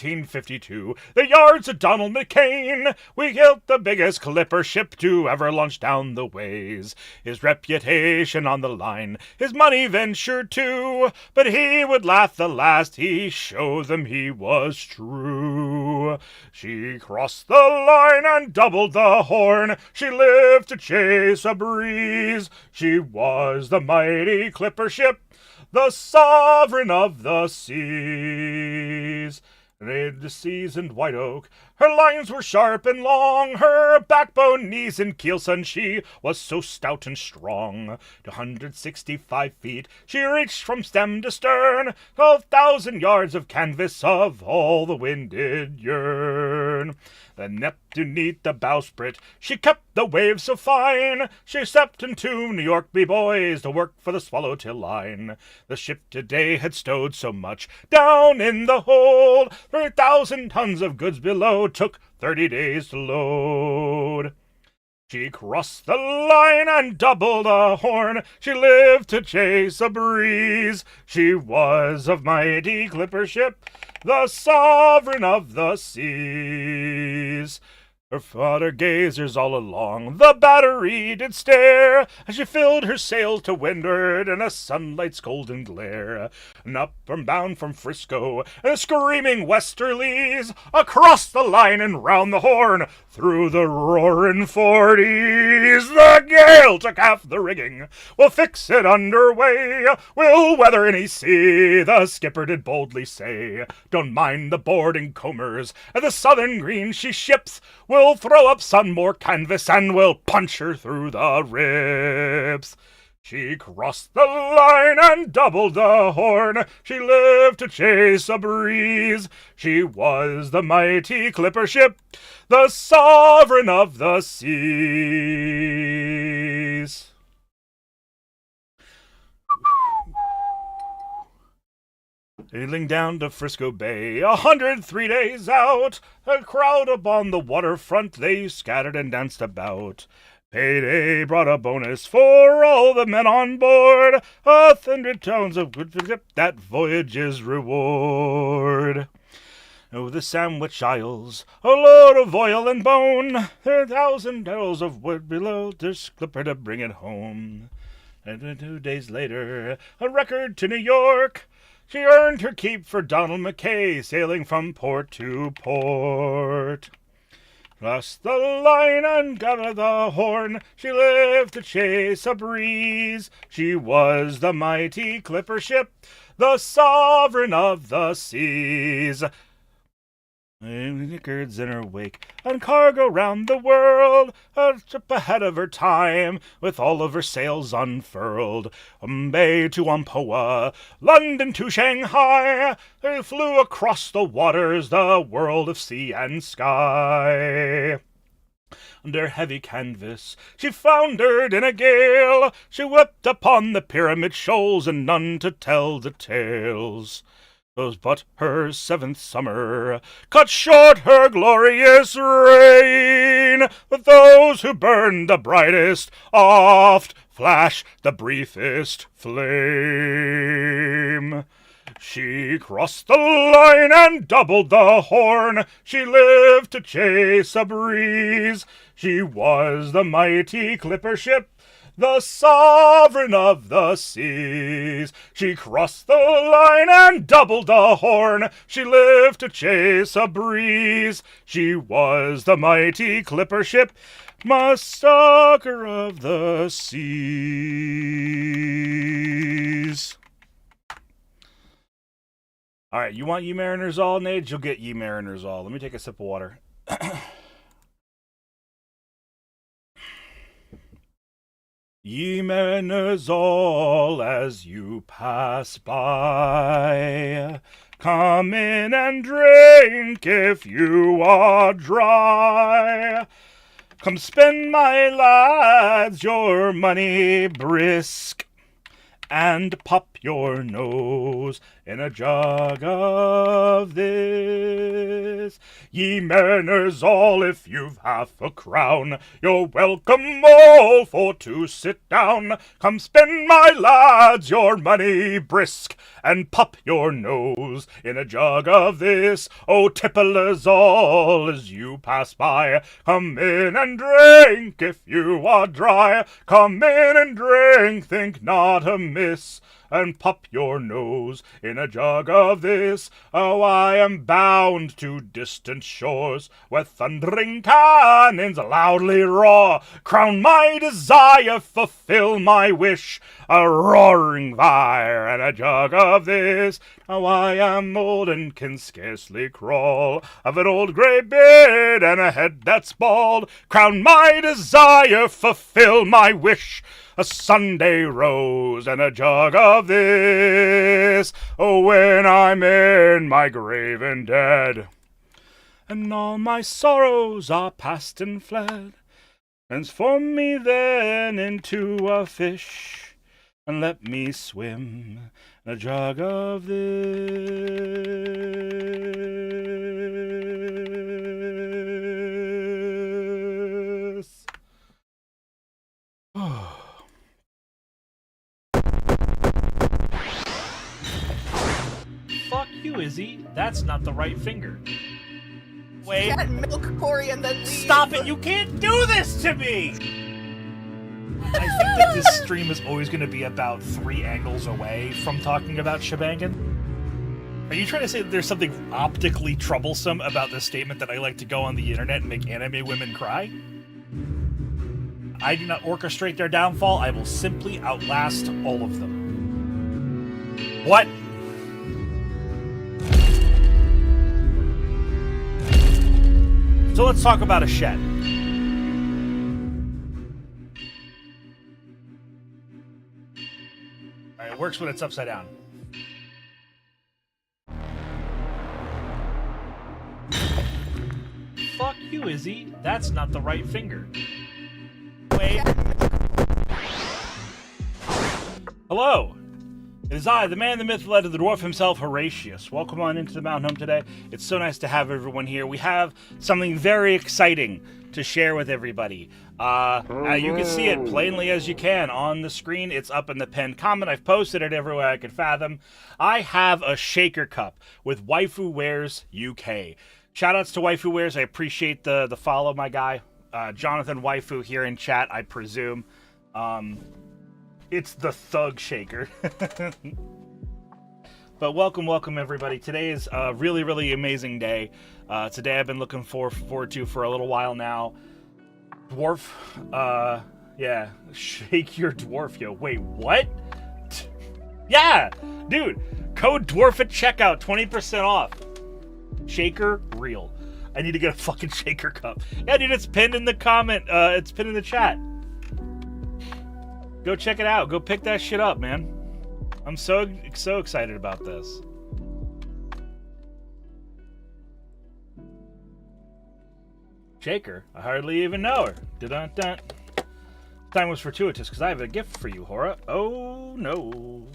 1852, the yards of Donald McCain, we built the biggest clipper ship to ever launch down the ways. His reputation on the line, his money ventured too, but he would laugh the last he showed them he was true. She crossed the line and doubled the horn, she lived to chase a breeze. She was the mighty clipper ship, the sovereign of the seas. Amid the seasoned white oak, her lines were sharp and long, her backbone, knees, and keelson, she was so stout and strong. 265 feet she reached from stem to stern, 12,000 yards of canvas of all the wind did yearn. The Neptune neath the bowsprit, she kept the waves so fine, she stepped into New York, me boys, to work for the Swallowtail line. The ship today had stowed so much down in the hold, 3,000 tons of goods below, took 30 days to load. She crossed the line and doubled a horn, she lived to chase a breeze. She was of mighty clipper ship, the sovereign of the seas. Her fodder gazers all along the battery did stare, as she filled her sails to windward in a sunlight's golden glare. And up and bound from Frisco, and the screaming westerlies, across the line and round the Horn, through the roaring 40s. The gale took half the rigging, we'll fix it under way, we'll weather any sea, the skipper did boldly say. Don't mind the boarding combers, and the southern green she ships, we'll throw up some more canvas and we'll punch her through the ribs. She crossed the line and doubled the horn, she lived to chase a breeze. She was the mighty clipper ship, the sovereign of the seas. Sailing down to Frisco Bay, 103 days out, a crowd upon the waterfront they scattered and danced about. Payday brought a bonus for all the men on board, 100 tons of good for that voyage's reward. Oh, the Sandwich Isles, a load of oil and bone, 1,000 barrels of wood below, there's clipper to bring it home. And 2 days later, a record to New York, she earned her keep for Donald McKay, sailing from port to port. Crossed the line and got the horn, she lived to chase a breeze. She was the mighty clipper ship, the sovereign of the seas. Records in her wake, and cargo round the world, a trip ahead of her time, with all of her sails unfurled. Bombay to Whampoa, London to Shanghai, they flew across the waters, the world of sea and sky. Under heavy canvas she foundered in a gale, she whipped upon the pyramid shoals, and none to tell the tales. 'Twas but her 7th summer, cut short her glorious reign, but those who burned the brightest oft flash the briefest flame. She crossed the line and doubled the horn, she lived to chase a breeze. She was the mighty clipper ship, the sovereign of the seas. She crossed the line and doubled the horn, she lived to chase a breeze. She was the mighty clipper ship, my stalker of the seas. All right, you want Ye Mariners All, Nage? You'll get Ye Mariners All. Let me take a sip of water. Ye mariners all, as you pass by, come in and drink if you are dry. Come spend, my lads, your money brisk, and pop your nose in a jug of this. this. Ye mariners all, if you've half a crown, you're welcome all for to sit down. Come spend, my lads, your money brisk, and pop your nose in a jug of this. Oh, tipplers all, as you pass by, come in and drink if you are dry. Come in and drink, think not amiss, and pop your nose in a jug of this. Oh, I am bound to distant shores, where thundering cannons loudly roar. Crown my desire, fulfill my wish, a roaring fire and a jug of this. Now I am old and can scarcely crawl, of an old grey beard and a head that's bald. Crown my desire, fulfill my wish, a Sunday rose and a jug of this. Oh, when I'm in my grave and dead, and all my sorrows are past and fled, transform me then into a fish, and let me swim in a jug of this. Fuck you, Izzy. That's not the right finger. Wait. You can't milk Corey and then leave. Stop it! You can't do this to me! I think that this stream is always going to be about 3 angles away from talking about shebangan. Are you trying to say that there's something optically troublesome about this statement that I like to go on the internet and make anime women cry? I do not orchestrate their downfall. I will simply outlast all of them. What? So let's talk about a shed. Alright, it works when it's upside down. Fuck you, Izzy. That's not the right finger. Wait. Hello. It is I, the man, the myth, the legend, the dwarf himself, Horatius. Welcome on into the Mountain Home today. It's so nice to have everyone here. We have something very exciting to share with everybody. You can see it plainly as you can on the screen. It's up in the pinned comment. I've posted it everywhere I could fathom. I have a shaker cup with Waifu Wears UK. Shoutouts to Waifu Wears. I appreciate the follow, my guy. Jonathan Waifu here in chat, I presume. It's the Thug Shaker. But welcome everybody. Today is a really, really amazing day. It's a day I've been looking forward to for a little while now. Dwarf, yeah, shake your dwarf, yo. Wait, what? Yeah, dude, code dwarf at checkout, 20% off. Shaker, real. I need to get a fucking shaker cup. Yeah, dude, it's pinned in the comment. It's pinned in the chat. Go check it out. Go pick that shit up, man. I'm so excited about this. Shaker? I hardly even know her. Dun-dun-dun. Time was fortuitous, because I have a gift for you, Hora. Oh, no.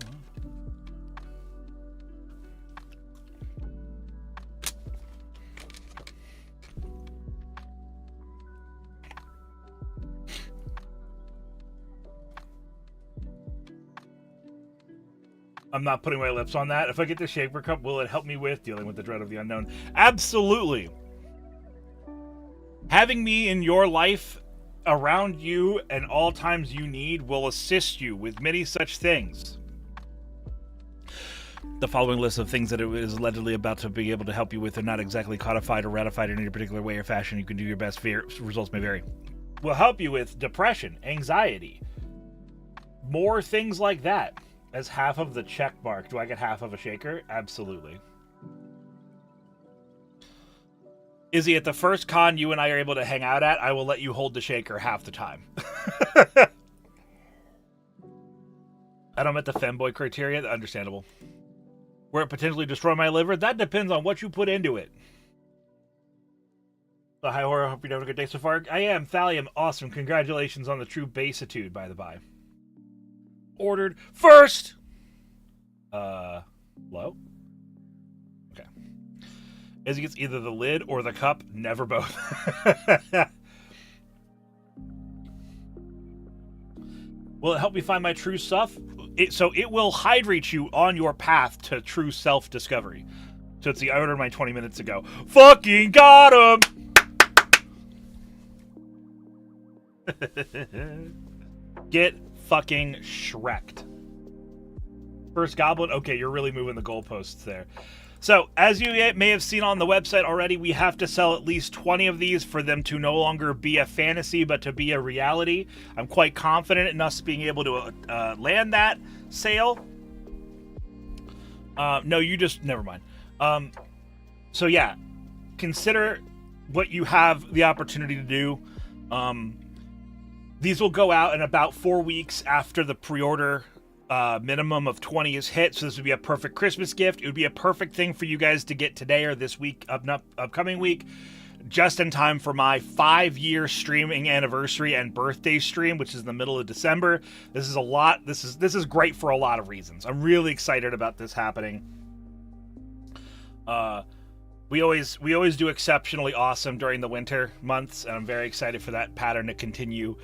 I'm not putting my lips on that. If I get the shaker cup, will it help me with dealing with the dread of the unknown? Absolutely. Having me in your life, around you, and all times you need will assist you with many such things. The following list of things that it is allegedly about to be able to help you with are not exactly codified or ratified in any particular way or fashion. You can do your best. Results may vary. Will help you with depression, anxiety, more things like that. As half of the check mark. Do I get half of a shaker? Absolutely. Izzy, at the first con you and I are able to hang out at, I will let you hold the shaker half the time. I don't met the femboy criteria. Understandable. Where it potentially destroy my liver? That depends on what you put into it. So, hi, Horror. Hope you're having a good day so far. I am. Thallium. Awesome. Congratulations on the true basitude, by the by. Ordered first. Low. Okay. is it's either the lid or the cup, never both. Will it help me find my true self? So it will hydrate you on your path to true self-discovery. So it's the I ordered mine 20 minutes ago. Fucking got him! Get fucking Shrek'd. First goblin? Okay, you're really moving the goalposts there. So, as you may have seen on the website already, we have to sell at least 20 of these for them to no longer be a fantasy, but to be a reality. I'm quite confident in us being able to land that sale. No, you just... Never mind. So, yeah. Consider what you have the opportunity to do. These will go out in about 4 weeks after the pre-order minimum of 20 is hit, so this would be a perfect Christmas gift. It would be a perfect thing for you guys to get today or this week, upcoming week, just in time for my 5-year streaming anniversary and birthday stream, which is in the middle of December. This is a lot. This is great for a lot of reasons. I'm really excited about this happening. We always do exceptionally awesome during the winter months, and I'm very excited for that pattern to continue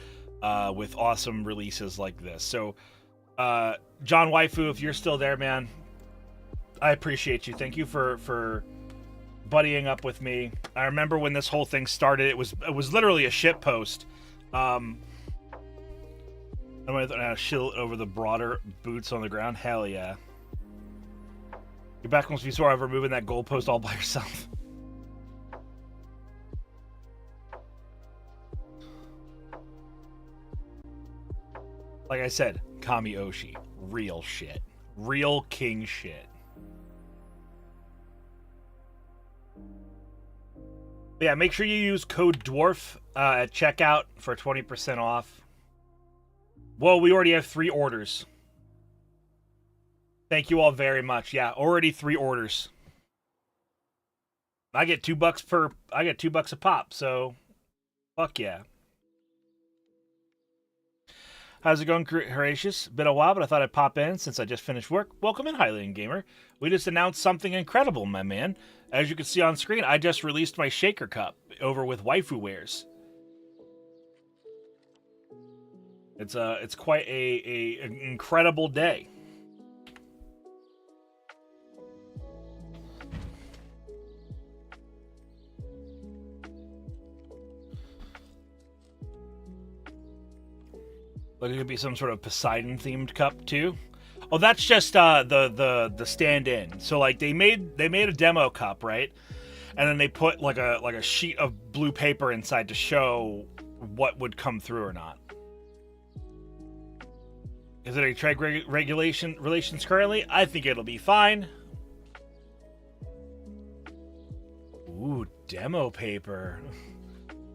with awesome releases like this. So, John Waifu, if you're still there, man, I appreciate you. Thank you for buddying up with me. I remember when this whole thing started, it was literally a shit post. I'm gonna shill over the broader boots on the ground. Hell yeah. Your back must be sore over moving that goalpost all by yourself. Like I said, Kami Oshi. Real shit. Real king shit. But yeah, make sure you use code DWARF at checkout for 20% off. Whoa, we already have 3 orders. Thank you all very much. Yeah, already 3 orders. I get $2 a pop, so fuck yeah. How's it going, Horatius? Been a while, but I thought I'd pop in since I just finished work. Welcome in, Hylian Gamer. We just announced something incredible, my man. As you can see on screen, I just released my shaker cup over with Waifu Wares. It's quite an incredible day. Like it could be some sort of Poseidon themed cup too. Oh, that's just the stand-in. So like they made a demo cup, right? And then they put like a sheet of blue paper inside to show what would come through or not. Is it a trade relations currently? I think it'll be fine. Ooh, demo paper.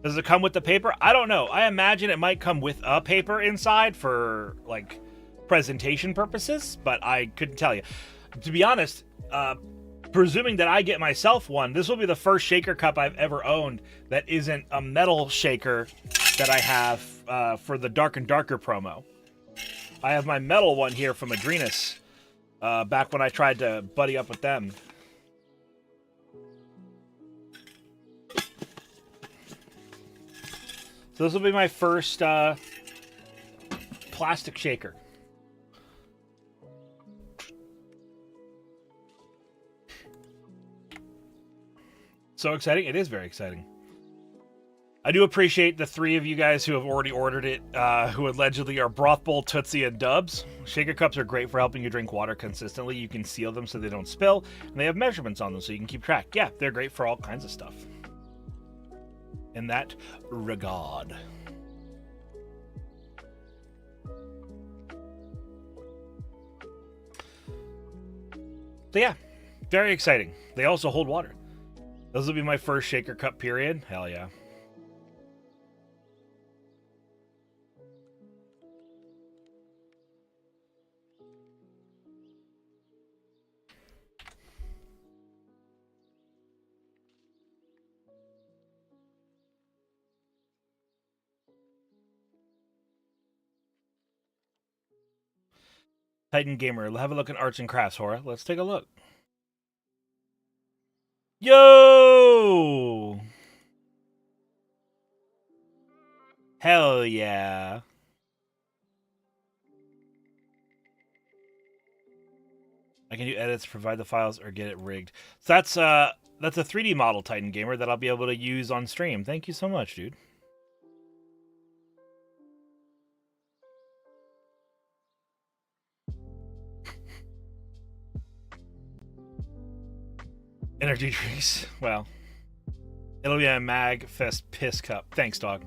Does it come with the paper? I don't know. I imagine it might come with a paper inside for, like, presentation purposes, but I couldn't tell you. To be honest, presuming that I get myself one, this will be the first shaker cup I've ever owned that isn't a metal shaker that I have for the Dark and Darker promo. I have my metal one here from Adrenus, back when I tried to buddy up with them. So this will be my first plastic shaker. So exciting. It is very exciting. I do appreciate the 3 of you guys who have already ordered it, who allegedly are Broth Bowl, Tootsie, and Dubs. Shaker cups are great for helping you drink water consistently. You can seal them so they don't spill, and they have measurements on them so you can keep track. Yeah, they're great for all kinds of stuff. In that regard. So yeah, very exciting. They also hold water. This will be my first shaker cup period. Hell yeah. Titan Gamer, have a look at arts and crafts, Hora. Let's take a look. Yo! Hell yeah. I can do edits, provide the files, or get it rigged. So that's a 3D model Titan Gamer that I'll be able to use on stream. Thank you so much, dude. Energy drinks. Well, it'll be a MagFest piss cup. Thanks, dog.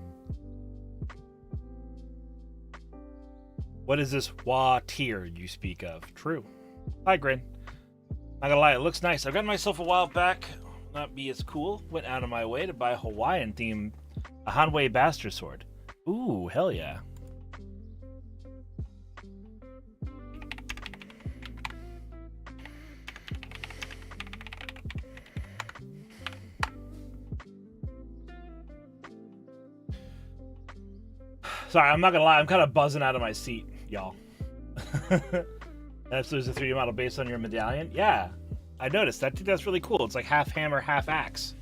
What is this wah tier you speak of? True. Hi, Grin. Not gonna lie, it looks nice. I got myself a while back. Not be as cool. Went out of my way to buy a Hawaiian themed a Hanwei Bastard sword. Ooh, hell yeah. Sorry, I'm not gonna lie. I'm kind of buzzing out of my seat, y'all. If there's a 3D model based on your medallion, yeah, I noticed. I think that's really cool. It's like half hammer, half axe.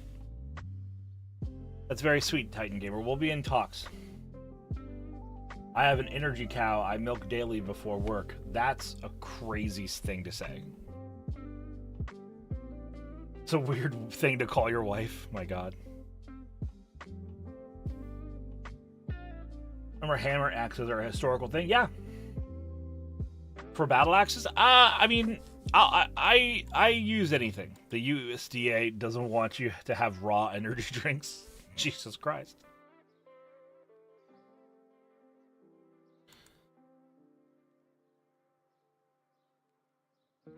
That's very sweet, Titan Gamer. We'll be in talks. I have an energy cow I milk daily before work. That's a crazy thing to say. It's a weird thing to call your wife. My God. Remember hammer axes are a historical thing? Yeah. For battle axes? I mean, I use anything. The USDA doesn't want you to have raw energy drinks. Jesus Christ.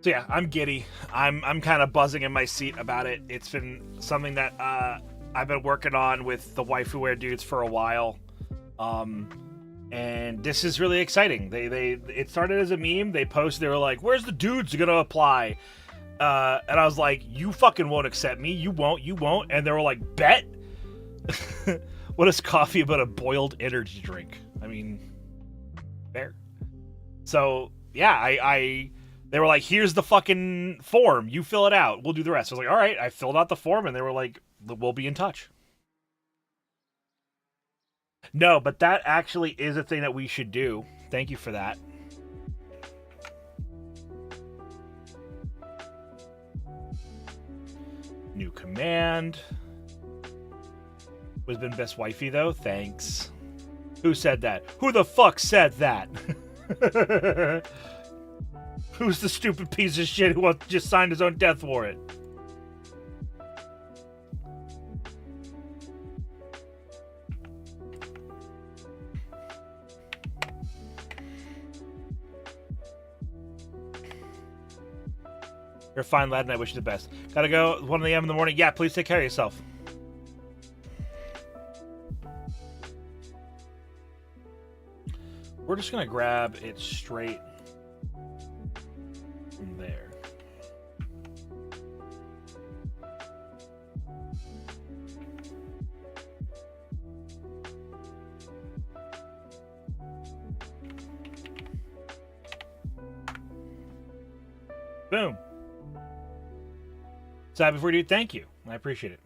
So yeah, I'm giddy. I'm kind of buzzing in my seat about it. It's been something that I've been working on with the waifu wear dudes for a while. And this is really exciting. It started as a meme. They posted, they were like, "Where's the dudes gonna apply?" And I was like, "You fucking won't accept me. You won't." And they were like, "Bet." What is coffee but a boiled energy drink? I mean, fair. So yeah, they were like, "Here's the fucking form. You fill it out. We'll do the rest." I was like, "All right." I filled out the form, and they were like, "We'll be in touch." No, but that actually is a thing that we should do. Thank you for that. New command. Was been best wifey though? Thanks. Who said that? Who the fuck said that? Who's the stupid piece of shit who just signed his own death warrant? You're a fine lad, and I wish you the best. Gotta go. 1 a.m. in the morning. Yeah, please take care of yourself. We're just gonna grab it straight from there. Boom. So before you do, thank you. I appreciate it.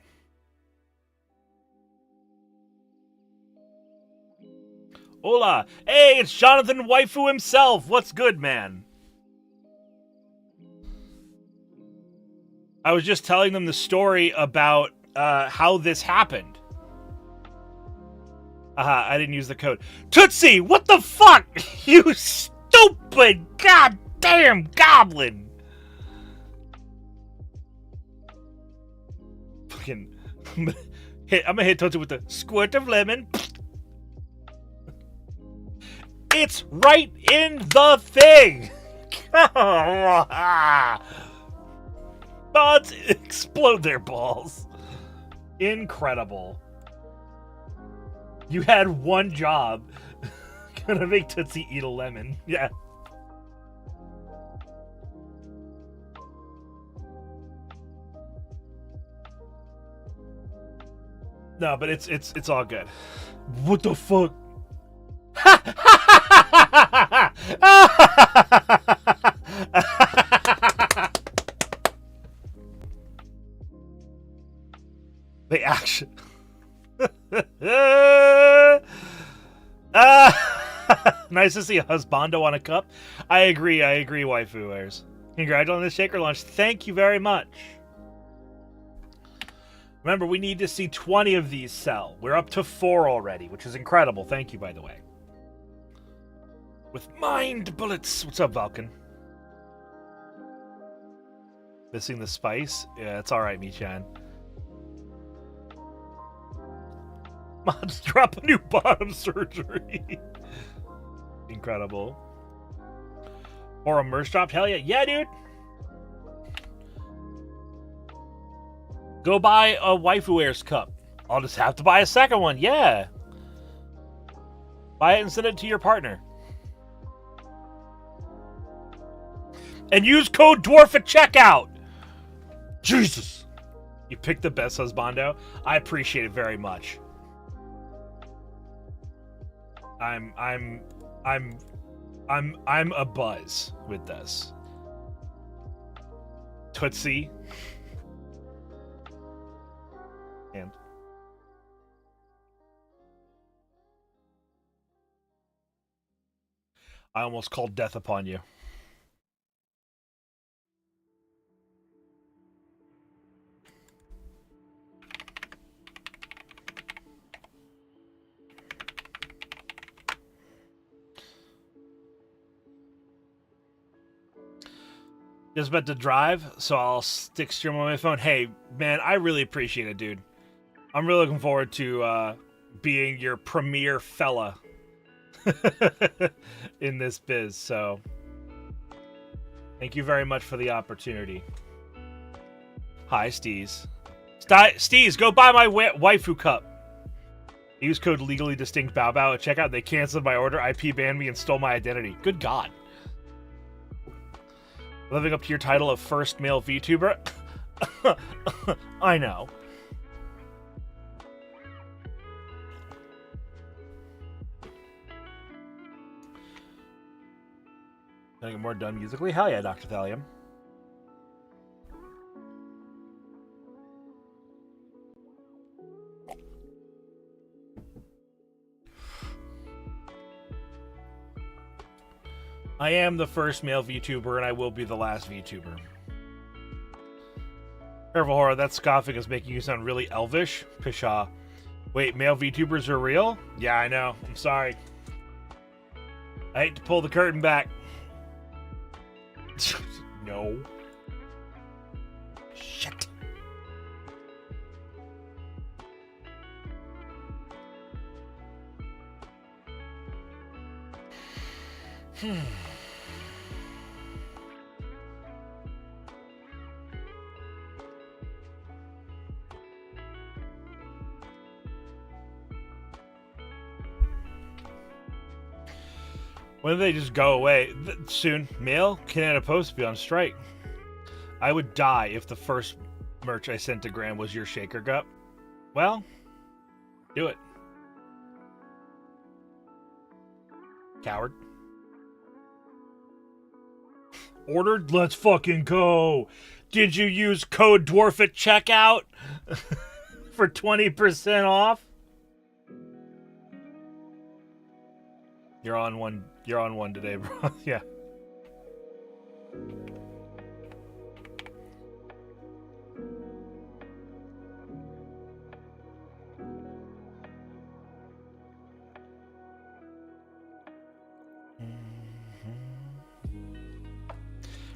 Hola. Hey, it's Jonathan Waifu himself. What's good, man? I was just telling them the story about how this happened. I didn't use the code. Tootsie, what the fuck? You stupid goddamn goblin. Fucking, I'm gonna hit Tootsie with the squirt of lemon. It's right in the thing. Buds explode their balls. Incredible. You had one job. Gonna make Tootsie eat a lemon. Yeah. No, but it's all good. What the fuck? They actually... Nice to see a husbando on a cup. I agree, waifu wears. Congratulations on the shaker launch. Thank you very much. Remember, we need to see 20 of these sell. We're up to 4 already, which is incredible. Thank you, by the way. With mind bullets. What's up, Vulcan? Missing the spice? Yeah, it's alright, Michan. Mods drop a new bottom surgery. Incredible. Or a merch dropped? Hell yeah. Yeah, dude. Go buy a waifu wears cup. I'll just have to buy a second one. Yeah. Buy it and send it to your partner. And use code DWARF at checkout. Jesus. You picked the best husbando. I appreciate it very much. I'm a buzz with this. Tootsie. And I almost called death upon you. Just about to drive, so I'll stick stream on my phone. Hey, man, I really appreciate it, dude. I'm really looking forward to being your premier fella in this biz, so thank you very much for the opportunity. Hi, Steez. Steez, go buy my waifu cup. Use code legally distinct bow bow at checkout. They canceled my order, IP banned me, and stole my identity. Good God. Living up to your title of first male VTuber? I know. Can I get more done musically? Hell yeah, Dr. Thallium. I am the first male VTuber, and I will be the last VTuber. Careful, Horror, that scoffing is making you sound really elvish. Pshaw. Wait, male VTubers are real? Yeah, I know. I'm sorry. I hate to pull the curtain back. No. Shit. When do they just go away? Soon. Mail? Canada Post be on strike. I would die if the first merch I sent to Graham was your shaker cup. Well, do it. Coward. Ordered? Let's fucking go. Did you use code DWARF at checkout for 20% off? You're on one today, bro. Yeah.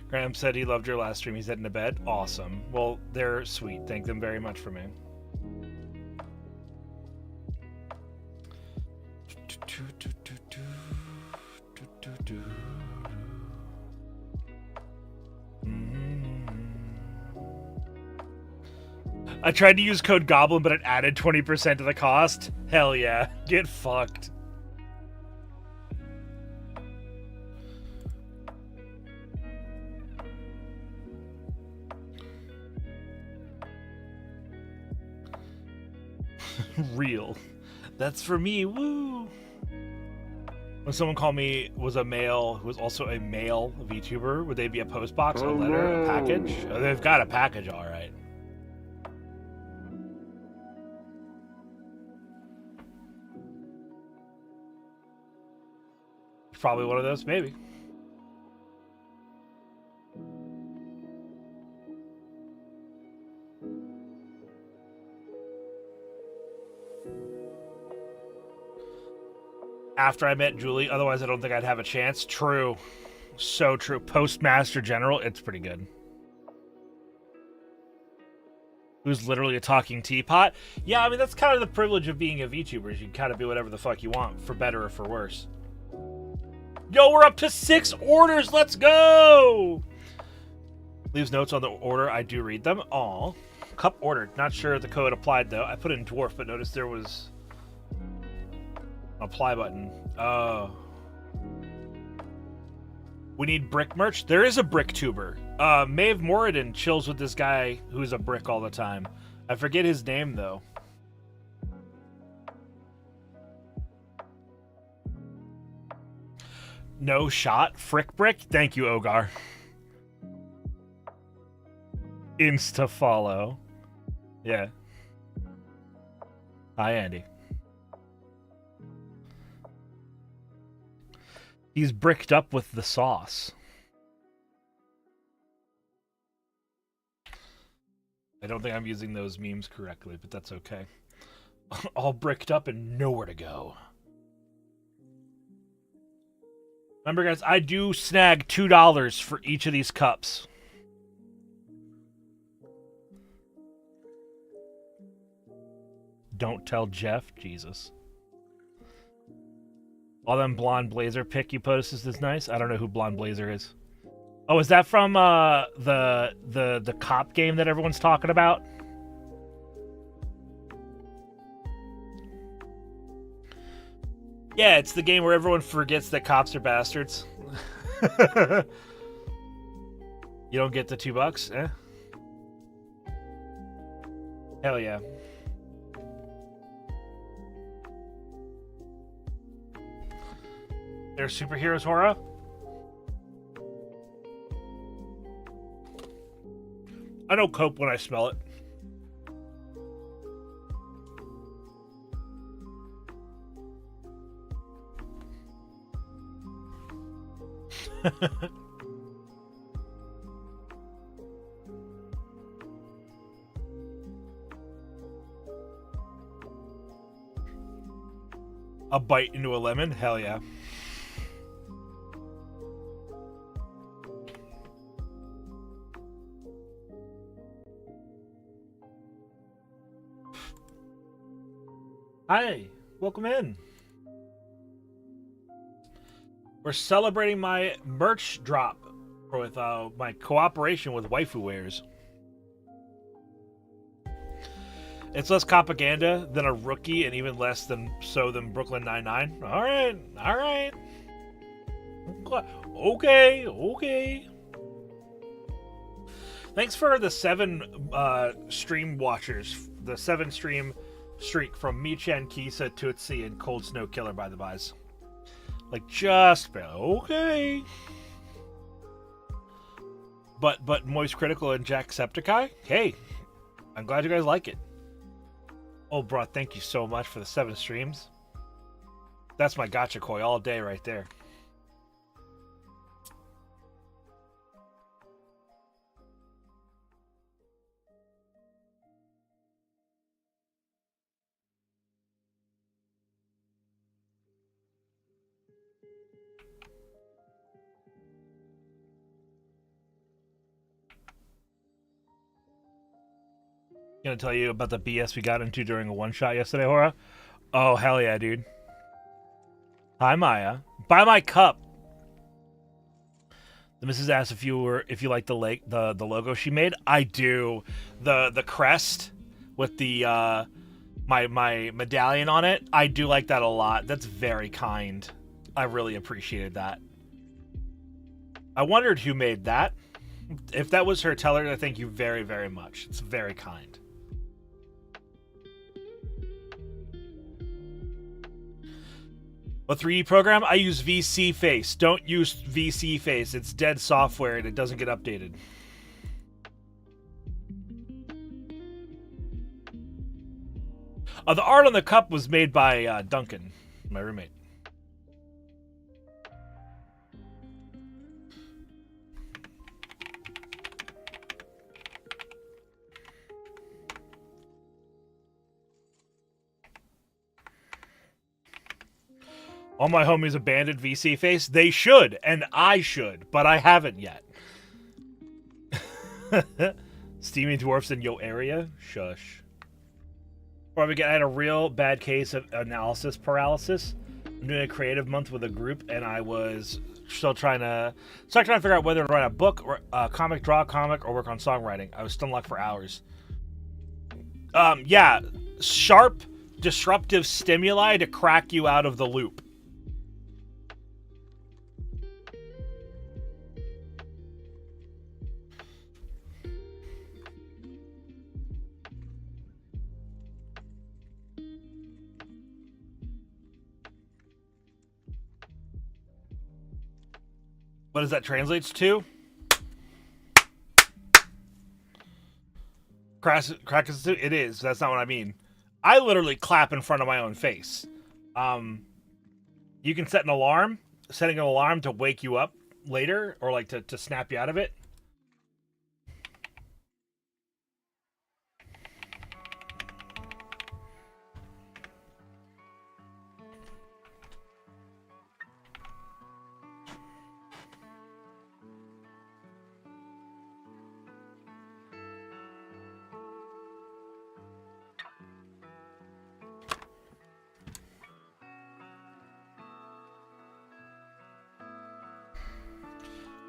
Graham said he loved your last stream. He's heading to bed. Awesome. Well, they're sweet. Thank them very much for me. I tried to use code Goblin, but it added 20% to the cost. Hell yeah. Get fucked. Real. That's for me. Woo. When someone called me was a male who was also a male VTuber, would they be a post box, a letter, a package? Oh, they've got a package, all right. probably one of those, maybe. After I met Julie, otherwise I don't think I'd have a chance. True. So true. Postmaster General, it's pretty good. Who's literally a talking teapot? Yeah, I mean, that's kind of the privilege of being a VTuber. You can kind of be whatever the fuck you want, for better or for worse. Yo, we're up to 6 orders. Let's go! Leaves notes on the order. I do read them all. Cup ordered. Not sure if the code applied, though. I put in Dwarf, but noticed there was apply button. Oh. We need brick merch. There is a brick tuber. Maeve Moradin chills with this guy who's a brick all the time. I forget his name, though. No shot. Frick brick. Thank you, Ogar. Insta follow. Yeah. Hi, Andy. He's bricked up with the sauce. I don't think I'm using those memes correctly, but that's okay. All bricked up and nowhere to go. Remember, guys, I do snag $2 for each of these cups. Don't tell Jeff. Jesus. All them blonde blazer pic you posted is nice. I don't know who blonde blazer is. Oh, is that from the cop game that everyone's talking about? Yeah, it's the game where everyone forgets that cops are bastards. You don't get the $2? Eh? Hell yeah. They're superheroes, Hora? I don't cope when I smell it. A bite into a lemon? Hell yeah. Hi, welcome in. We're celebrating my merch drop with my cooperation with Waifu Wares. It's less propaganda than a rookie and even less than Brooklyn Nine-Nine. All right. Okay. Thanks for the 7 stream watchers, the 7 stream streak from Michan, Kisa, Tootsie, and Cold Snow Killer by the buys. Like, just okay. But Moist Critical and Jacksepticeye? Hey, I'm glad you guys like it. Oh, bro, thank you so much for the 7 streams. That's my gotcha koi all day right there. Gonna tell you about the BS we got into during a one-shot yesterday, Hora? Oh, hell yeah, dude. Hi, Maya. Buy my cup. The missus asked if you like the logo she made. I do. The crest with the my medallion on it. I do like that a lot. That's very kind. I really appreciated that. I wondered who made that. If that was her, tell her I thank you very, very much. It's very kind. A 3D program? I use VC Face. Don't use VC Face. It's dead software and it doesn't get updated. The art on the cup was made by Duncan, my roommate. All my homies abandoned VC face. They should, and I should, but I haven't yet. Steaming dwarfs in your area? Shush. Or I had a real bad case of analysis paralysis. I'm doing a creative month with a group, and I was still trying to figure out whether to write a book, or a comic, draw a comic, or work on songwriting. I was stunned luck for hours. Yeah, sharp, disruptive stimuli to crack you out of the loop. What does that translates to? It is. That's not what I mean. I literally clap in front of my own face. You can set an alarm. Setting an alarm to wake you up later, or like to snap you out of it.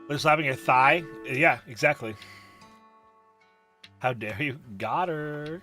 But slapping your thigh? Yeah, exactly. How dare you? Got her.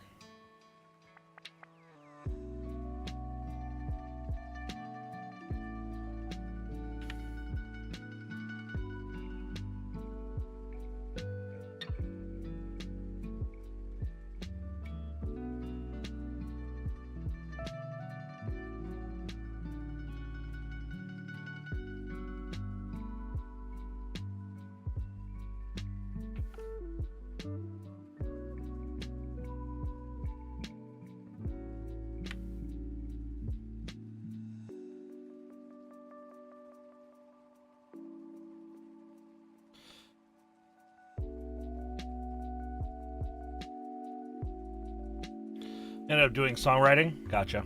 Ended up doing songwriting. Gotcha.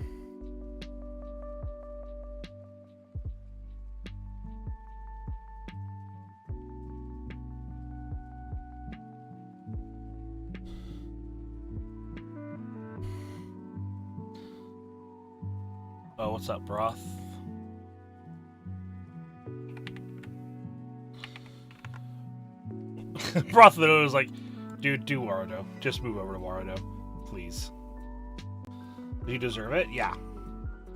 Oh, what's up, broth? Broth literally was like, dude, do Warudo. Just move over to Warudo, please. Does he deserve it? Yeah.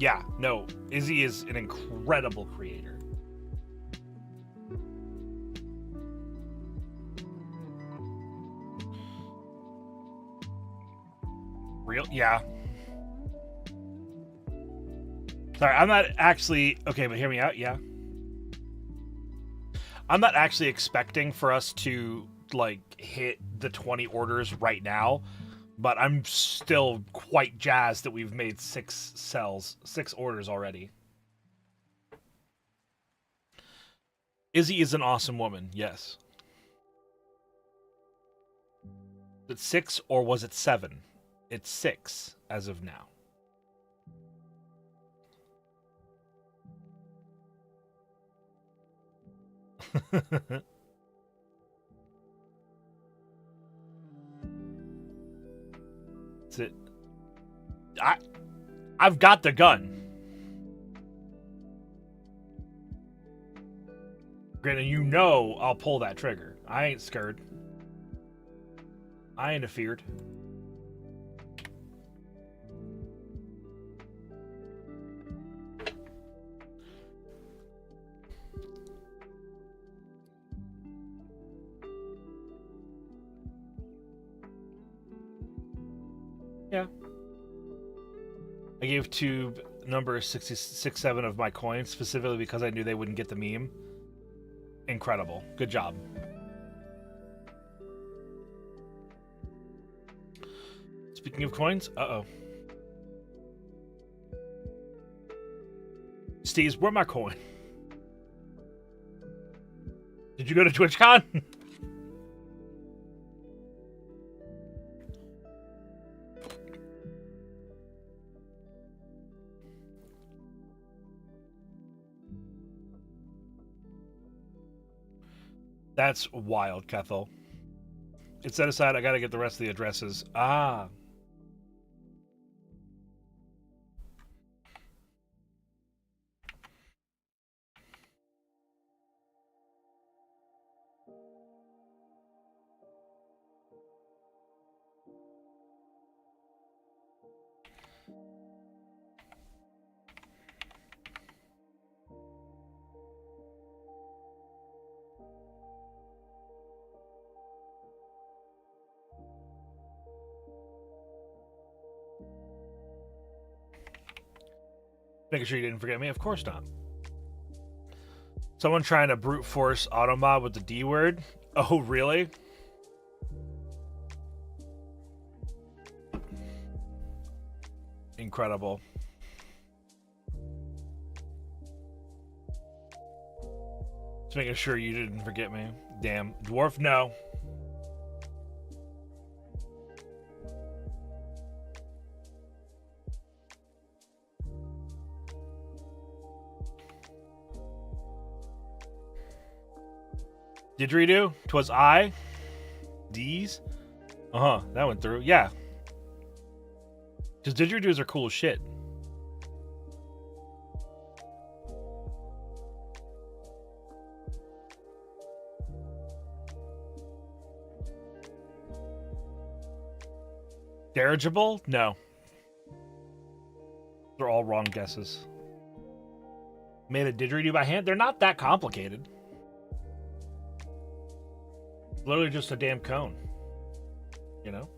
Yeah, no. Izzy is an incredible creator. Real? Yeah. Sorry, I'm not actually... Okay, but hear me out, yeah. I'm not actually expecting for us to, like, hit the 20 orders right now. But I'm still quite jazzed that we've made 6 orders already. Izzy is an awesome woman, yes. Is it 6 or was it 7? It's 6 as of now. It. I've got the gun. Granted, you know I'll pull that trigger. I ain't scared. I ain't afeared. Yeah. I gave Tube number 667 of my coins specifically because I knew they wouldn't get the meme. Incredible. Good job. Speaking of coins, uh-oh. Steve's, where's my coin? Did you go to TwitchCon? That's wild, Kethel. It's set aside. I gotta get the rest of the addresses. Ah. Making sure you didn't forget me. Of course not. Someone trying to brute force Automob with the D word? Oh, really? Incredible. Just making sure you didn't forget me. Damn. Dwarf, no. Didgeridoo? 'Twas I? D's? Uh-huh, that went through. Yeah. Because didgeridoos are cool as shit. Dirigible? No. They're all wrong guesses. Made a didgeridoo by hand? They're not that complicated. Literally just a damn cone. You know?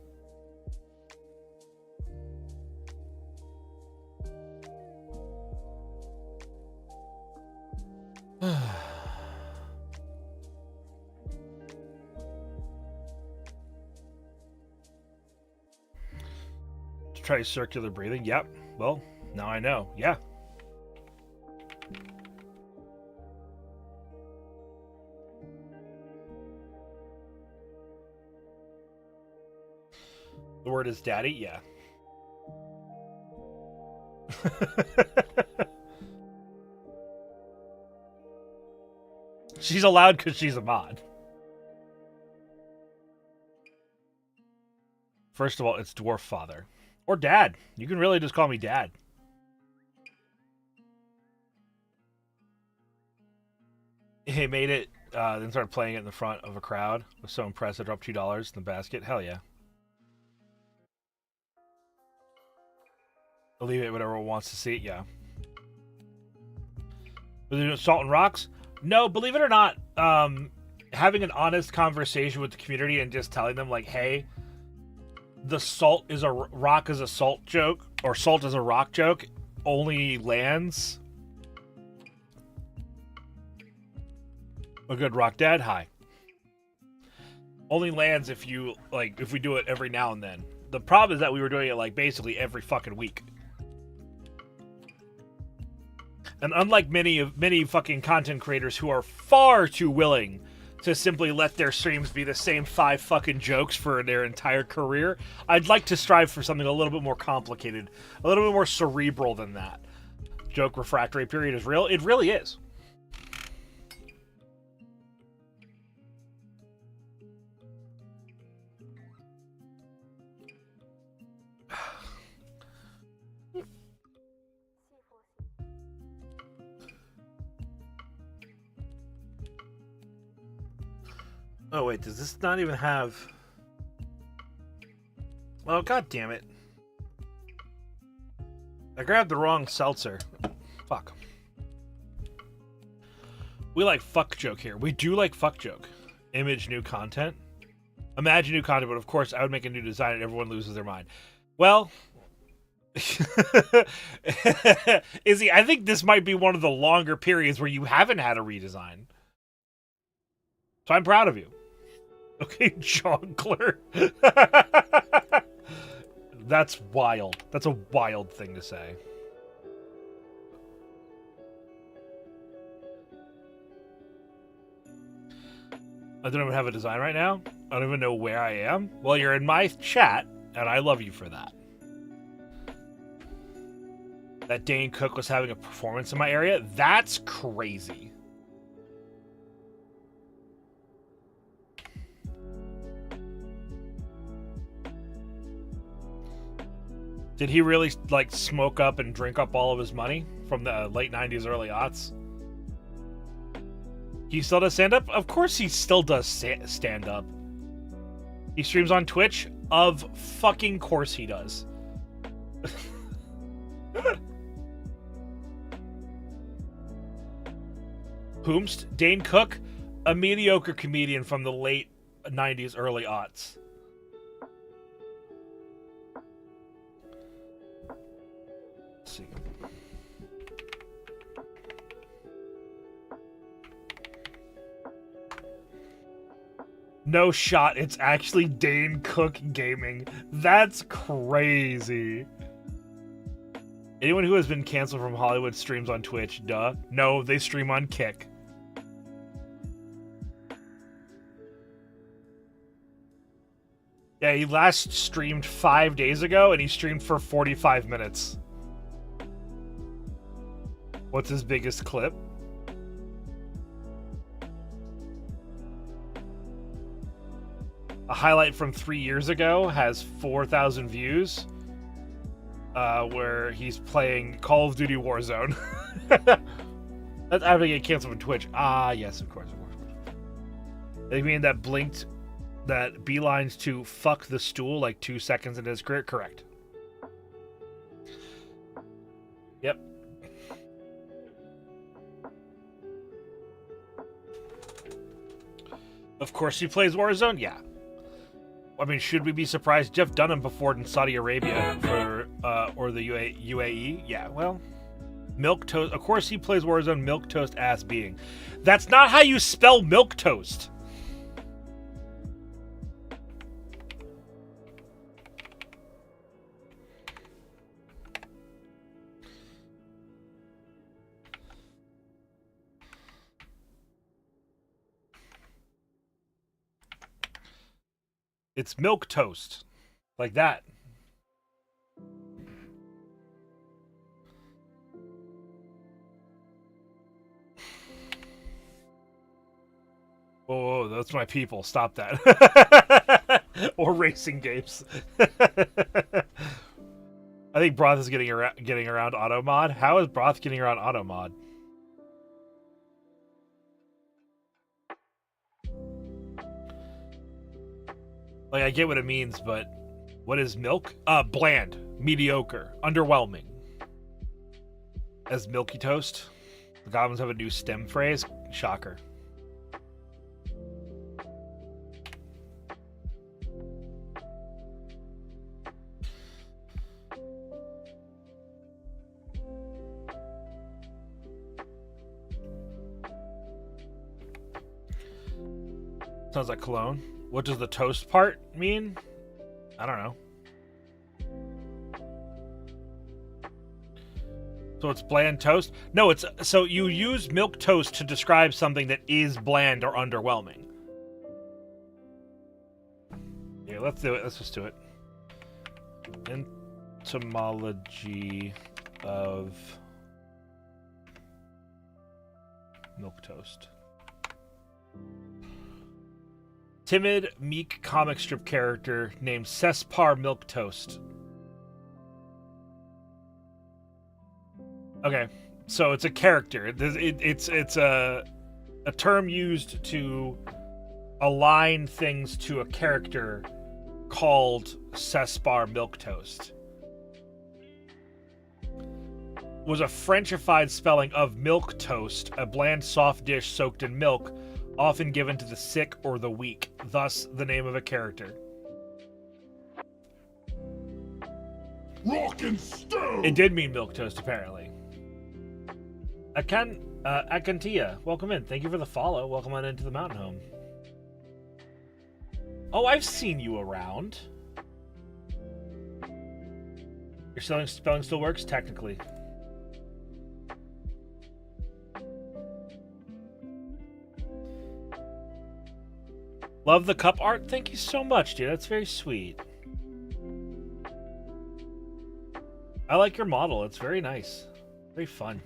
Try circular breathing. Yep. Well, now I know. Yeah. The word is daddy? Yeah. She's allowed because she's a mod. First of all, it's Dwarf Father. Or Dad. You can really just call me Dad. He made it, then started playing it in the front of a crowd. Was so impressed I dropped $2 in the basket. Hell yeah. Believe it, whatever wants to see it, yeah. Was it Salt and Rocks? No, believe it or not, having an honest conversation with the community and just telling them, like, hey, the salt is a rock is a salt joke, or salt is a rock joke, only lands. A good rock dad, hi. Only lands if you, like, if we do it every now and then. The problem is that we were doing it, like, basically every fucking week. And unlike many fucking content creators who are far too willing to simply let their streams be the same 5 fucking jokes for their entire career, I'd like to strive for something a little bit more complicated, a little bit more cerebral than that. Joke refractory period is real. It really is. Oh, wait, does this not even have... Oh, god damn it. I grabbed the wrong seltzer. Fuck. We like fuck joke here. We do like fuck joke. Image new content. Imagine new content, but of course I would make a new design and everyone loses their mind. Well... Izzy, I think this might be one of the longer periods where you haven't had a redesign. So I'm proud of you. Okay, Jonkler. That's wild. That's a wild thing to say. I don't even have a design right now. I don't even know where I am. Well, you're in my chat, and I love you for that. That Dane Cook was having a performance in my area? That's crazy. Did he really, like, smoke up and drink up all of his money from the late 90s, early aughts? He still does stand-up? Of course he still does stand-up. He streams on Twitch? Of fucking course he does. Whomst? Dane Cook? A mediocre comedian from the late 90s, early aughts. Let's see. No shot, it's actually Dane Cook Gaming. That's crazy. Anyone who has been canceled from Hollywood streams on Twitch, duh. No, they stream on Kick. Yeah, he last streamed 5 days ago, and he streamed for 45 minutes. What's his biggest clip? A highlight from 3 years ago has 4,000 views, where he's playing Call of Duty Warzone. That's after he get canceled from Twitch. Ah, yes, of course. They mean that blinked, that beelines to fuck the stool like 2 seconds into his career? Correct. Yep. Of course he plays Warzone? Yeah. I mean, should we be surprised? Jeff Dunham performed in Saudi Arabia for, or the UAE? Yeah, well, milk toast. Of course he plays Warzone, milk toast ass being. That's not how you spell milk toast. It's milk toast. Like that. Whoa, that's my people. Stop that. Or racing games. I think Broth is getting around auto mod. How is Broth getting around auto mod? Like, I get what it means, but what is milk? Bland, mediocre, underwhelming. As milky toast. The goblins have a new stem phrase. Shocker. Sounds like cologne. What does the toast part mean? I don't know. So it's bland toast? No, it's so you use milk toast to describe something that is bland or underwhelming. Yeah, let's do it. Let's just do it. Etymology of milk toast. Timid, meek comic strip character named Cespar Milquetoast. Okay, so it's a character. It's a term used to align things to a character called Cespar Milquetoast. Was a Frenchified spelling of milk toast, a bland soft dish soaked in milk, often given to the sick or the weak, thus the name of a character. Rock and stone! It did mean milk toast, apparently. Akantia, welcome in. Thank you for the follow. Welcome on into the mountain home. Oh, I've seen you around. Your spelling still works? Technically. Love the cup art. Thank you so much, dude. That's very sweet. I like your model. It's very nice. Very fun.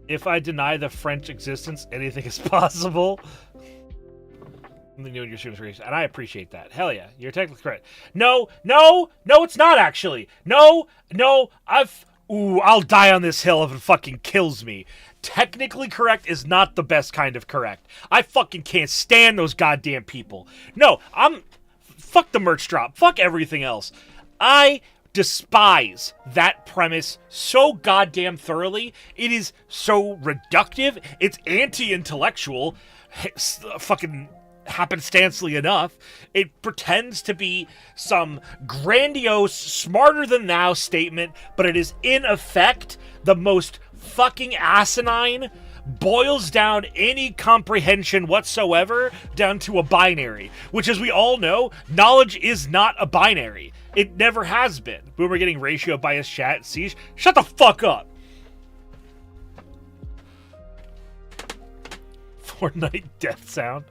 If I deny the French existence, anything is possible. Something new in your student's race, and I appreciate that. Hell yeah, you're technically correct. No, it's not actually. No, I'll die on this hill if it fucking kills me. Technically correct is not the best kind of correct. I fucking can't stand those goddamn people. No, fuck the merch drop. Fuck everything else. I despise that premise so goddamn thoroughly. It is so reductive. It's anti-intellectual. Fucking happenstancely enough, it pretends to be some grandiose, smarter-than-thou statement, but it is, in effect, the most fucking asinine, boils down any comprehension whatsoever down to a binary, which, as we all know, knowledge is not a binary. It never has been. Boomer getting ratio bias chat, siege. Shut the fuck up! Fortnite death sound.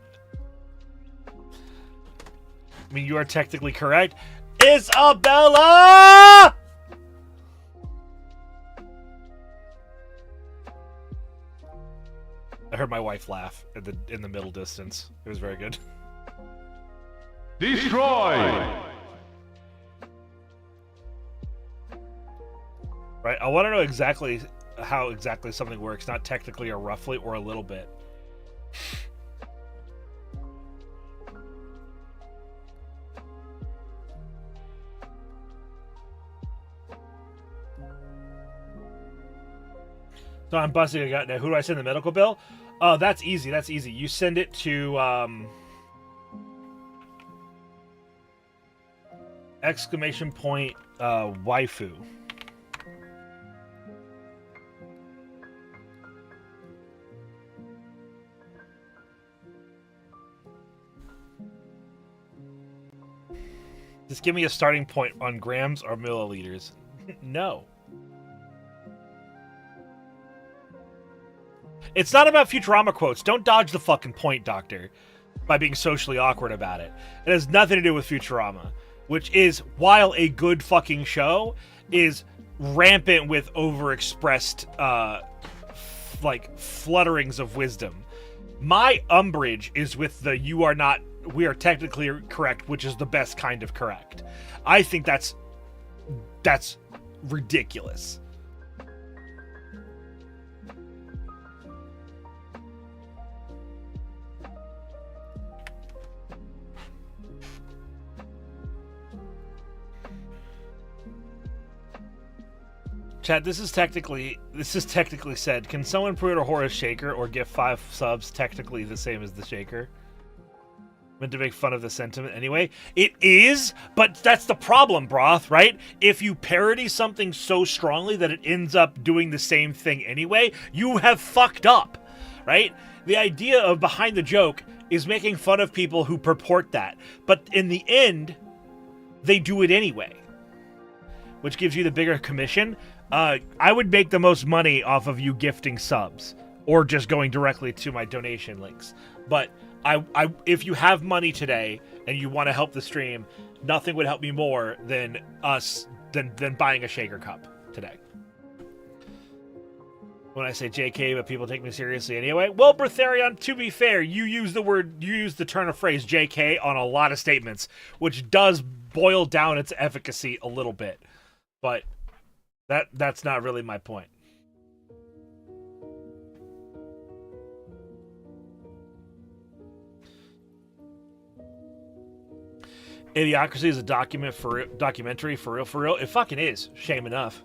I mean, you are technically correct. Isabella! I heard my wife laugh in the middle distance. It was very good. Destroy! Right, I want to know exactly how exactly something works, not technically or roughly or a little bit. So I'm busting. I got now. Who do I send the medical bill? Oh, that's easy. That's easy. You send it to exclamation point waifu. Just give me a starting point on grams or milliliters. No. It's not about Futurama quotes. Don't dodge the fucking point, Doctor, by being socially awkward about it. It has nothing to do with Futurama, which is, while a good fucking show, is rampant with overexpressed, like, flutterings of wisdom. My umbrage is with the we are technically correct, which is the best kind of correct. I think that's ridiculous. Chat, this is technically said. Can someone put a Horus shaker or give 5 subs technically the same as the shaker? Meant to make fun of the sentiment anyway. It is, but that's the problem, Broth, right? If you parody something so strongly that it ends up doing the same thing anyway, you have fucked up, right? The idea of behind the joke is making fun of people who purport that. But in the end, they do it anyway. Which gives you the bigger commission. I would make the most money off of you gifting subs. Or just going directly to my donation links. But if you have money today and you want to help the stream, nothing would help me more than buying a shaker cup today. When I say JK, but people take me seriously anyway. Well, Bertharion, to be fair, you use the turn of phrase JK on a lot of statements, which does boil down its efficacy a little bit. But that's not really my point. Idiocracy is a documentary for real. It fucking is. Shame enough.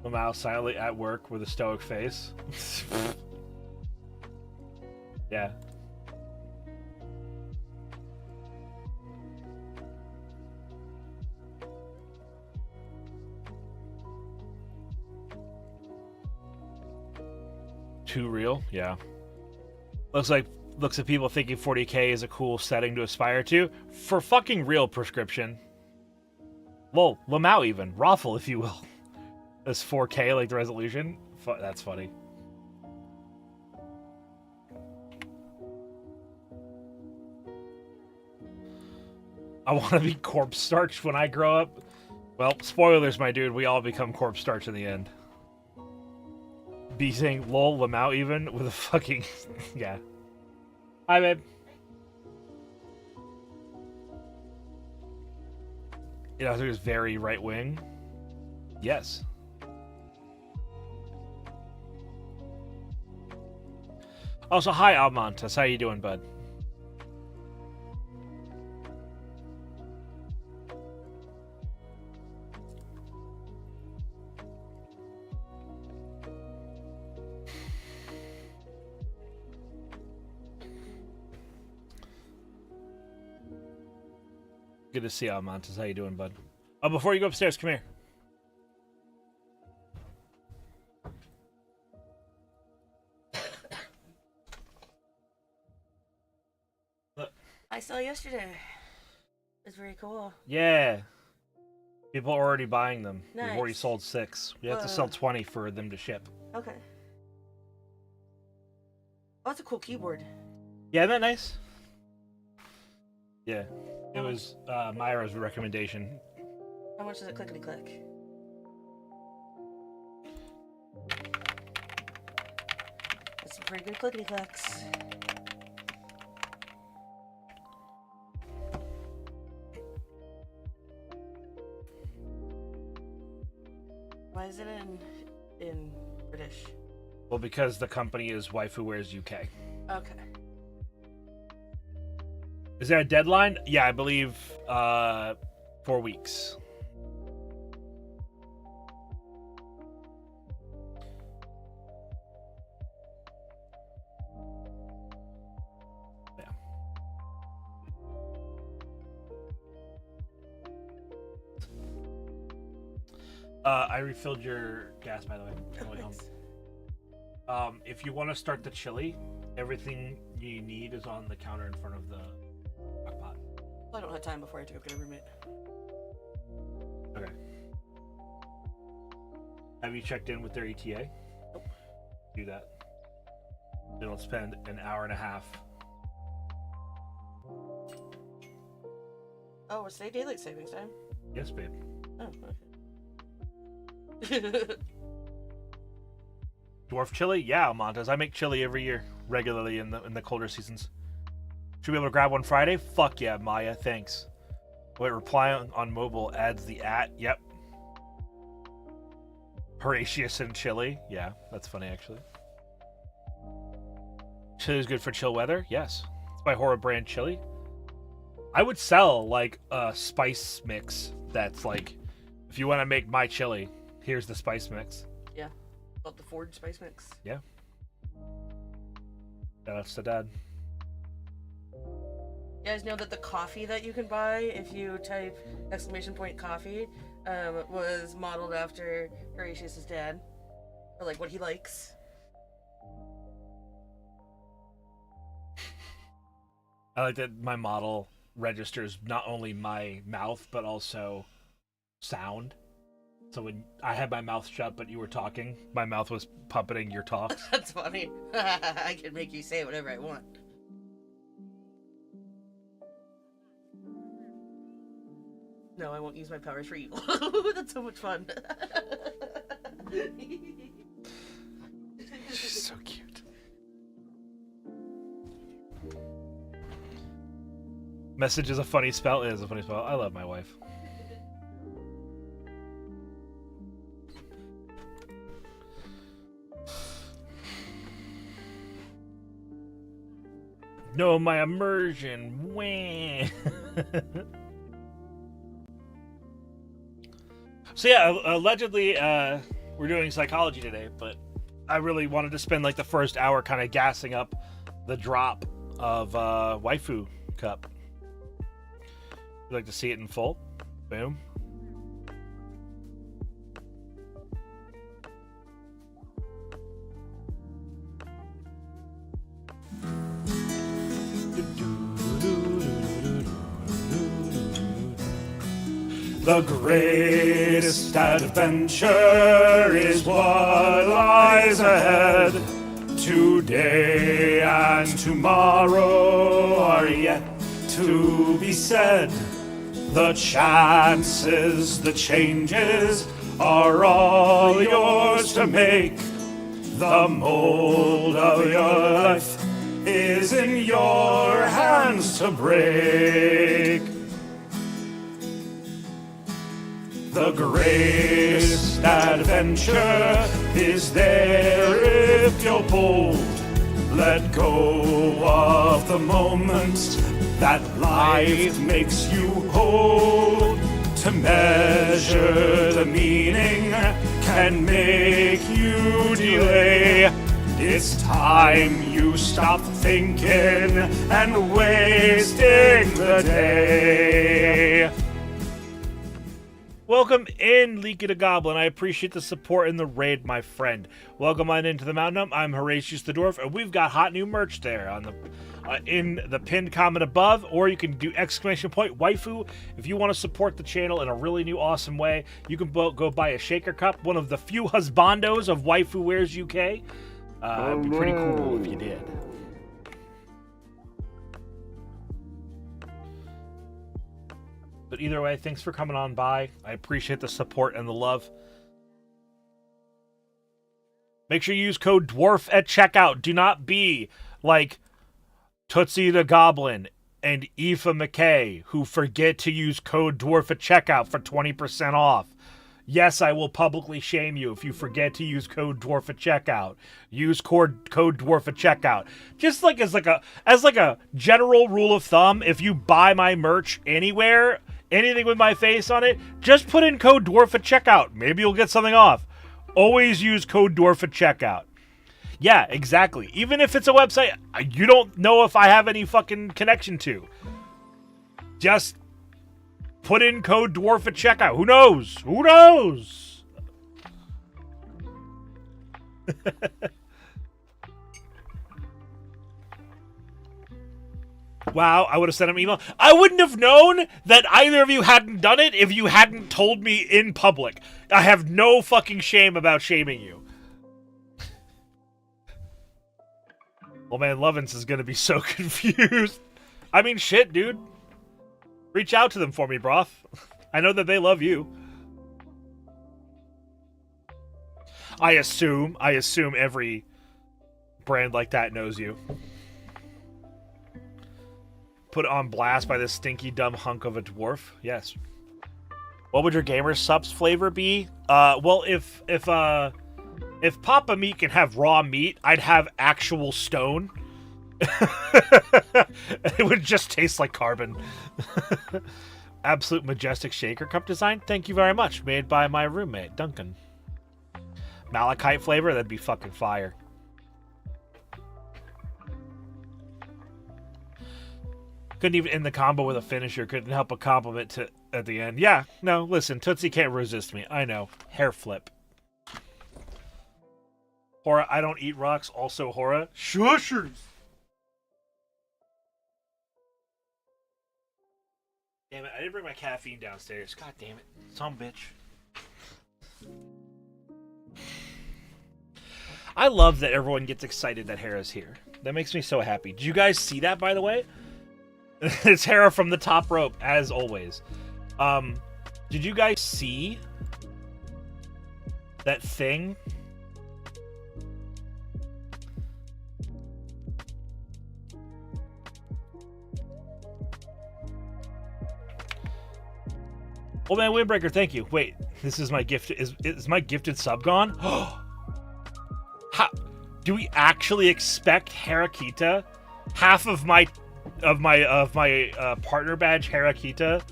Lamau silently at work with a stoic face. Yeah. Too real? Yeah. Looks at people thinking 40k is a cool setting to aspire to. For fucking real, prescription. Well, Lamau even. Raffle, if you will. That's 4k, like the resolution. That's funny. I want to be corpse starch when I grow up. Well, spoilers, my dude. We all become corpse starch in the end. be saying lol Lamau even with a fucking yeah. Hi, babe. You know, I think it was very right wing. Yes. Also, hi, Almontes. How you doing, bud? Good to see you, Almontes. How you doing, bud? Oh, before you go upstairs, come here. I saw yesterday. It's very cool. Yeah. People are already buying them. Nice. We've already sold 6. We have to sell 20 for them to ship. Okay. Oh, that's a cool keyboard. Yeah, isn't that nice? Yeah. It was Myra's recommendation. How much does it clickety-click? That's some pretty good clickety-clicks. Why is it in British? Well, because the company is Waifu Wears UK. Okay. Is there a deadline? Yeah, I believe 4 weeks. Yeah. I refilled your gas, by the way, on the way home. If you want to start the chili, everything you need is on the counter in front of the crock pot. I don't have time before I have to go get a roommate. Okay. Have you checked in with their ETA? Nope. Do that. They don't spend an hour and a half. Oh, it's today daylight savings time? Yes, babe. Oh, okay. Dwarf chili? Yeah, Montez. I make chili every year, regularly in the colder seasons. Should we be able to grab one Friday? Fuck yeah, Maya. Thanks. Wait, reply on mobile adds the @ Yep. Horatius and chili. Yeah, that's funny, actually. Chili is good for chill weather? Yes. It's by Hora brand chili. I would sell, like, a spice mix that's, like, if you want to make my chili, here's the spice mix. Yeah. About the Ford spice mix. Yeah. That's to Dad. You guys know that the coffee that you can buy if you type !coffee was modeled after Horatius' dad, or like what he likes. I like that my model registers not only my mouth but also sound. So when I had my mouth shut but you were talking, my mouth was puppeting your talks. That's funny. I can make you say whatever I want. No, I won't use my powers for evil. That's so much fun. She's so cute. Message is a funny spell. It is a funny spell. I love my wife. No, my immersion. Wah. So yeah, allegedly, we're doing psychology today, but I really wanted to spend like the first hour kind of gassing up the drop of Waifu Cup. You'd like to see it in full? Boom. The greatest adventure is what lies ahead. Today and tomorrow are yet to be said. The chances, the changes are all yours to make. The mold of your life is in your hands to break. The greatest adventure is there if you're bold. Let go of the moments that life makes you hold. To measure the meaning can make you delay. It's time you stop thinking and wasting the day. Welcome in, Leaky the Goblin. I appreciate the support in the raid, my friend. Welcome on into the Mountain Home. I'm Horatius the Dwarf, and we've got hot new merch there on the in the pinned comment above, or you can do !waifu if you want to support the channel in a really new, awesome way. You can go buy a shaker cup, one of the few husbandos of Waifu Wears UK. It'd be pretty cool if you did. But either way, thanks for coming on by. I appreciate the support and the love. Make sure you use code DWARF at checkout. Do not be like Tootsie the Goblin and Aoife McKay, who forget to use code DWARF at checkout for 20% off. Yes, I will publicly shame you if you forget to use code DWARF at checkout. Use code DWARF at checkout. Just like as a general rule of thumb, if you buy my merch anywhere, anything with my face on it, just put in code DWARF at checkout. Maybe you'll get something off. Always use code DWARF at checkout. Yeah, exactly. Even if it's a website you don't know if I have any fucking connection to. Just put in code DWARF at checkout. Who knows? Who knows? Wow, I would have sent him an email. I wouldn't have known that either of you hadn't done it if you hadn't told me in public. I have no fucking shame about shaming you. Well, man, Lovins is going to be so confused. I mean, shit, dude. Reach out to them for me, Broth. I know that they love you. I assume every brand like that knows you. Put on blast by this stinky, dumb hunk of a dwarf. Yes. What would your gamer subs flavor be? Well, if Papa Meat can have raw meat, I'd have actual stone. It would just taste like carbon. Absolute majestic shaker cup design. Thank you very much. Made by my roommate, Duncan. Malachite flavor, that'd be fucking fire. Couldn't even end the combo with a finisher. Couldn't help a compliment to at the end. Yeah, no, listen, Tootsie can't resist me. I know. Hair flip. Hora, I don't eat rocks. Also, Hora. Shushers! Damn it, I didn't bring my caffeine downstairs. God damn it. Some bitch. I love that everyone gets excited that Hera's here. That makes me so happy. Did you guys see that, by the way? It's Hera from the top rope, as always. Did you guys see that thing? Oh man, Windbreaker, thank you. Wait, this is my gift. Is my gifted sub gone? How do we actually expect Harakita, half of my partner badge Harakita,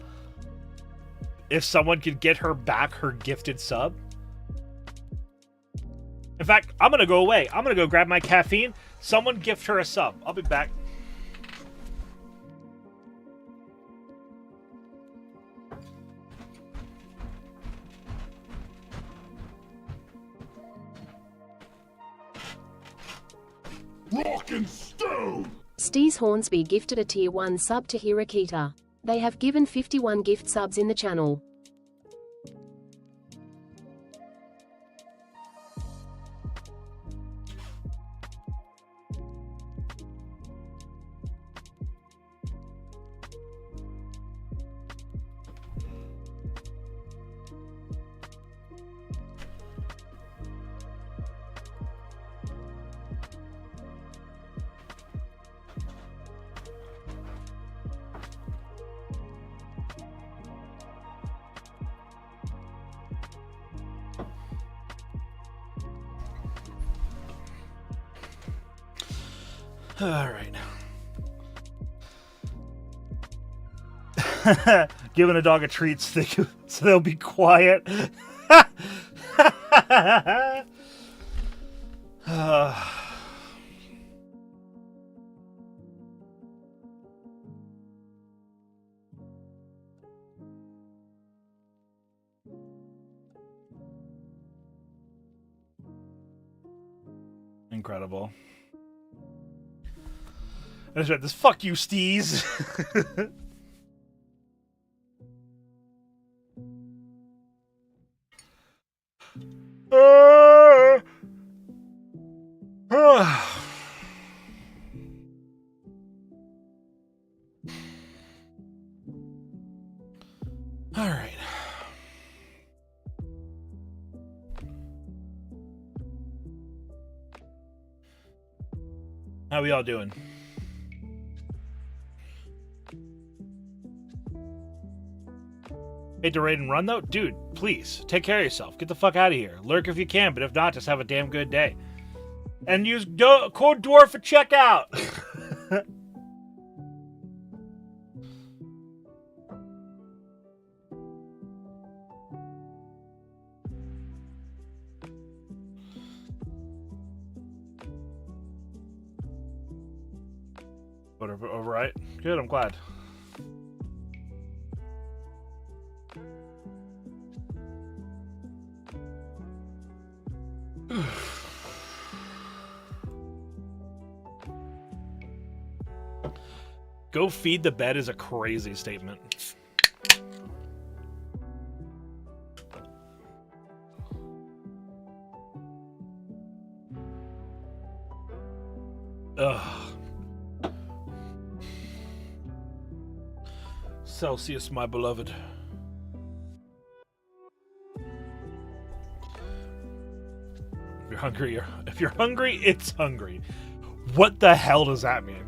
if someone could get her back her gifted sub? In fact, I'm gonna go away. I'm gonna go grab my caffeine. Someone gift her a sub. I'll be back. Rock and stone! Steez Hornsby gifted a tier 1 sub to Hirakita. They have given 51 gift subs in the channel. All right. Giving a dog a treat so they'll be quiet. Incredible. I just read this. Fuck you, Steez. All right. How we all doing? Hate to raid and run though? Dude, please, take care of yourself. Get the fuck out of here. Lurk if you can, but if not, just have a damn good day. And use code Dwarf at checkout! Whatever, override. Good, I'm glad. Go feed the bed is a crazy statement. Ugh. Celsius, my beloved. If you're hungry, it's hungry. What the hell does that mean?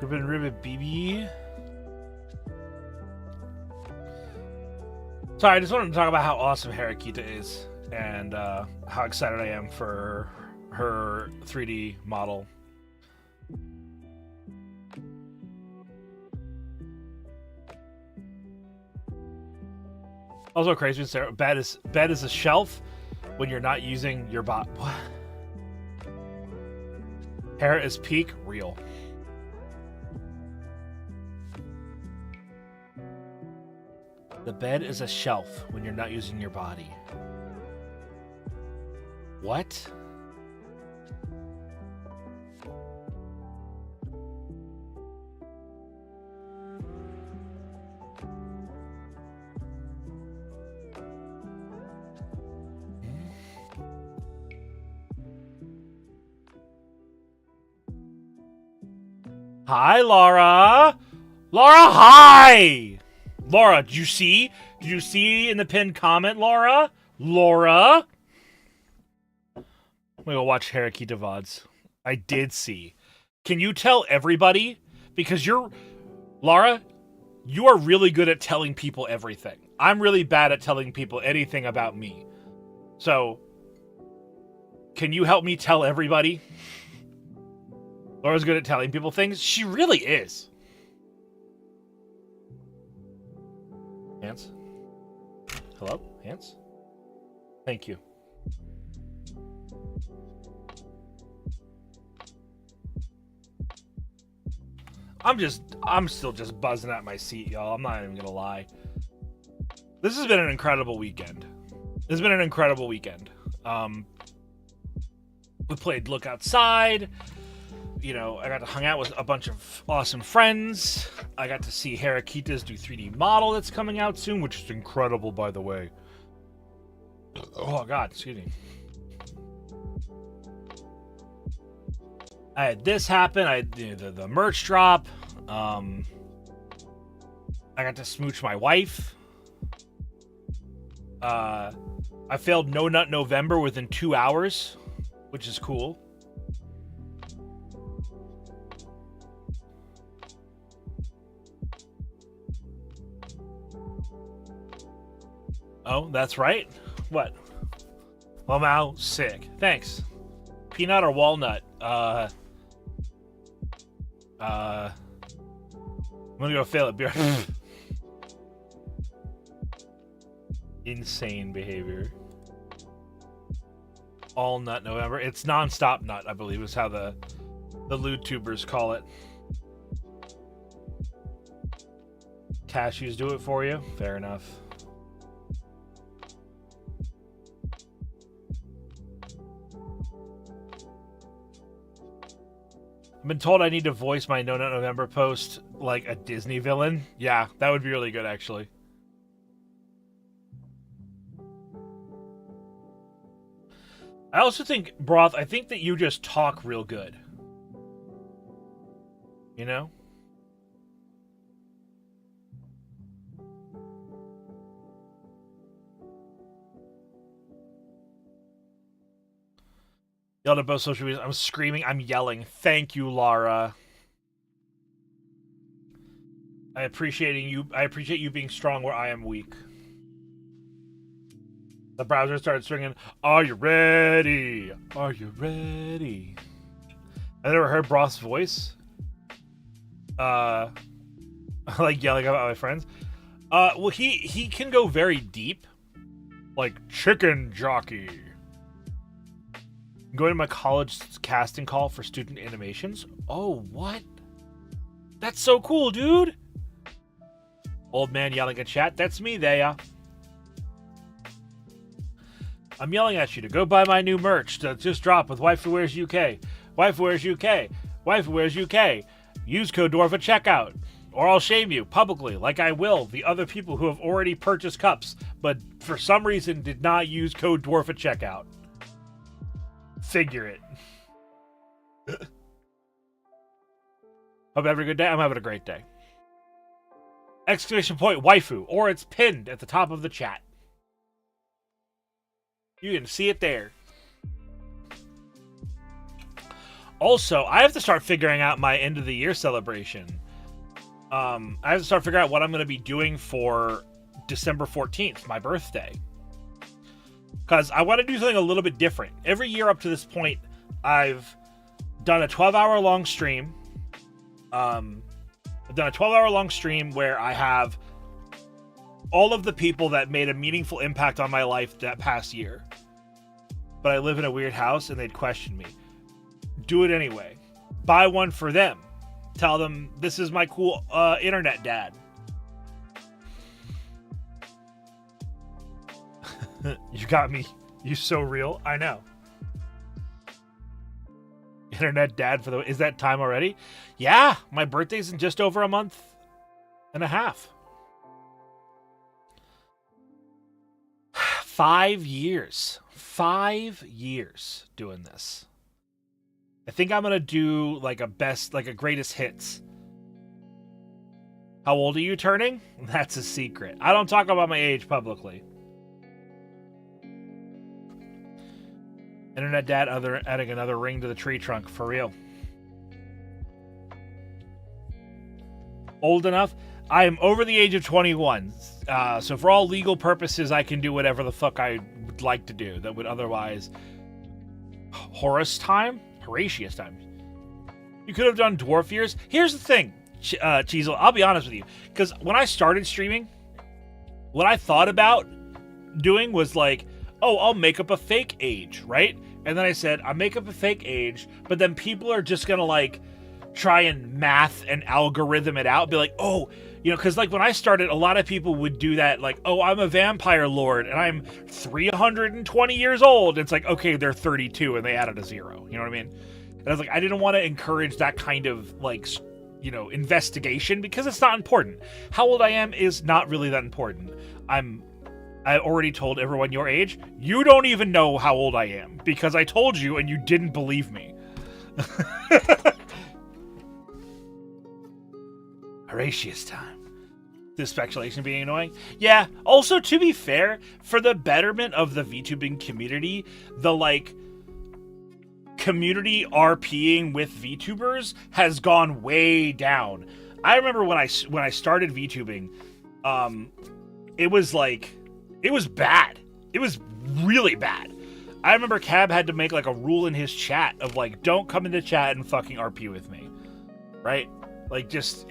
Ribbon BB. Sorry, I just wanted to talk about how awesome Harakita is and how excited I am for her 3D model. Also crazy, Sarah. Bed is a shelf when you're not using your bot. What? Hair is peak real. The bed is a shelf when you're not using your body. What? Hi, Laura. Laura, hi. Laura, did you see? Did you see in the pinned comment, Laura? Laura? I'm gonna go watch Harakita VODs. I did see. Can you tell everybody? Because Laura, you are really good at telling people everything. I'm really bad at telling people anything about me. So, can you help me tell everybody? Laura's good at telling people things. She really is. Hands? Hello? Hands? Thank you. I'm still just buzzing at my seat, y'all. I'm not even gonna lie. This has been an incredible weekend. We played Look Outside. You know, I got to hang out with a bunch of awesome friends. I got to see Harakita's do 3D model that's coming out soon, which is incredible, by the way. Oh, God, excuse me. I had this happen. I had the merch drop. I got to smooch my wife. I failed No Nut November within 2 hours, which is cool. Oh, that's right. What? Lamau, sick. Thanks. Peanut or walnut? I'm gonna go fail it. Beer. Insane behavior. All nut November. It's non-stop nut, I believe, is how the LewTubers call it. Cashews do it for you. Fair enough. I've been told I need to voice my No Nut November post like a Disney villain. Yeah, that would be really good, actually. I also think, Broth, I think that you just talk real good. You know? Yelled at both social media. I'm screaming. I'm yelling. Thank you, Lara. I appreciate you being strong where I am weak. The browser started swinging. Are you ready? Are you ready? I never heard Broth's voice. Like yelling about my friends. Well, he can go very deep, like chicken jockey. I'm going to my college casting call for student animations. Oh, what? That's so cool, dude. Old man yelling at chat. That's me, there. I'm yelling at you to go buy my new merch that just dropped with Waifu Wears UK. Waifu Wears UK. Waifu Wears UK. Use code Dwarf at checkout, or I'll shame you publicly, like I will the other people who have already purchased cups, but for some reason did not use code Dwarf at checkout. Figure it. Hope you have a good day. I'm having a great day. Exclamation point waifu, or it's pinned at the top of the chat. You can see it there. Also, I have to start figuring out my end of the year celebration. I have to start figuring out what I'm going to be doing for December 14th, my birthday. Because I want to do something a little bit different. Every year up to this point, I've done a 12-hour long stream. I've done a 12-hour long stream where I have all of the people that made a meaningful impact on my life that past year. But I live in a weird house and they'd question me. Do it anyway. Buy one for them. Tell them this is my cool internet dad. You got me. You so real. I know. Internet dad for the... Is that time already? Yeah. My birthday's in just over a month and a half. 5 years. 5 years doing this. I think I'm going to do like a greatest hits. How old are you turning? That's a secret. I don't talk about my age publicly. Internet dad adding another ring to the tree trunk, for real. Old enough? I am over the age of 21. So for all legal purposes, I can do whatever the fuck I would like to do that would otherwise... Horatius time? You could have done dwarf years. Here's the thing, Cheezel, I'll be honest with you. Because when I started streaming, what I thought about doing was like, oh, I'll make up a fake age, right? And then I said, I'll make up a fake age, but then people are just gonna like try and math and algorithm it out, be like, oh, you know, because like when I started, a lot of people would do that, like, oh, I'm a vampire lord and I'm 320 years old. It's like, okay, they're 32 and they added a 0. You know what I mean? And I was like, I didn't want to encourage that kind of like, you know, investigation because it's not important. How old I am is not really that important. I already told everyone your age. You don't even know how old I am because I told you and you didn't believe me. Horatius time. This speculation being annoying. Yeah, also to be fair, for the betterment of the VTubing community, the like community RPing with VTubers has gone way down. I remember when I started VTubing, it was bad. It was really bad. I remember Cab had to make like a rule in his chat of like, don't come into chat and fucking RP with me, right? Like, just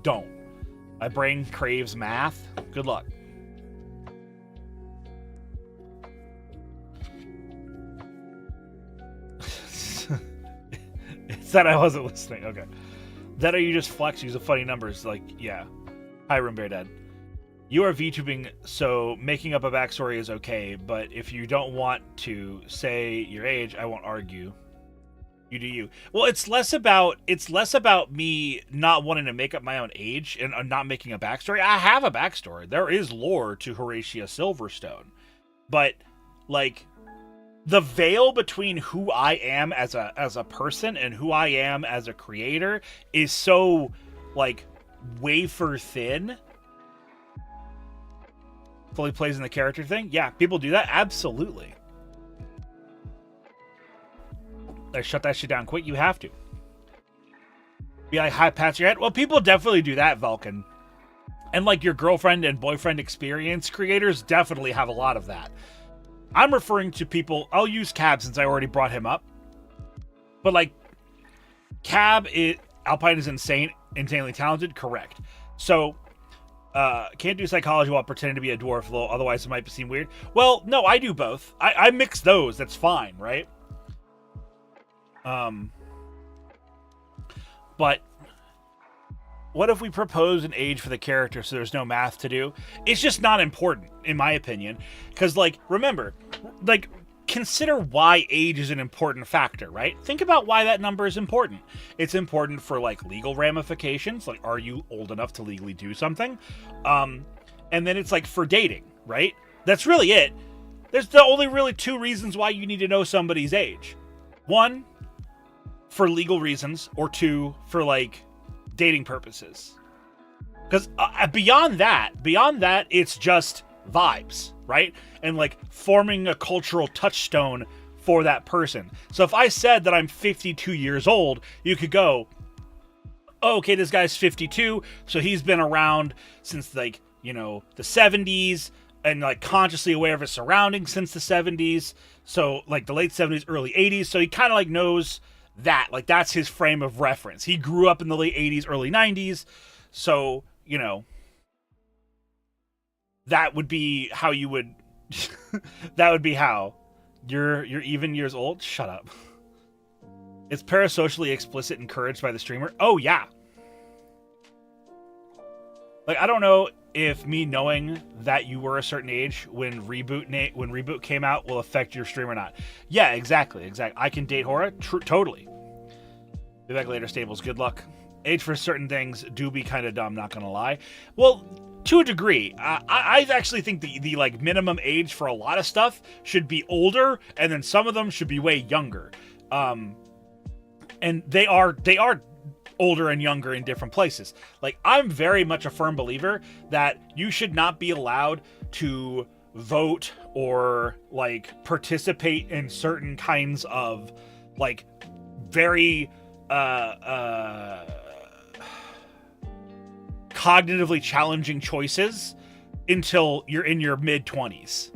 don't. My brain craves math. Good luck. It's that I wasn't listening. Okay. That or you just flex, use the funny numbers. Like, yeah. Hi, Room Bear Dad. You are VTubing, so making up a backstory is okay, but if you don't want to say your age, I won't argue. You do you. Well, it's less about me not wanting to make up my own age and not making a backstory. I have a backstory. There is lore to Horatius Silverstone. But like the veil between who I am as a person and who I am as a creator is so like wafer thin. Fully plays in the character thing. Yeah, people do that. Absolutely. They shut that shit down quick. You have to. Be like, hi, pats your head. Well, people definitely do that, Vulcan. And like your girlfriend and boyfriend experience creators definitely have a lot of that. I'm referring to people. I'll use Cab since I already brought him up. But like, Alpine is insanely talented. Correct. So, can't do psychology while pretending to be a dwarf, though, otherwise it might seem weird. Well, no, I do both. I mix those. That's fine, right? But what if we propose an age for the character so there's no math to do? It's just not important, in my opinion. Because, like, remember, like, consider why age is an important factor, right? Think about why that number is important. It's important for, like, legal ramifications. Like, are you old enough to legally do something? And then it's, like, for dating, right? That's really it. There's the only really two reasons why you need to know somebody's age. One, for legal reasons, or two, for, like, dating purposes. Because beyond that, it's just vibes, right? And like forming a cultural touchstone for that person. So if I said that I'm 52 years old, you could go, oh, okay, this guy's 52, so he's been around since like, you know, the 70s and like consciously aware of his surroundings since the 70s. So like the late 70s, early 80s. So he kind of like knows that, like that's his frame of reference. He grew up in the late 80s, early 90s. So, you know, that would be how you would that would be how you're even years old. Shut up. It's parasocially explicit, encouraged by the streamer. Oh yeah. Like I don't know if me knowing that you were a certain age when reboot came out will affect your stream or not. Yeah, exactly. I can date Hora. Totally. Be back later, Stables. Good luck. Age for certain things do be kind of dumb, not gonna lie. Well, to a degree. I actually think the like minimum age for a lot of stuff should be older, and then some of them should be way younger. And they are older and younger in different places. Like I'm very much a firm believer that you should not be allowed to vote or like participate in certain kinds of like very cognitively challenging choices until you're in your mid-20s.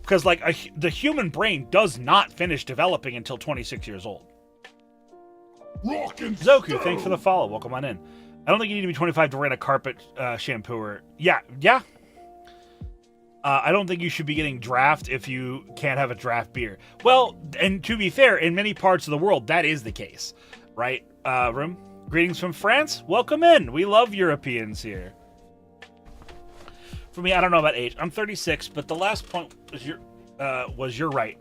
Because like the human brain does not finish developing until 26 years old. Zoku, thanks for the follow. Welcome on in. I don't think you need to be 25 to rent a carpet shampooer. Yeah. I don't think you should be getting draft if you can't have a draft beer. Well, and to be fair, in many parts of the world, that is the case, right? Room. Greetings from France. Welcome in. We love Europeans here. For me, I don't know about age. I'm 36, but the last point was you're right.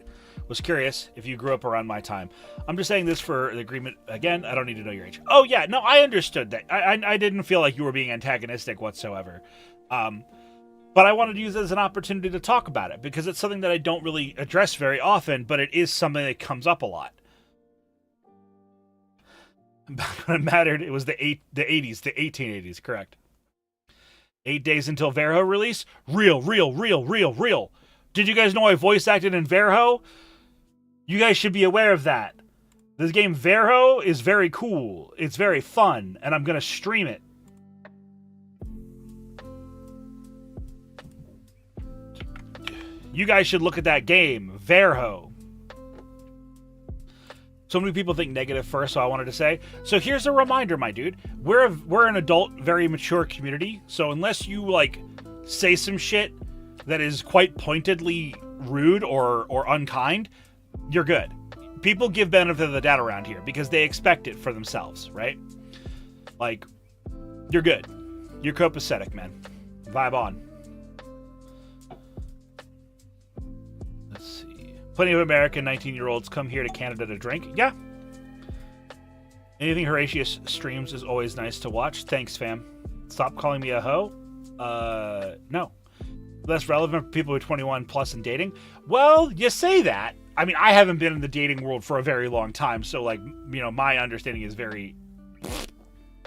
Was curious if you grew up around my time. I'm just saying this for the agreement. Again, I don't need to know your age. Oh, yeah. No, I understood that. I didn't feel like you were being antagonistic whatsoever. But I wanted to use it as an opportunity to talk about it because it's something that I don't really address very often, but it is something that comes up a lot. Back when it mattered, it was the 80s, the 1880s, correct. 8 days until Verho release? Real. Did you guys know I voice acted in Verho? You guys should be aware of that. This game Verho is very cool. It's very fun, and I'm going to stream it. You guys should look at that game, Verho. So many people think negative first, so I wanted to say. So here's a reminder, my dude. We're an adult, very mature community. So unless you like say some shit that is quite pointedly rude or unkind, you're good. People give benefit of the doubt around here because they expect it for themselves, right? Like, you're good. You're copacetic, man. Vibe on. Let's see. Plenty of American 19-year-olds come here to Canada to drink. Yeah. Anything Horatius streams is always nice to watch. Thanks, fam. Stop calling me a hoe. No. Less relevant for people who are 21 plus and dating. Well, you say that. I mean, I haven't been in the dating world for a very long time, so, like, you know, my understanding is very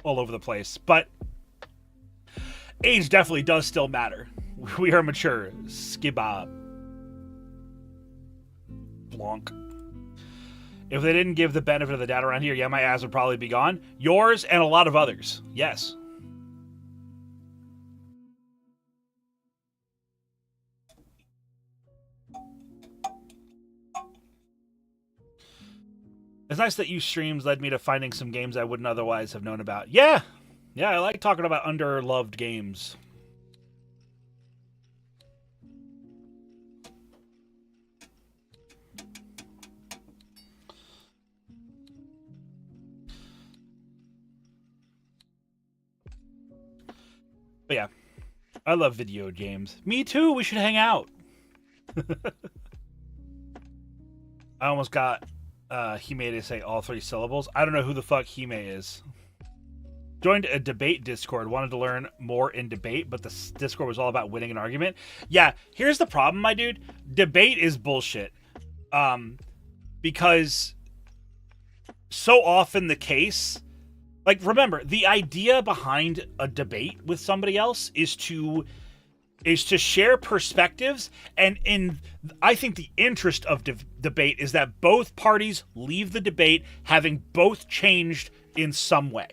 all over the place. But age definitely does still matter. We are mature. Skibab. Blanc. If they didn't give the benefit of the doubt around here, yeah, my ass would probably be gone. Yours and a lot of others. Yes. It's nice that you streams led me to finding some games I wouldn't otherwise have known about. Yeah! Yeah, I like talking about underloved games. But yeah, I love video games. Me too, we should hang out. I almost got Hime to say all 3 syllables. I don't know who the fuck Hime is. Joined a debate Discord. Wanted to learn more in debate, but the Discord was all about winning an argument. Yeah, here's the problem, my dude. Debate is bullshit. Because so often the case... Like, remember, the idea behind a debate with somebody else is to share perspectives, and I think the interest of debate is that both parties leave the debate having both changed in some way.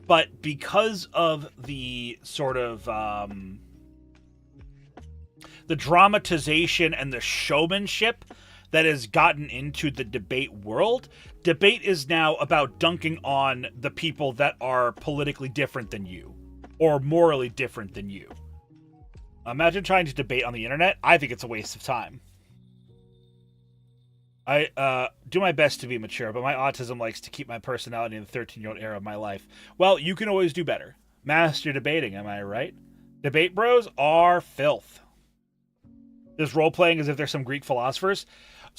But because of the sort of the dramatization and the showmanship that has gotten into the debate world, debate is now about dunking on the people that are politically different than you or morally different than you. Imagine trying to debate on the internet. I think it's a waste of time. I do my best to be mature, but my autism likes to keep my personality in the 13-year-old era of my life. Well, you can always do better. Master debating, am I right? Debate bros are filth. There's role-playing as if they're some Greek philosophers.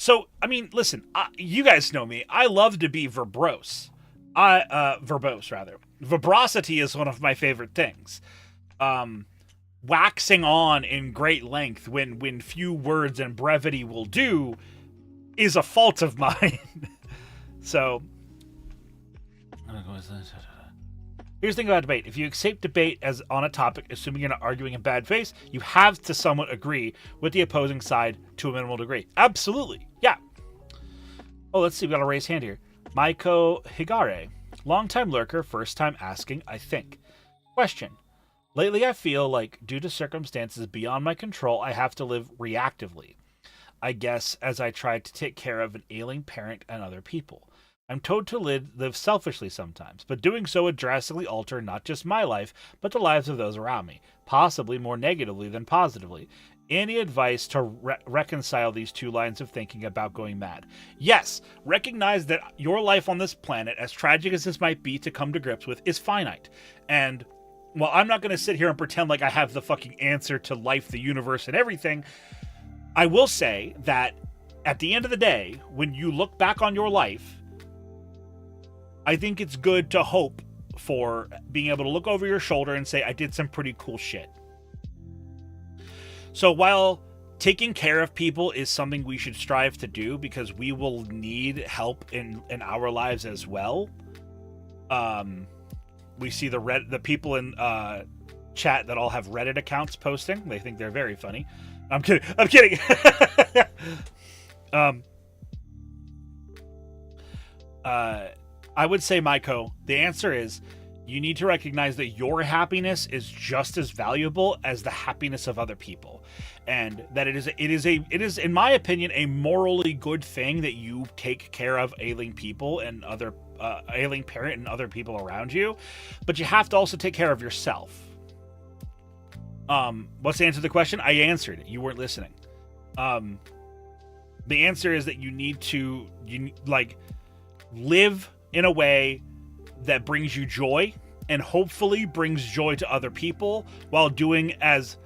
So, I mean, listen, you guys know me. I love to be verbose. Verbose, rather. Verbrosity is one of my favorite things. Waxing on in great length when few words and brevity will do is a fault of mine. So, here's the thing about debate. If you accept debate as on a topic, assuming you're not arguing in bad faith, you have to somewhat agree with the opposing side to a minimal degree. Absolutely. Yeah. Oh, let's see. We got a raised hand here. Maiko Higare. Long-time lurker, first time asking, I think. Question. Lately, I feel like, due to circumstances beyond my control, I have to live reactively. I guess as I try to take care of an ailing parent and other people. I'm told to live selfishly sometimes, but doing so would drastically alter not just my life, but the lives of those around me, possibly more negatively than positively. Any advice to reconcile these two lines of thinking about going mad? Yes, recognize that your life on this planet, as tragic as this might be to come to grips with, is finite. And while I'm not going to sit here and pretend like I have the fucking answer to life, the universe, and everything, I will say that at the end of the day, when you look back on your life, I think it's good to hope for being able to look over your shoulder and say, I did some pretty cool shit. So while taking care of people is something we should strive to do because we will need help in our lives as well. We see the people in chat that all have Reddit accounts posting. They think they're very funny. I'm kidding. I would say, Maiko, the answer is You need to recognize that your happiness is just as valuable as the happiness of other people, and that it is, in my opinion, a morally good thing that you take care of ailing people and other ailing parent and other people around you, but you have to also take care of yourself. What's the answer to the question? I answered it. You weren't listening. The answer is that you need to live in a way that brings you joy and hopefully brings joy to other people while doing as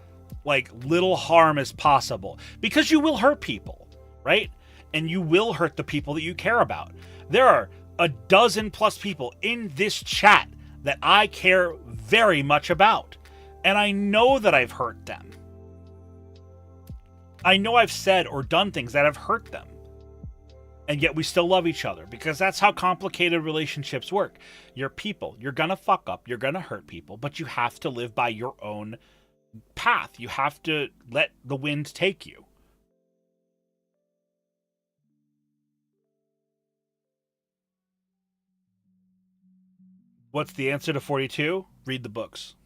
little harm as possible, because you will hurt people, right? And you will hurt the people that you care about. There are a dozen plus people in this chat that I care very much about, and I know that I've hurt them. I know I've said or done things that have hurt them. And yet we still love each other, because that's how complicated relationships work. You're people. You're going to fuck up. You're going to hurt people. But you have to live by your own path. You have to let the wind take you. What's the answer to 42? Read the books.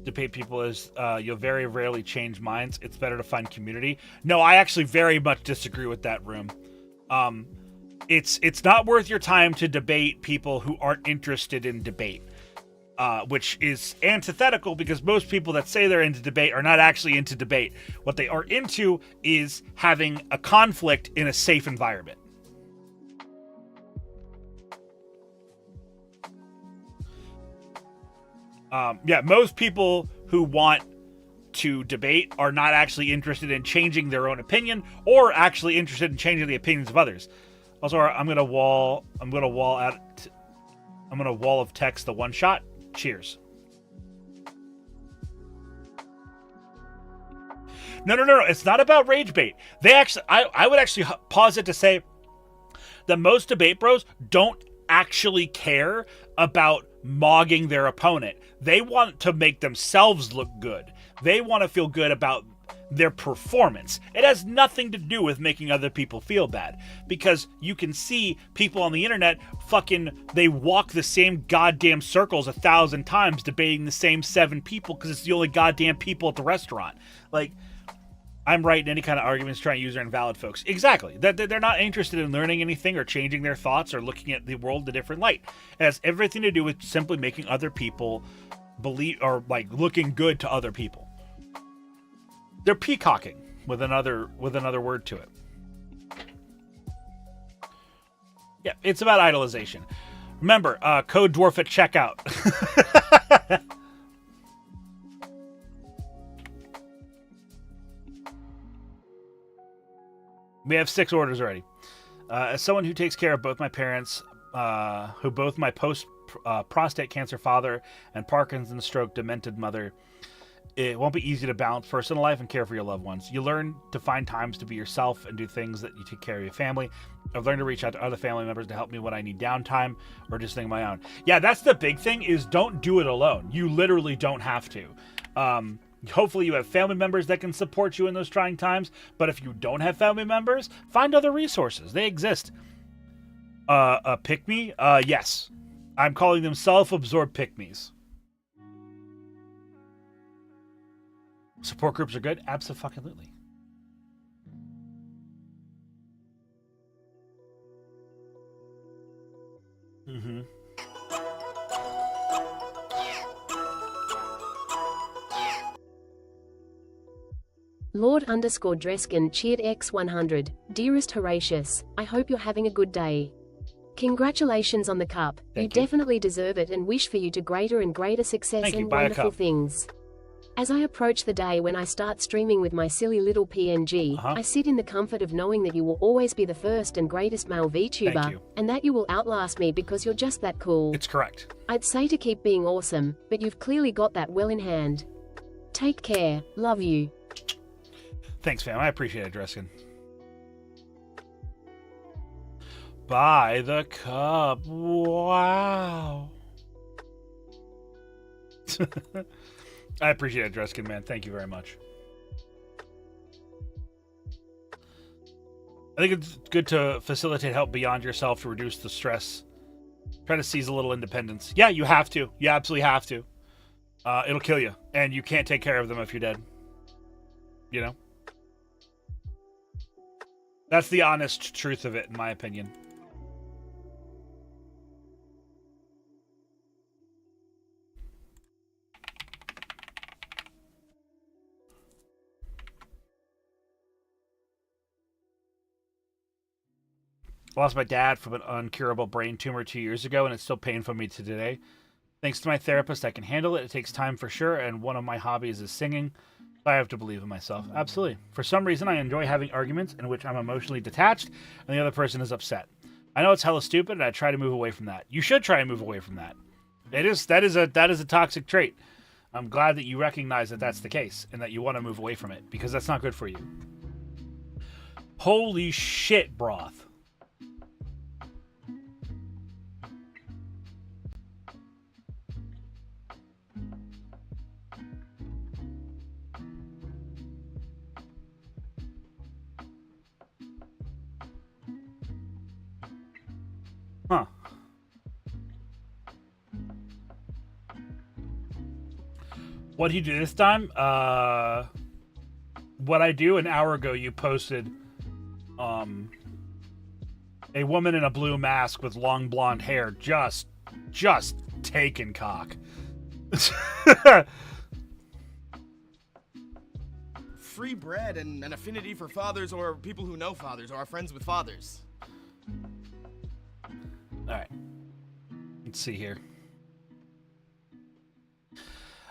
Debate people is you'll very rarely change minds. It's better to find community. No, I actually very much disagree with that, Room. It's not worth your time to debate people who aren't interested in debate, which is antithetical, because most people that say they're into debate are not actually into debate. What they are into is having a conflict in a safe environment. Most people who want to debate are not actually interested in changing their own opinion, or actually interested in changing the opinions of others. Also, I'm gonna wall of text the one shot. Cheers. No. It's not about rage bait. I would actually pause it to say that most debate bros don't actually care about mogging their opponent. They want to make themselves look good. They want to feel good about their performance. It has nothing to do with making other people feel bad, because you can see people on the internet they walk the same goddamn circles 1,000 times debating the same 7 people because it's the only goddamn people at the restaurant. I'm right in any kind of arguments trying to use their invalid folks. Exactly. They're not interested in learning anything or changing their thoughts or looking at the world in a different light. It has everything to do with simply making other people believe, or looking good to other people. They're peacocking with another word to it. Yeah, it's about idolization. Remember, code Dwarf at checkout. We have 6 orders already. As someone who takes care of both my parents, who both my prostate cancer father and Parkinson's stroke demented mother, it won't be easy to balance personal life and care for your loved ones. You learn to find times to be yourself and do things that you take care of your family. I've learned to reach out to other family members to help me when I need downtime or just think of my own. Yeah, that's the big thing, is don't do it alone. You literally don't have to. Hopefully you have family members that can support you in those trying times, but if you don't have family members, find other resources. They exist. Pick-me? Yes. I'm calling them self-absorbed pick-me's. Support groups are good? Abso-fucking-lutely. Mm-hmm. Lord_Dreskin cheered X100. Dearest Horatius, I hope you're having a good day. Congratulations on the cup. You definitely deserve it, and wish for you to greater and greater success and wonderful things. As I approach the day when I start streaming with my silly little PNG, I sit in the comfort of knowing that you will always be the first and greatest male VTuber, and that you will outlast me because you're just that cool. It's correct. I'd say to keep being awesome, but you've clearly got that well in hand. Take care. Love you. Thanks, fam. I appreciate it, Dreskin. Buy the cup. Wow. I appreciate it, Dreskin, man. Thank you very much. I think it's good to facilitate help beyond yourself to reduce the stress. Try to seize a little independence. Yeah, you have to. You absolutely have to. It'll kill you, and you can't take care of them if you're dead. You know? That's the honest truth of it, in my opinion. I lost my dad from an uncurable brain tumor 2 years ago, and it's still painful me to today. Thanks to my therapist, I can handle it. It takes time for sure, and one of my hobbies is singing. I have to believe in myself. Absolutely. For some reason, I enjoy having arguments in which I'm emotionally detached, and the other person is upset. I know it's hella stupid, and I try to move away from that. You should try and move away from that. That is a toxic trait. I'm glad that you recognize that that's the case, and that you want to move away from it, because that's not good for you. Holy shit, broth. Huh. What did you do this time? What I do, an hour ago, you posted a woman in a blue mask with long blonde hair just taking cock. Free bread and an affinity for fathers or people who know fathers or are friends with fathers. Alright. Let's see here.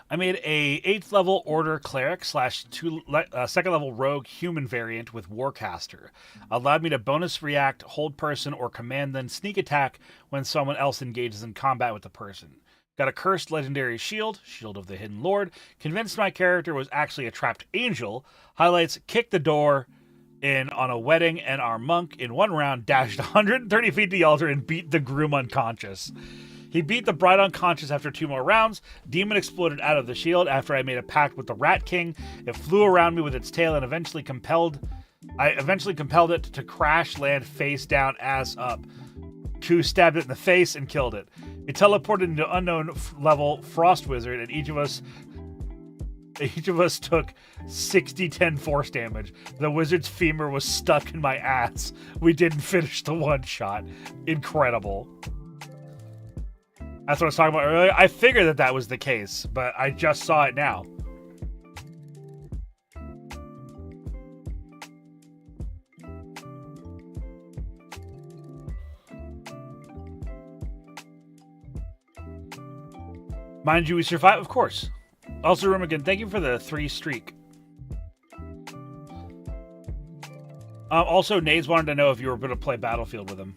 I made a 8th level order cleric / 2nd level rogue human variant with warcaster. Allowed me to bonus react, hold person, or command then sneak attack when someone else engages in combat with the person. Got a cursed legendary shield, Shield of the Hidden Lord. Convinced my character was actually a trapped angel. Highlights, kicked the door in on a wedding, and our monk in one round dashed 130 feet to the altar and beat the groom unconscious. He beat the bride unconscious after 2 more rounds. Demon exploded out of the shield after I made a pact with the Rat King. It flew around me with its tail and eventually compelled it to crash land face down, ass up. Ku stabbed it in the face and killed it. It teleported into unknown level Frost Wizard, and each of us took 60-10 force damage. The wizard's femur was stuck in my ass. We didn't finish the one shot. Incredible. That's what I was talking about earlier. I figured that was the case, but I just saw it now. Mind you, we survived, of course. Also, Rumigan, thank you for the 3 streak. Also, Nades wanted to know if you were going to play Battlefield with him.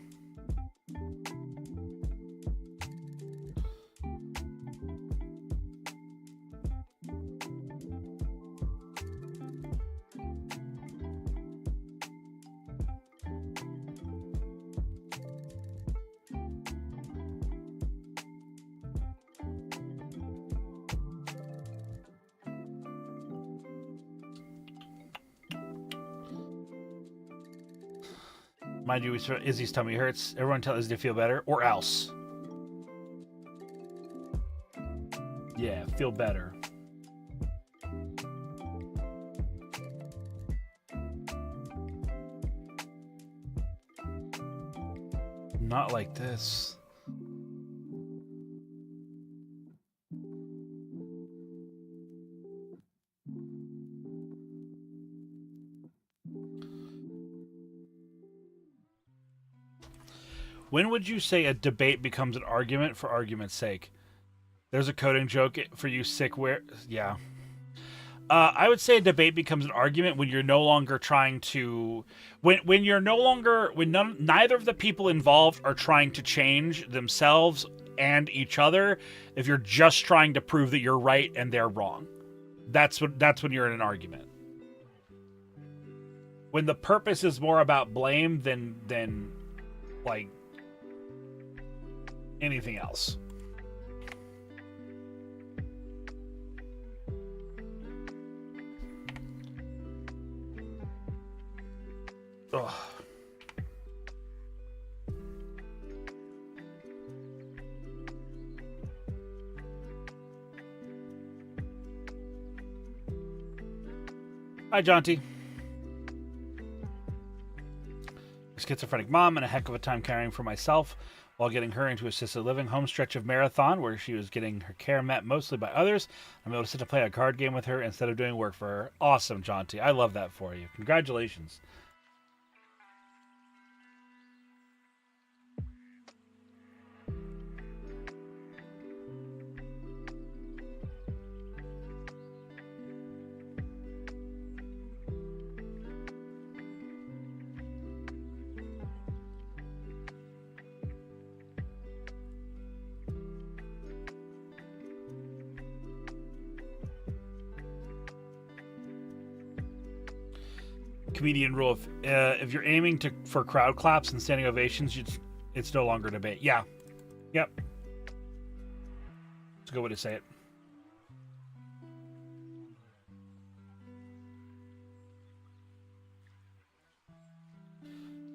Mind you, Izzy's tummy hurts. Everyone tell Izzy to feel better, or else. Yeah, feel better. Not like this. When would you say a debate becomes an argument for argument's sake? There's a coding joke for you yeah. I would say a debate becomes an argument when you're no longer trying to... neither of the people involved are trying to change themselves and each other. If you're just trying to prove that you're right and they're wrong. That's when you're in an argument. When the purpose is more about blame than like... anything else. Ugh. Hi, Jaunty. Schizophrenic mom and a heck of a time caring for myself while getting her into assisted living home stretch of marathon where she was getting her care met mostly by others. I'm able to sit to play a card game with her instead of doing work for her. Awesome, Jaunty. I love that for you. Congratulations. Comedian rule: if you're aiming for crowd claps and standing ovations, it's no longer debate. Yeah, yep. It's a good way to say it.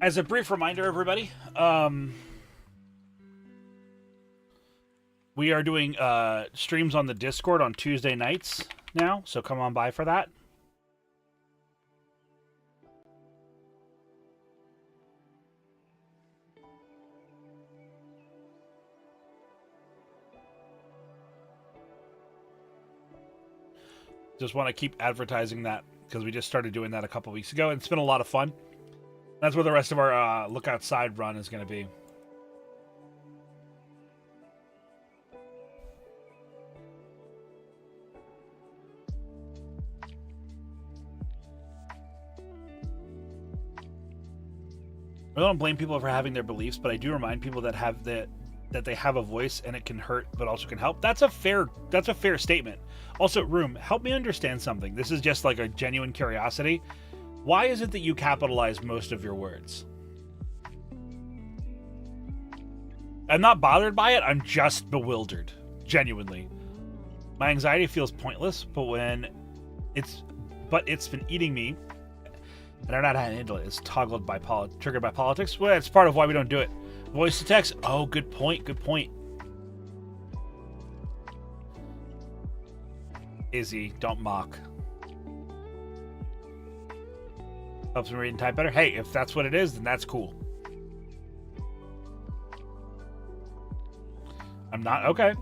As a brief reminder, everybody, we are doing streams on the Discord on Tuesday nights now, so come on by for that. Just want to keep advertising that because we just started doing that a couple weeks ago, and it's been a lot of fun. That's where the rest of our Look Outside run is going to be. I don't blame people for having their beliefs, but I do remind people that have that they have a voice and it can hurt but also can help. That's a fair statement. Also, Room, help me understand something. This is just like a genuine curiosity. Why is it that you capitalize most of your words? I'm not bothered by it. I'm just bewildered. Genuinely. My anxiety feels pointless, but it's been eating me. And I don't know how to handle it. It's triggered by politics. Well, it's part of why we don't do it. Voice to text. Oh, good point. Good point. Izzy, don't mock. Helps me read and type better. Hey, if that's what it is, then that's cool. I'm not. Okay.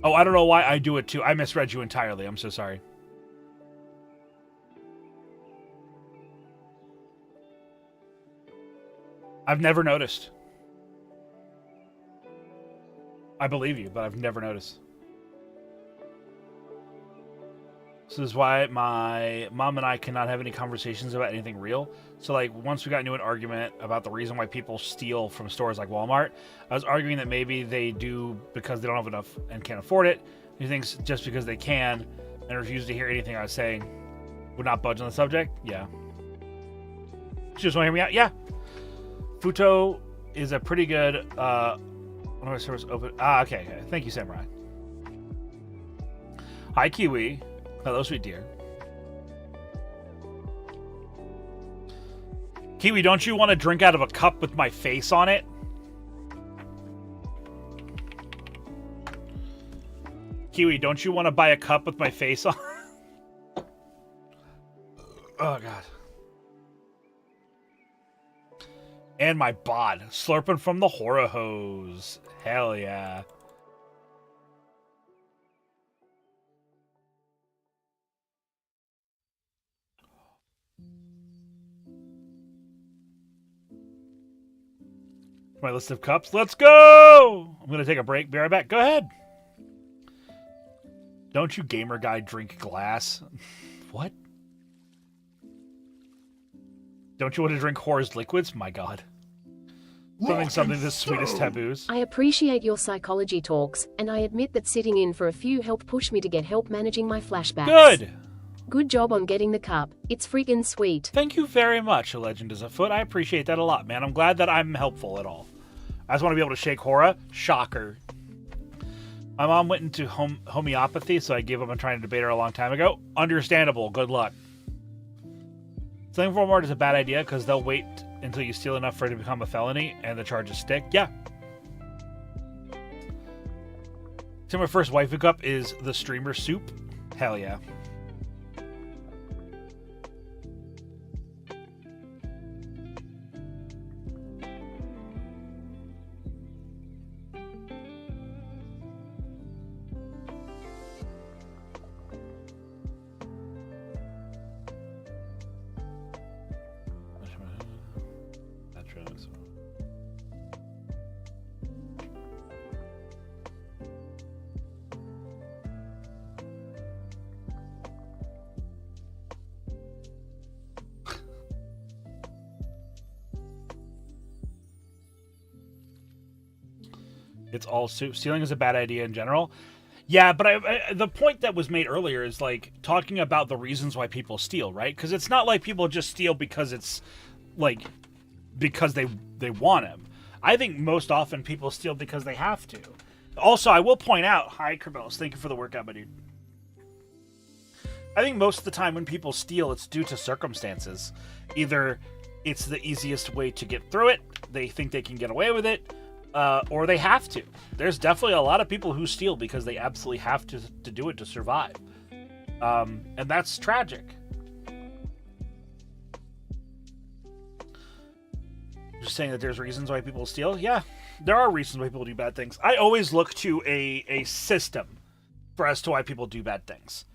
Oh, I don't know why I do it too. I misread you entirely. I'm so sorry. I've never noticed. I believe you, but I've never noticed. This is why my mom and I cannot have any conversations about anything real. So, like, once we got into an argument about the reason why people steal from stores like Walmart, I was arguing that maybe they do because they don't have enough and can't afford it. He thinks just because they can and refuse to hear anything I was saying would not budge on the subject. Yeah. You just want to hear me out? Yeah. Futo is a pretty good one of my servers open. Okay. Thank you, Samurai. Hi, Kiwi. Hello, sweet dear. Kiwi, don't you want to drink out of a cup with my face on it? Kiwi, don't you want to buy a cup with my face on it? Oh, God. And my bod. Slurping from the horror hose. Hell yeah. My list of cups. Let's go! I'm going to take a break. Be right back. Go ahead. Don't you gamer guy drink glass? What? Don't you want to drink whore's liquids? My God. Something the sweetest taboos. I appreciate your psychology talks, and I admit that sitting in for a few helped push me to get help managing my flashbacks. Good! Good job on getting the cup. It's freaking sweet. Thank you very much, A Legend is Afoot. I appreciate that a lot, man. I'm glad that I'm helpful at all. I just want to be able to shake Hora. Shocker. My mom went into homeopathy, so I gave up on trying to debate her a long time ago. Understandable. Good luck. Stealing from Walmart is a bad idea because they'll wait until you steal enough for it to become a felony and the charges stick. Yeah. So my first waifu cup is the streamer soup. Hell yeah. It's all soup. Stealing is a bad idea in general. Yeah, but the point that was made earlier is like talking about the reasons why people steal, right? Because it's not like people just steal because it's like because they want them. I think most often people steal because they have to. Also, I will point out, hi Kerbellis, thank you for the workout, my dude. I think most of the time when people steal, it's due to circumstances. Either it's the easiest way to get through it, they think they can get away with it, or they have to. There's definitely a lot of people who steal because they absolutely have to do it to survive. And that's tragic. Just saying that there's reasons why people steal? Yeah, there are reasons why people do bad things. I always look to a system for as to why people do bad things.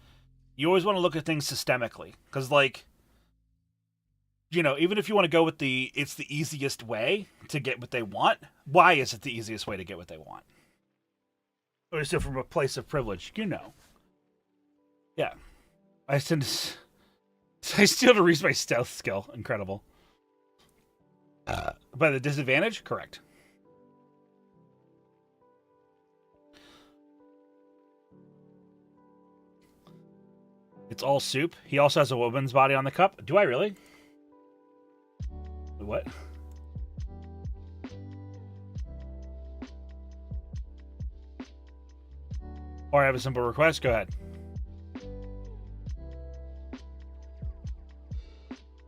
You always want to look at things systemically. Because, like, you know, even if you want to go with it's the easiest way to get what they want, why is it the easiest way to get what they want? Or is it from a place of privilege? You know. Yeah. I steal to reach my stealth skill. Incredible. By the disadvantage? Correct. It's all soup. He also has a woman's body on the cup. Do I really? What? Or I have a simple request. Go ahead.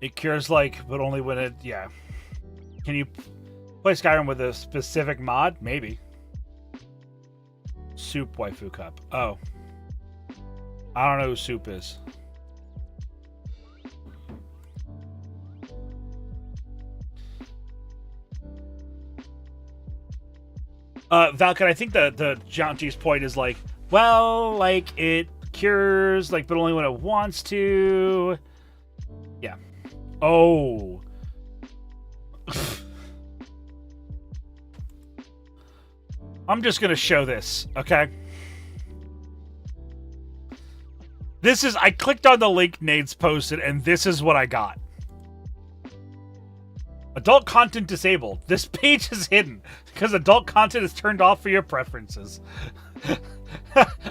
It cures like, but only when it, yeah. Can you play Skyrim with a specific mod? Maybe. Soup waifu cup. Oh. I don't know who Soup is. Valken, I think the Jaunty's point is like, well, like, it cures, like, but only when it wants to. Yeah. Oh. I'm just gonna show this, okay? This is, I clicked on the link Nate's posted, and this is what I got. Adult content disabled. This page is hidden because adult content is turned off for your preferences.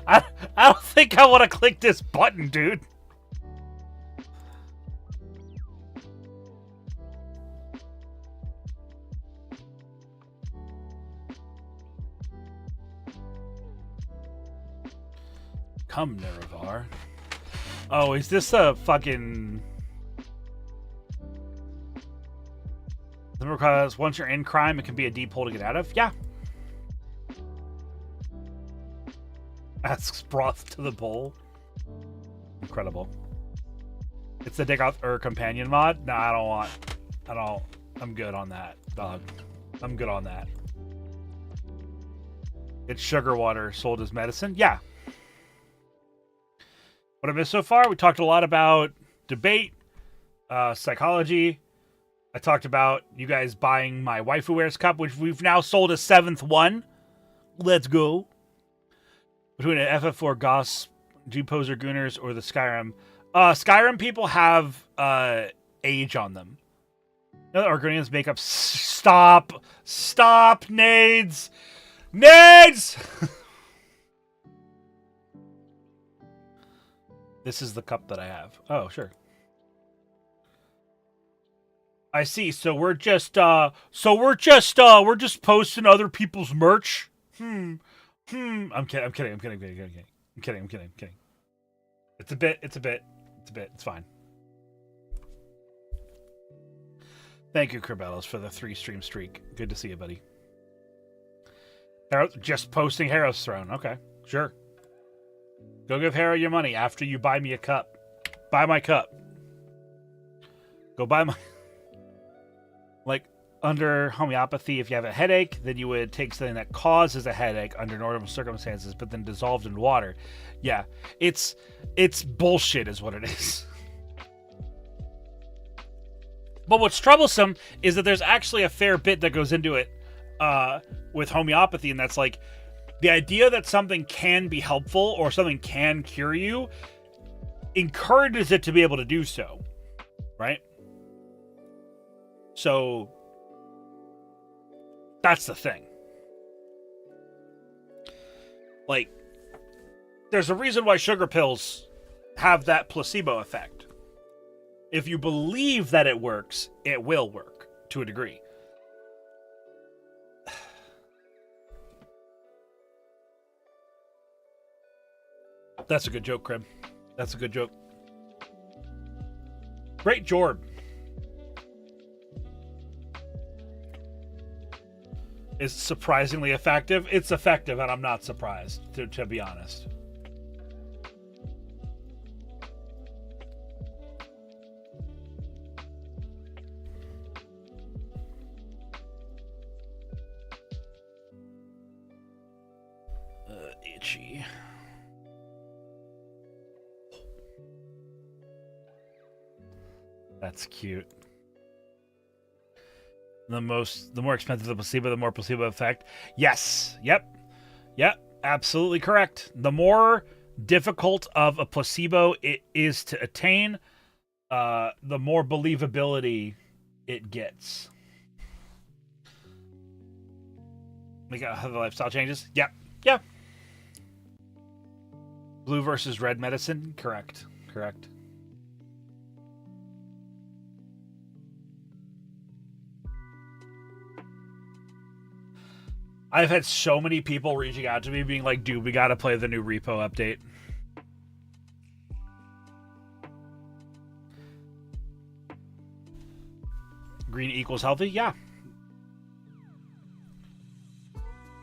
I don't think I want to click this button, dude. Come, Nerevar. Oh, is this a fucking... Because once you're in crime, it can be a deep hole to get out of? Yeah. Asks broth to the bowl. Incredible. It's the dig out or companion mod? No, I'm good on that, dog. I'm good on that. It's sugar water sold as medicine? Yeah. What I missed so far, we talked a lot about debate, psychology. I talked about you guys buying my Waifu Wears cup, which we've now sold a 7th one. Let's go. Between an FF4 Goss, G-Poser Gooners, or the Skyrim. Skyrim people have age on them. No, the Argonians make up... Stop! Stop, Nades! Nades! This is the cup that I have. Oh, sure. I see. So we're just posting other people's merch. I'm kidding. It's a bit. It's fine. Thank you, Kerbellis, for the 3-stream streak. Good to see you, buddy. Just posting Harrow's Throne. Okay, sure. Go give Harrow your money after you buy me a cup. Buy my cup. Go buy my... Like, under homeopathy, if you have a headache, then you would take something that causes a headache under normal circumstances, but then dissolved in water. Yeah, it's bullshit is what it is. But what's troublesome is that there's actually a fair bit that goes into it with homeopathy, and that's like, the idea that something can be helpful or something can cure you encourages it to be able to do so, right? So, that's the thing. Like, there's a reason why sugar pills have that placebo effect. If you believe that it works, it will work to a degree. That's a good joke, Krim. That's a good joke. Great Jorb. Is surprisingly effective. It's effective, and I'm not surprised, to be honest. Itchy. That's cute. The more expensive the placebo, the more placebo effect. Yes. Yep. Absolutely correct. The more difficult of a placebo it is to attain, the more believability it gets. We got how the lifestyle changes. Yep. Yeah. Blue versus red medicine. Correct. I've had so many people reaching out to me being like, dude, we got to play the new repo update. Green equals healthy? Yeah.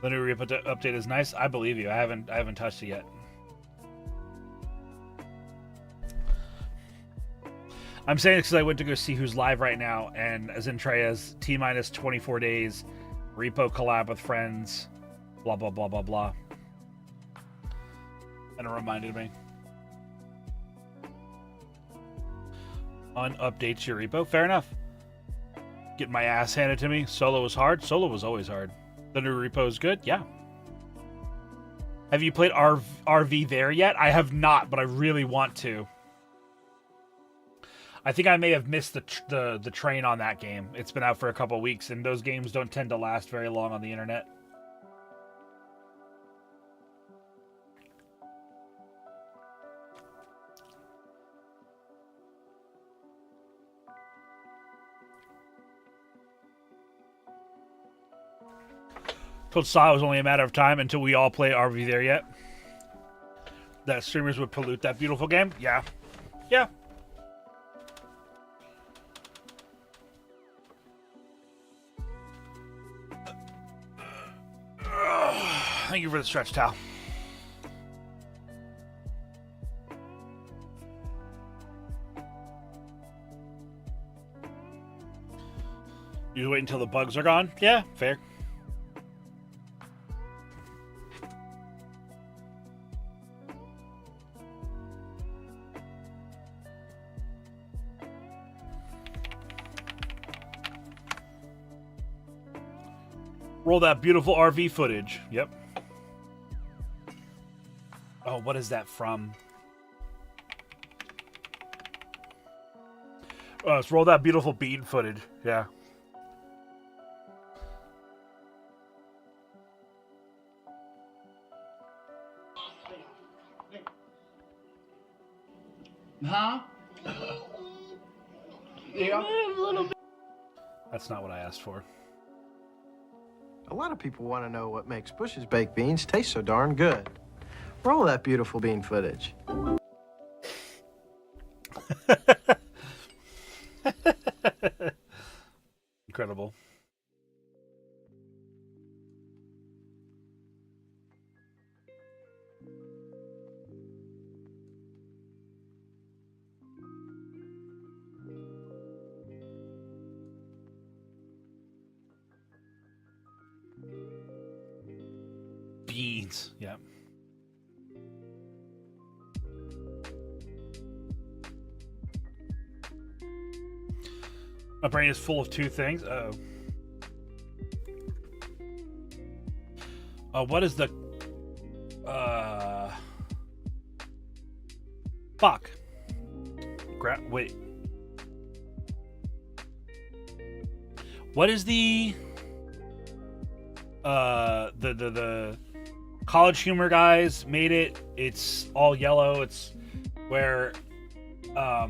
The new repo update is nice. I believe you. I haven't touched it yet. I'm saying this because I went to go see who's live right now, and Zentreya's T-minus 24 days, repo collab with friends, blah, blah, blah, blah, blah. And it reminded me. Unupdates your repo. Fair enough. Getting my ass handed to me. Solo was hard. Solo was always hard. The new repo is good. Yeah. Have you played RV there yet? I have not, but I really want to. I think I may have missed the train on that game. It's been out for a couple weeks, and those games don't tend to last very long on the internet. Told Saw it was only a matter of time until we all play RV there yet. That streamers would pollute that beautiful game? Yeah. Yeah. Thank you for the stretch towel. You wait until the bugs are gone? Yeah, fair. Roll that beautiful RV footage. Yep. Oh, what is that from? Oh, let's roll that beautiful bead footage. Yeah. Huh? Yeah. That's not what I asked for. A lot of people want to know what makes Bush's baked beans taste so darn good. Roll that beautiful bean footage. Incredible. Beans. Yeah. My brain is full of two things. What is the... Fuck. Wait. What is the College Humor guys made it. It's all yellow. It's where, oh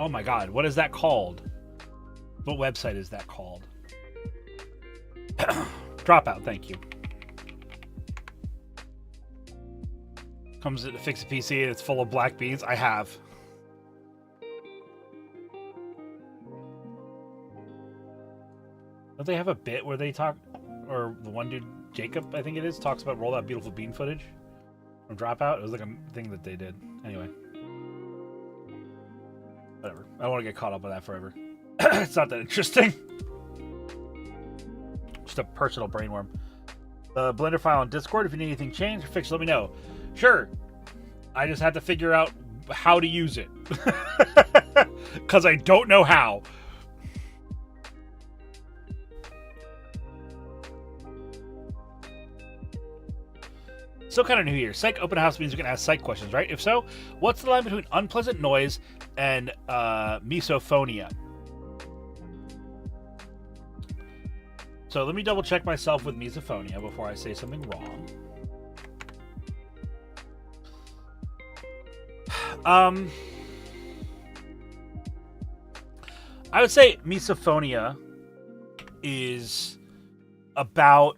my god, what is that called? What website is that called? Dropout, thank you. Comes to fix a PC and it's full of black beans. I have. Don't they have a bit where they talk, or the one dude, Jacob, I think it is, talks about roll that beautiful bean footage from Dropout? It was like a thing that they did. Anyway. Whatever. I don't want to get caught up on that forever. It's not that interesting. Just a personal brainworm. The Blender file on Discord, if you need anything changed or fixed, let me know. Sure. I just had to figure out how to use it. Because I don't know how. Still kind of new here. Psych open house means we can ask psych questions, right? If so, what's the line between unpleasant noise and misophonia? So let me double check myself with misophonia before I say something wrong. I would say misophonia is about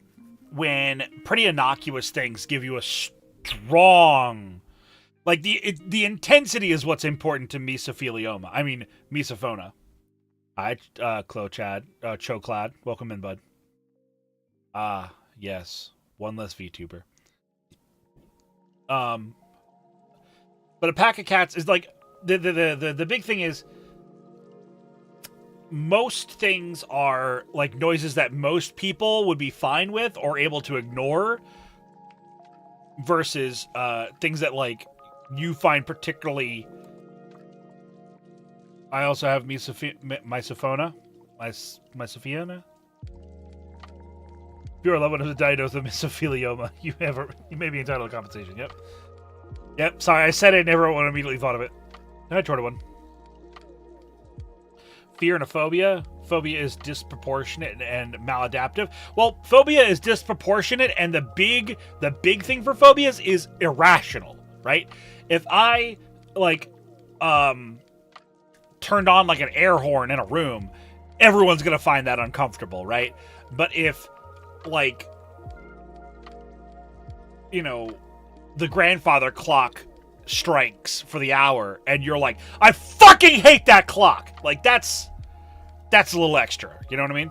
when pretty innocuous things give you a strong, like the intensity is what's important to mesophilioma. I mean misophona. Hi, Choclad, welcome in, bud. Yes, one less VTuber. But a pack of cats is like the big thing is most things are like noises that most people would be fine with or able to ignore versus things that like you find particularly. I also have misophona. Misophiona. If you're a loved one who's diagnosed with mesophilioma, you may be entitled to compensation. Yep. Sorry, I said it and everyone immediately thought of it. I tried one. Fear and a phobia. Phobia is disproportionate and maladaptive. Well, phobia is disproportionate, and the big thing for phobias is irrational, right? If I turned on like an air horn in a room, everyone's gonna find that uncomfortable, right? But if the grandfather clock strikes for the hour and you're like, I fucking hate that clock, like that's a little extra, you know what I mean?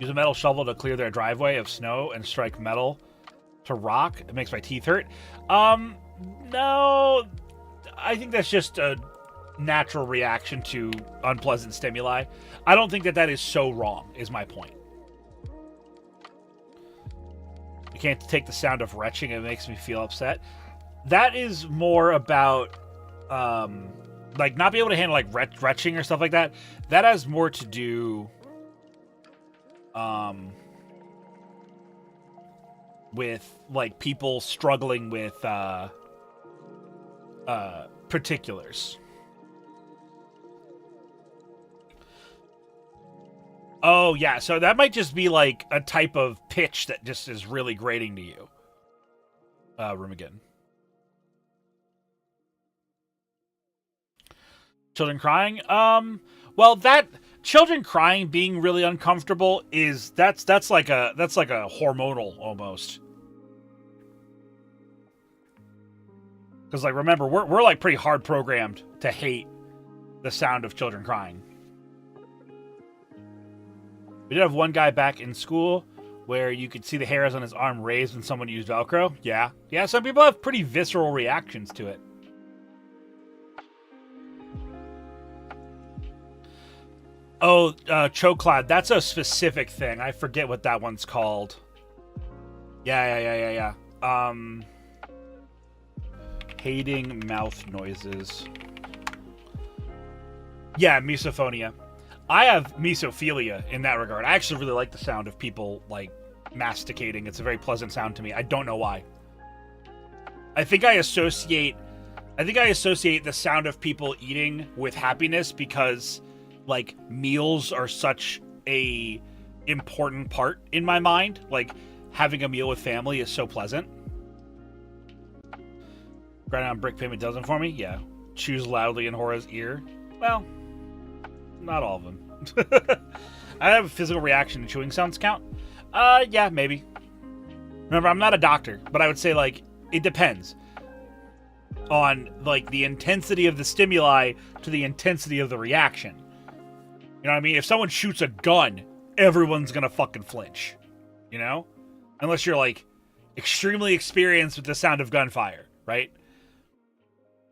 Use a metal shovel to clear their driveway of snow and strike metal to rock. It makes my teeth hurt. No, I think that's just a natural reaction to unpleasant stimuli. I don't think that is so wrong, is my point. I can't take the sound of retching. It makes me feel upset. That is more about, not being able to handle, retching or stuff like that. That has more to do, with, people struggling with, particulars. Oh, yeah, so that might just be, a type of pitch that just is really grating to you. Room again. Children crying? Well, children crying being really uncomfortable is, that's like a hormonal, almost. Because, remember, we're pretty hard programmed to hate the sound of children crying. We did have one guy back in school where you could see the hairs on his arm raised when someone used Velcro. Yeah. Yeah, some people have pretty visceral reactions to it. Oh, Choclad, that's a specific thing. I forget what that one's called. Yeah. Hating mouth noises. Yeah, misophonia. I have mesophilia in that regard. I actually really like the sound of people, masticating. It's a very pleasant sound to me. I don't know why. I think I associate the sound of people eating with happiness because, meals are such a important part in my mind. Like, having a meal with family is so pleasant. Grind on brick payment doesn't for me? Yeah. Choose loudly in Hora's ear? Well, not all of them. I have a physical reaction to chewing sounds count? Yeah, maybe. Remember, I'm not a doctor, but I would say, like, it depends on, like, the intensity of the stimuli to the intensity of the reaction. You know what I mean? If someone shoots a gun, everyone's gonna fucking flinch. You know? Unless you're, like, extremely experienced with the sound of gunfire, right?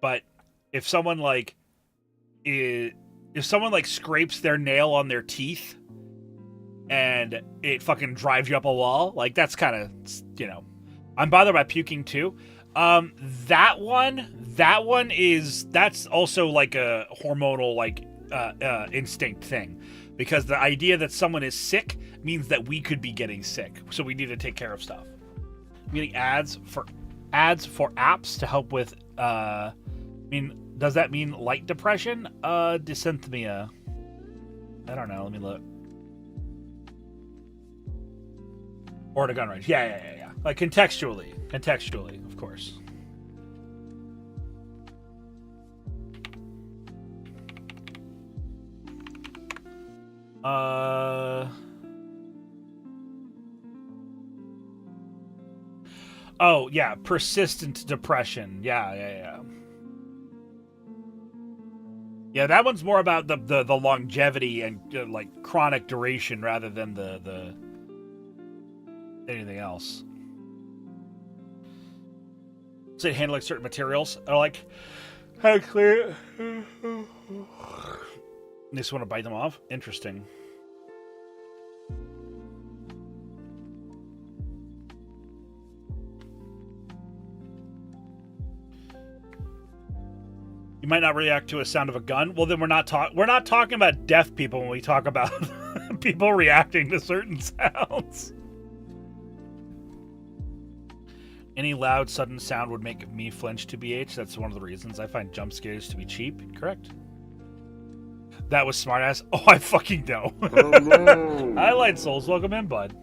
But if someone, like, scrapes their nail on their teeth and it fucking drives you up a wall, like, that's kind of, you know. I'm bothered by puking too. That's also like a hormonal, like, instinct thing, because the idea that someone is sick means that we could be getting sick, so we need to take care of stuff. I'm getting ads for apps to help with, does that mean light depression? Dysthymia. I don't know. Let me look. Or the gun range. Yeah. Like, contextually, of course. Oh, yeah, persistent depression. Yeah. Yeah, that one's more about the longevity and like chronic duration rather than the anything else. Say handling certain materials are like how clear. They just want to bite them off. Interesting. You might not react to a sound of a gun. Well, then we're not talking about deaf people when we talk about people reacting to certain sounds. Any loud, sudden sound would make me flinch to BH. That's one of the reasons I find jump scares to be cheap. Correct. That was smartass. Oh, I fucking know. Hello. Highlight Souls, welcome in, bud.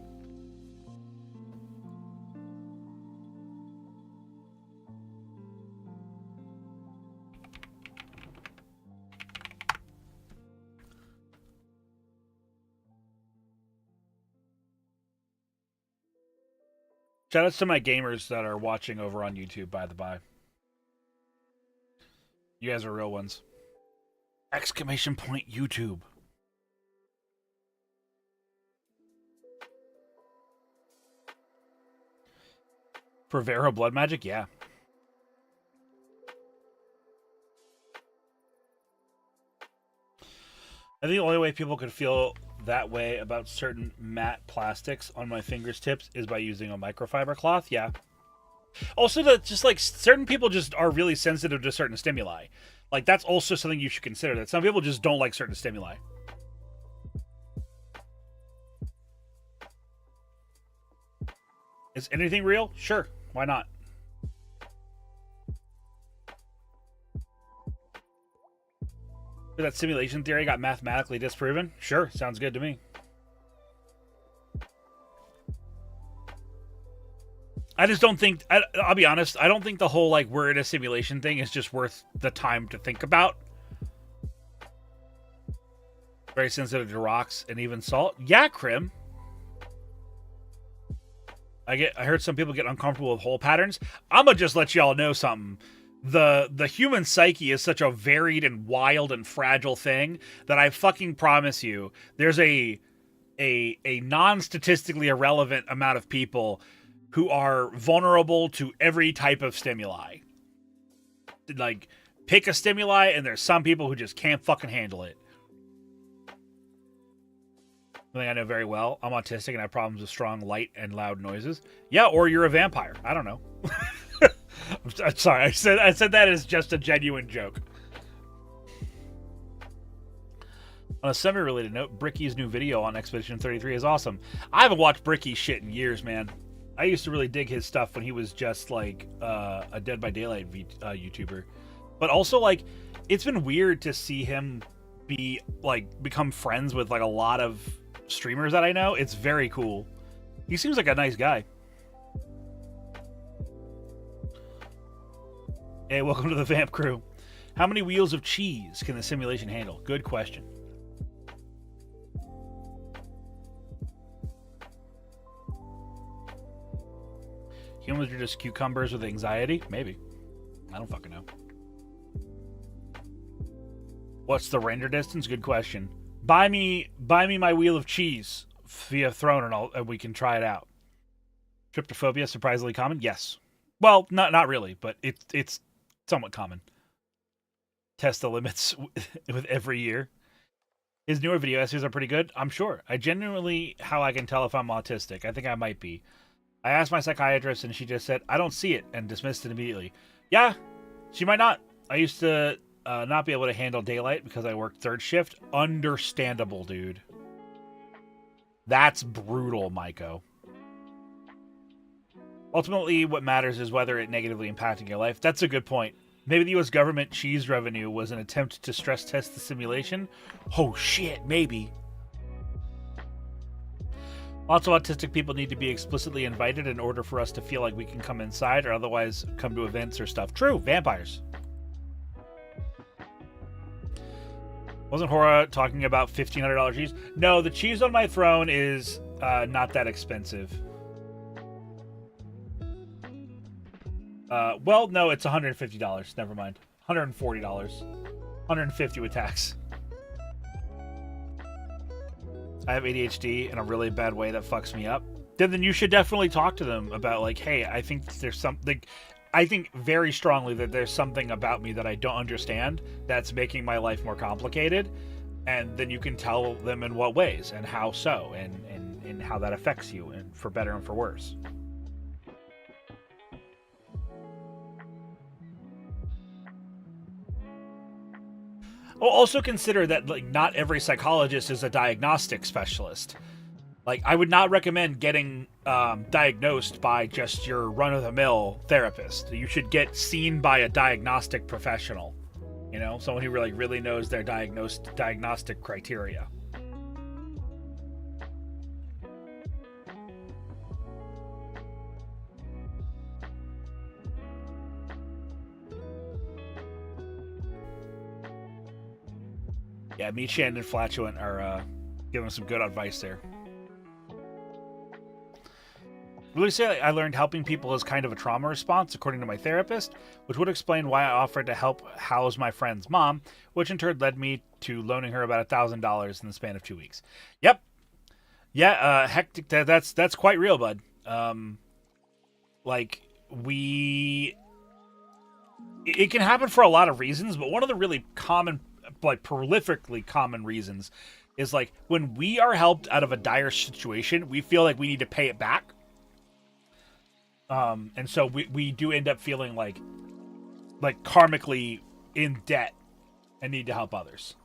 Shout outs to my gamers that are watching over on YouTube, by the by. You guys are real ones. Exclamation point YouTube. For Vero Blood Magic, yeah. I think the only way people could feel that way about certain matte plastics on my fingers tips is by using a microfiber cloth. Yeah. Also, that just like certain people just are really sensitive to certain stimuli. Like, that's also something you should consider, that some people just don't like certain stimuli. Is anything real? Sure. Why not? That simulation theory got mathematically disproven? Sure, sounds good to me. I just don't think, I'll be honest, I don't think the whole, like, we're in a simulation thing is just worth the time to think about. Very sensitive to rocks and even salt. Yeah, Krim. I heard some people get uncomfortable with hole patterns. I'm gonna just let y'all know something. The human psyche is such a varied and wild and fragile thing that I fucking promise you, there's a non-statistically irrelevant amount of people who are vulnerable to every type of stimuli. Like, pick a stimuli, and there's some people who just can't fucking handle it. Something I know very well. I'm autistic and I have problems with strong light and loud noises. Yeah, or you're a vampire. I don't know. I'm sorry, I said that as just a genuine joke. On a semi-related note, Bricky's new video on Expedition 33 is awesome. I haven't watched Bricky's shit in years, man. I used to really dig his stuff when he was just like a Dead by Daylight YouTuber. But also, like, it's been weird to see him become friends with like a lot of streamers that I know. It's very cool. He seems like a nice guy. Hey, welcome to the Vamp crew. How many wheels of cheese can the simulation handle? Good question. Humans are just cucumbers with anxiety? Maybe. I don't fucking know. What's the render distance? Good question. Buy me my wheel of cheese via Throne and we can try it out. Tryptophobia surprisingly common? Yes. Well, not really, but it's somewhat common. Test the limits with every year. His newer video essays are pretty good, I'm sure. I genuinely how I can tell if I'm autistic. I think I might be. I asked my psychiatrist and she just said, I don't see it, and dismissed it immediately. Yeah, she might not. I used to not be able to handle daylight because I worked third shift. Understandable, dude. That's brutal, Maiko. Ultimately, what matters is whether it negatively impacting your life. That's a good point. Maybe the U.S. government cheese revenue was an attempt to stress test the simulation? Oh shit, maybe. Lots of autistic people need to be explicitly invited in order for us to feel like we can come inside or otherwise come to events or stuff. True, vampires. Wasn't Hora talking about $1,500 cheese? No, the cheese on my throne is not that expensive. Well, no, it's $150. Never mind. $140. $150 with tax. I have ADHD in a really bad way that fucks me up. Then you should definitely talk to them about, like, hey, I think there's something... I think very strongly that there's something about me that I don't understand that's making my life more complicated, and then you can tell them in what ways and how so, and how that affects you, and for better and for worse. Well, also consider that, like, not every psychologist is a diagnostic specialist. Like, I would not recommend getting diagnosed by just your run-of-the-mill therapist. You should get seen by a diagnostic professional. You know, someone who really knows their diagnostic criteria. Yeah, me, Shannon, and Flatulent are giving some good advice there. Really say I learned helping people is kind of a trauma response, according to my therapist, which would explain why I offered to help house my friend's mom, which in turn led me to loaning her about $1,000 in the span of 2 weeks. Yep. Yeah, hectic. That's quite real, bud. It can happen for a lot of reasons, but one of the really common, like prolifically common reasons is, like, when we are helped out of a dire situation, we feel like we need to pay it back. And so we do end up feeling like karmically in debt and need to help others.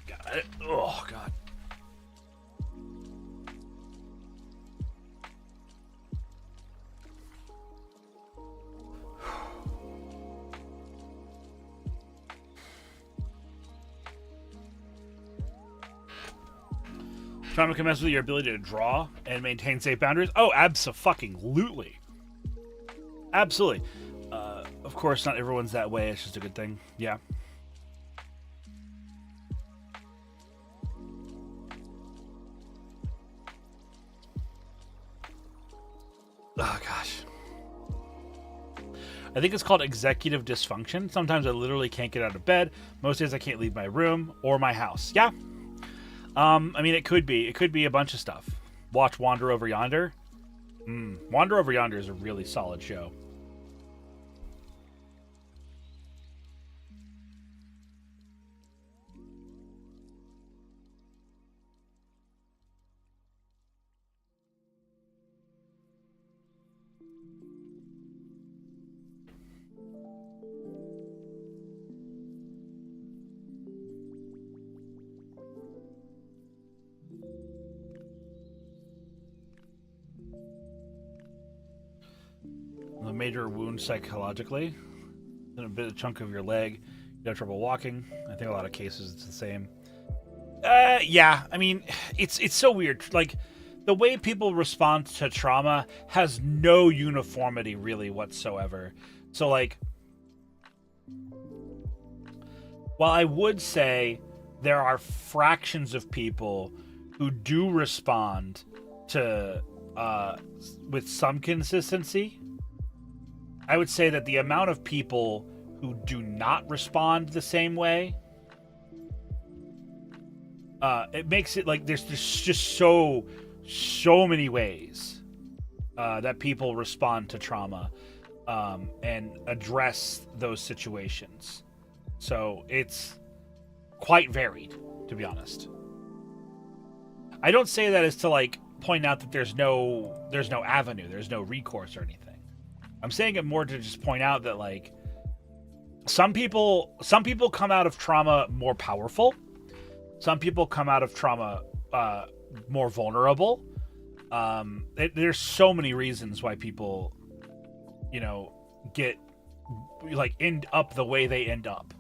Got it. Oh, God. Trauma can mess with your ability to draw and maintain safe boundaries. Oh, abso-fucking-lutely. Absolutely. Of course, not everyone's that way. It's just a good thing. Yeah. Oh, gosh. I think it's called executive dysfunction. Sometimes I literally can't get out of bed. Most days I can't leave my room or my house. Yeah. I mean, it could be a bunch of stuff. Watch Wander Over Yonder. Wander Over Yonder is a really solid show. major wound psychologically, and a bit of chunk of your leg, you have trouble walking. I think a lot of cases it's the same. Yeah, I mean, it's so weird. Like, the way people respond to trauma has no uniformity really whatsoever. So, like, while I would say there are fractions of people who do respond to with some consistency, I would say that the amount of people who do not respond the same way, it makes it like there's just so many ways that people respond to trauma and address those situations. So it's quite varied, to be honest. I don't say that as to like point out that there's no avenue, there's no recourse or anything. I'm saying it more to just point out that like some people come out of trauma more powerful. Some people come out of trauma more vulnerable. There's so many reasons why people, get like end up the way they end up.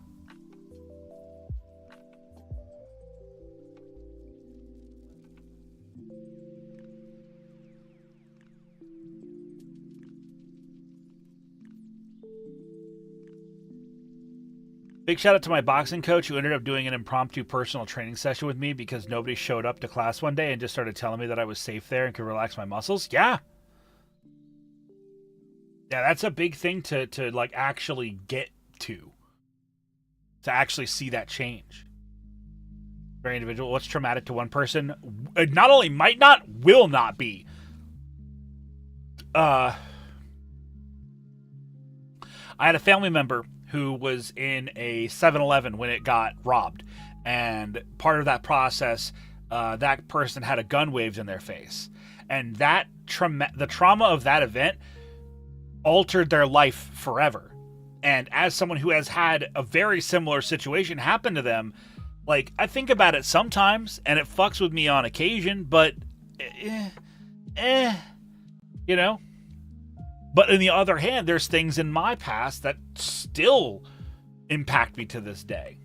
Big shout out to my boxing coach who ended up doing an impromptu personal training session with me because nobody showed up to class one day and just started telling me that I was safe there and could relax my muscles. Yeah, that's a big thing to like actually get to actually see that change. Very individual. What's traumatic to one person not only might not, will not be. I had a family member who was in a 7-Eleven when it got robbed. And part of that process, that person had a gun waved in their face. And that the trauma of that event altered their life forever. And as someone who has had a very similar situation happen to them, like, I think about it sometimes, and it fucks with me on occasion, but, But on the other hand, there's things in my past that still impact me to this day.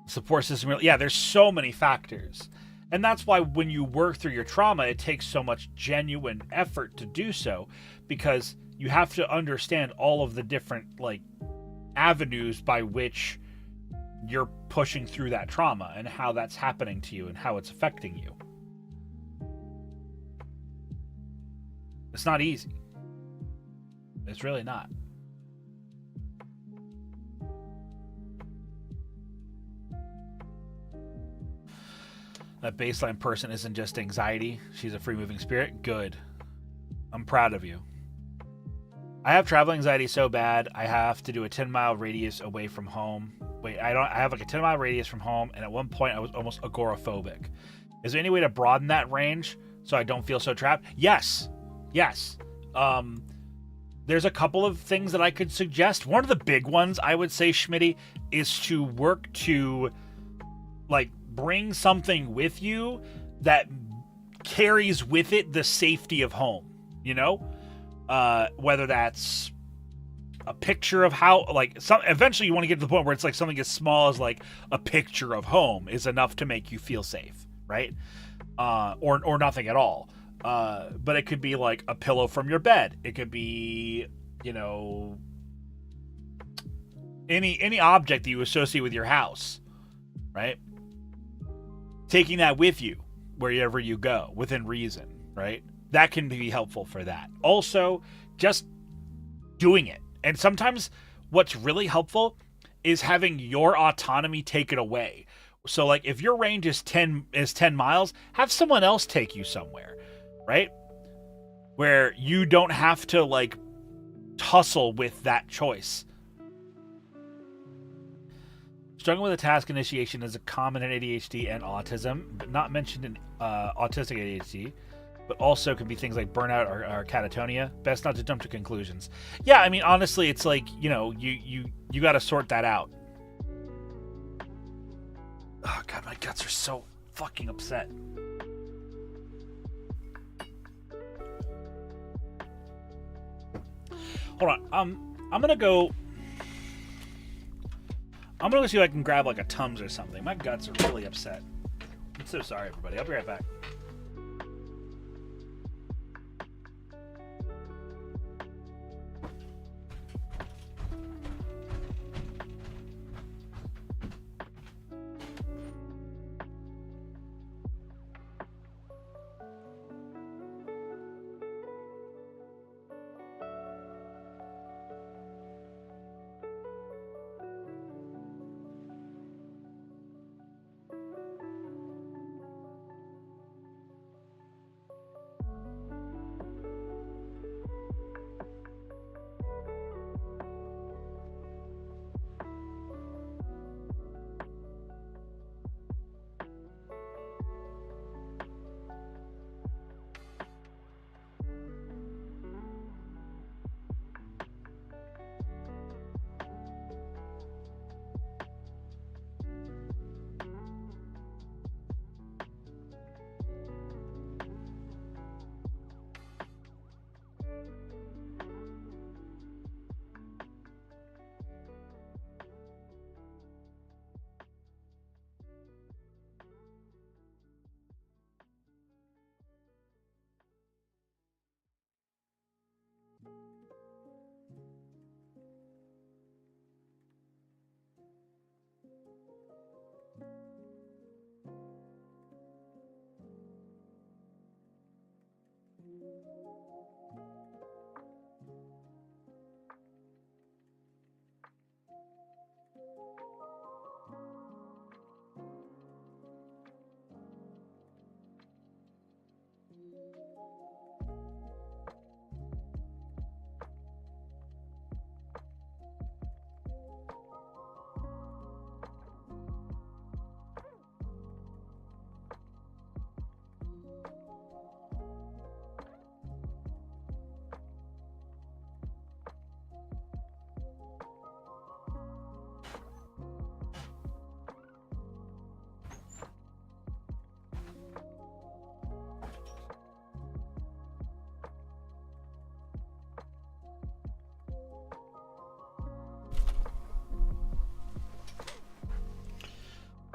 Support system, yeah, there's so many factors. And that's why when you work through your trauma, it takes so much genuine effort to do so, because you have to understand all of the different, like, avenues by which you're pushing through that trauma and how that's happening to you and how it's affecting you. It's not easy. It's really not. That baseline person isn't just anxiety. She's a free-moving spirit. Good. I'm proud of you. I have travel anxiety so bad, I have to do a 10-mile radius away from home. Wait, I have like a 10-mile radius from home, and at one point I was almost agoraphobic. Is there any way to broaden that range so I don't feel so trapped? Yes. There's a couple of things that I could suggest. One of the big ones, I would say, Schmitty, is to work to, like, bring something with you that carries with it the safety of home, whether that's a picture of how, like, eventually you want to get to the point where it's like something as small as like a picture of home is enough to make you feel safe, right? Or nothing at all. But it could be like a pillow from your bed. It could be, any object that you associate with your house, right? Taking that with you wherever you go within reason, right? That can be helpful for that. Also, just doing it. And sometimes what's really helpful is having your autonomy taken away. So, like, if your range is 10 miles, have someone else take you somewhere, right? Where you don't have to, like, tussle with that choice. Struggling with a task initiation is a common in ADHD and autism, but not mentioned in autistic ADHD. But also could be things like burnout or catatonia. Best not to jump to conclusions. Yeah, I mean, honestly, it's like, you got to sort that out. Oh, God, my guts are so fucking upset. Hold on. I'm gonna go see if I can grab like a Tums or something. My guts are really upset. I'm so sorry, everybody. I'll be right back.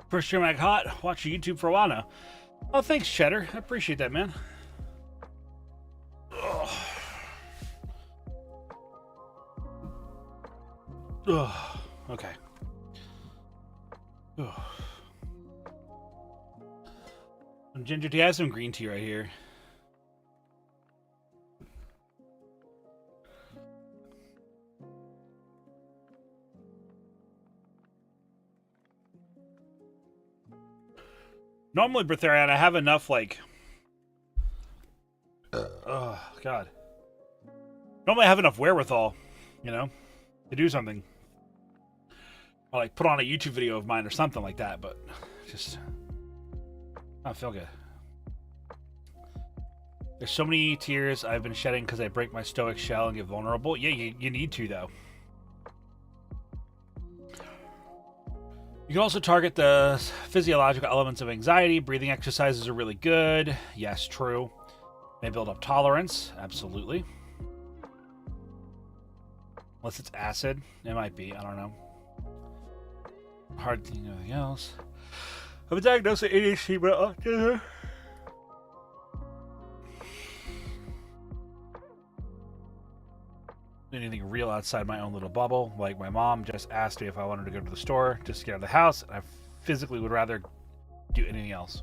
First year Mac Hot, watch YouTube for a while now. Oh, thanks, Cheddar. I appreciate that, man. Ugh. Ugh. Okay. Ugh. Some ginger tea. I have some green tea right here. Normally, Britharion, I have enough, like... oh, God. Normally I have enough wherewithal, you know, to do something. Or, like, put on a YouTube video of mine or something like that, but just... I don't feel good. There's so many tears I've been shedding because I break my stoic shell and get vulnerable. Yeah, you need to, though. You can also target the physiological elements of anxiety. Breathing exercises are really good. Yes, true. May build up tolerance. Absolutely. Unless it's acid. It might be. I don't know. Hard to think of anything else. I've been diagnosed with ADHD, but autism. Anything real outside my own little bubble. Like my mom just asked me if I wanted to go to the store just to get out of the house, and I physically would rather do anything else.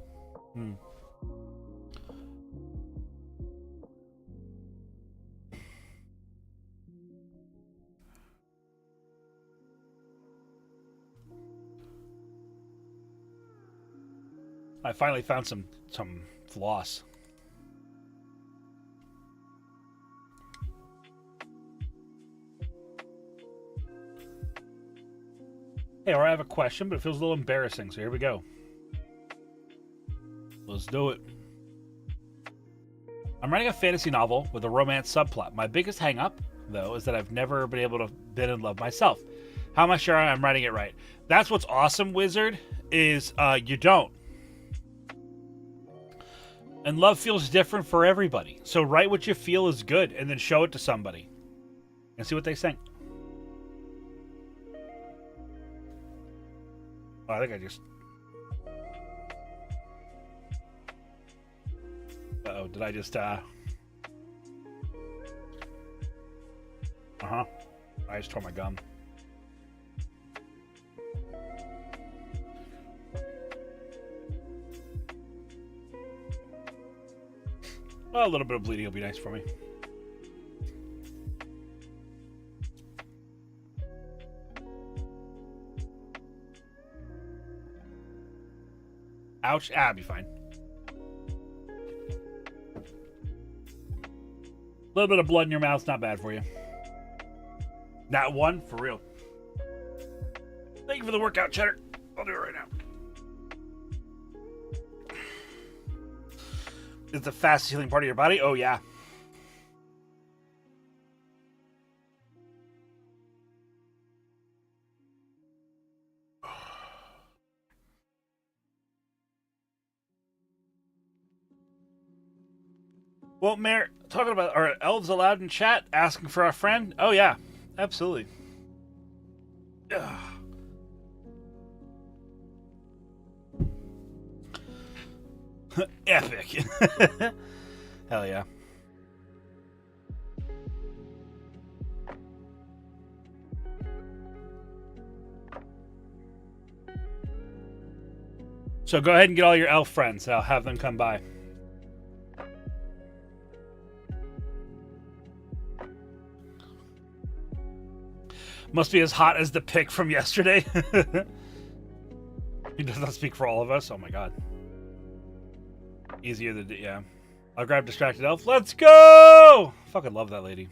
I finally found some floss. Hey, or I have a question, but it feels a little embarrassing, so here we go. Let's do it. I'm writing a fantasy novel with a romance subplot. My biggest hang-up, though, is that I've never been able to be in love myself. How am I sure I'm writing it right? That's what's awesome, Wizard, is you don't. And love feels different for everybody. So write what you feel is good, and then show it to somebody. and see what they think. Oh, I think I just... Uh-oh, did I just, I just tore my gum. Well, a little bit of bleeding will be nice for me. Ouch. Ah, I'll be fine. A little bit of blood in your mouth's not bad for you. Not one? For real. Thank you for the workout, Cheddar. I'll do it right now. Is the fastest healing part of your body? Oh, yeah. Well, Mayor, talking about, are elves allowed in chat asking for a friend? Oh, yeah. Absolutely. Ugh. Epic. Hell yeah. So go ahead and get all your elf friends. I'll have them come by. Must be as hot as the pic from yesterday. He does not speak for all of us. Oh my god. Easier than, yeah. I'll grab Distracted Elf. Let's go! Fucking love that lady.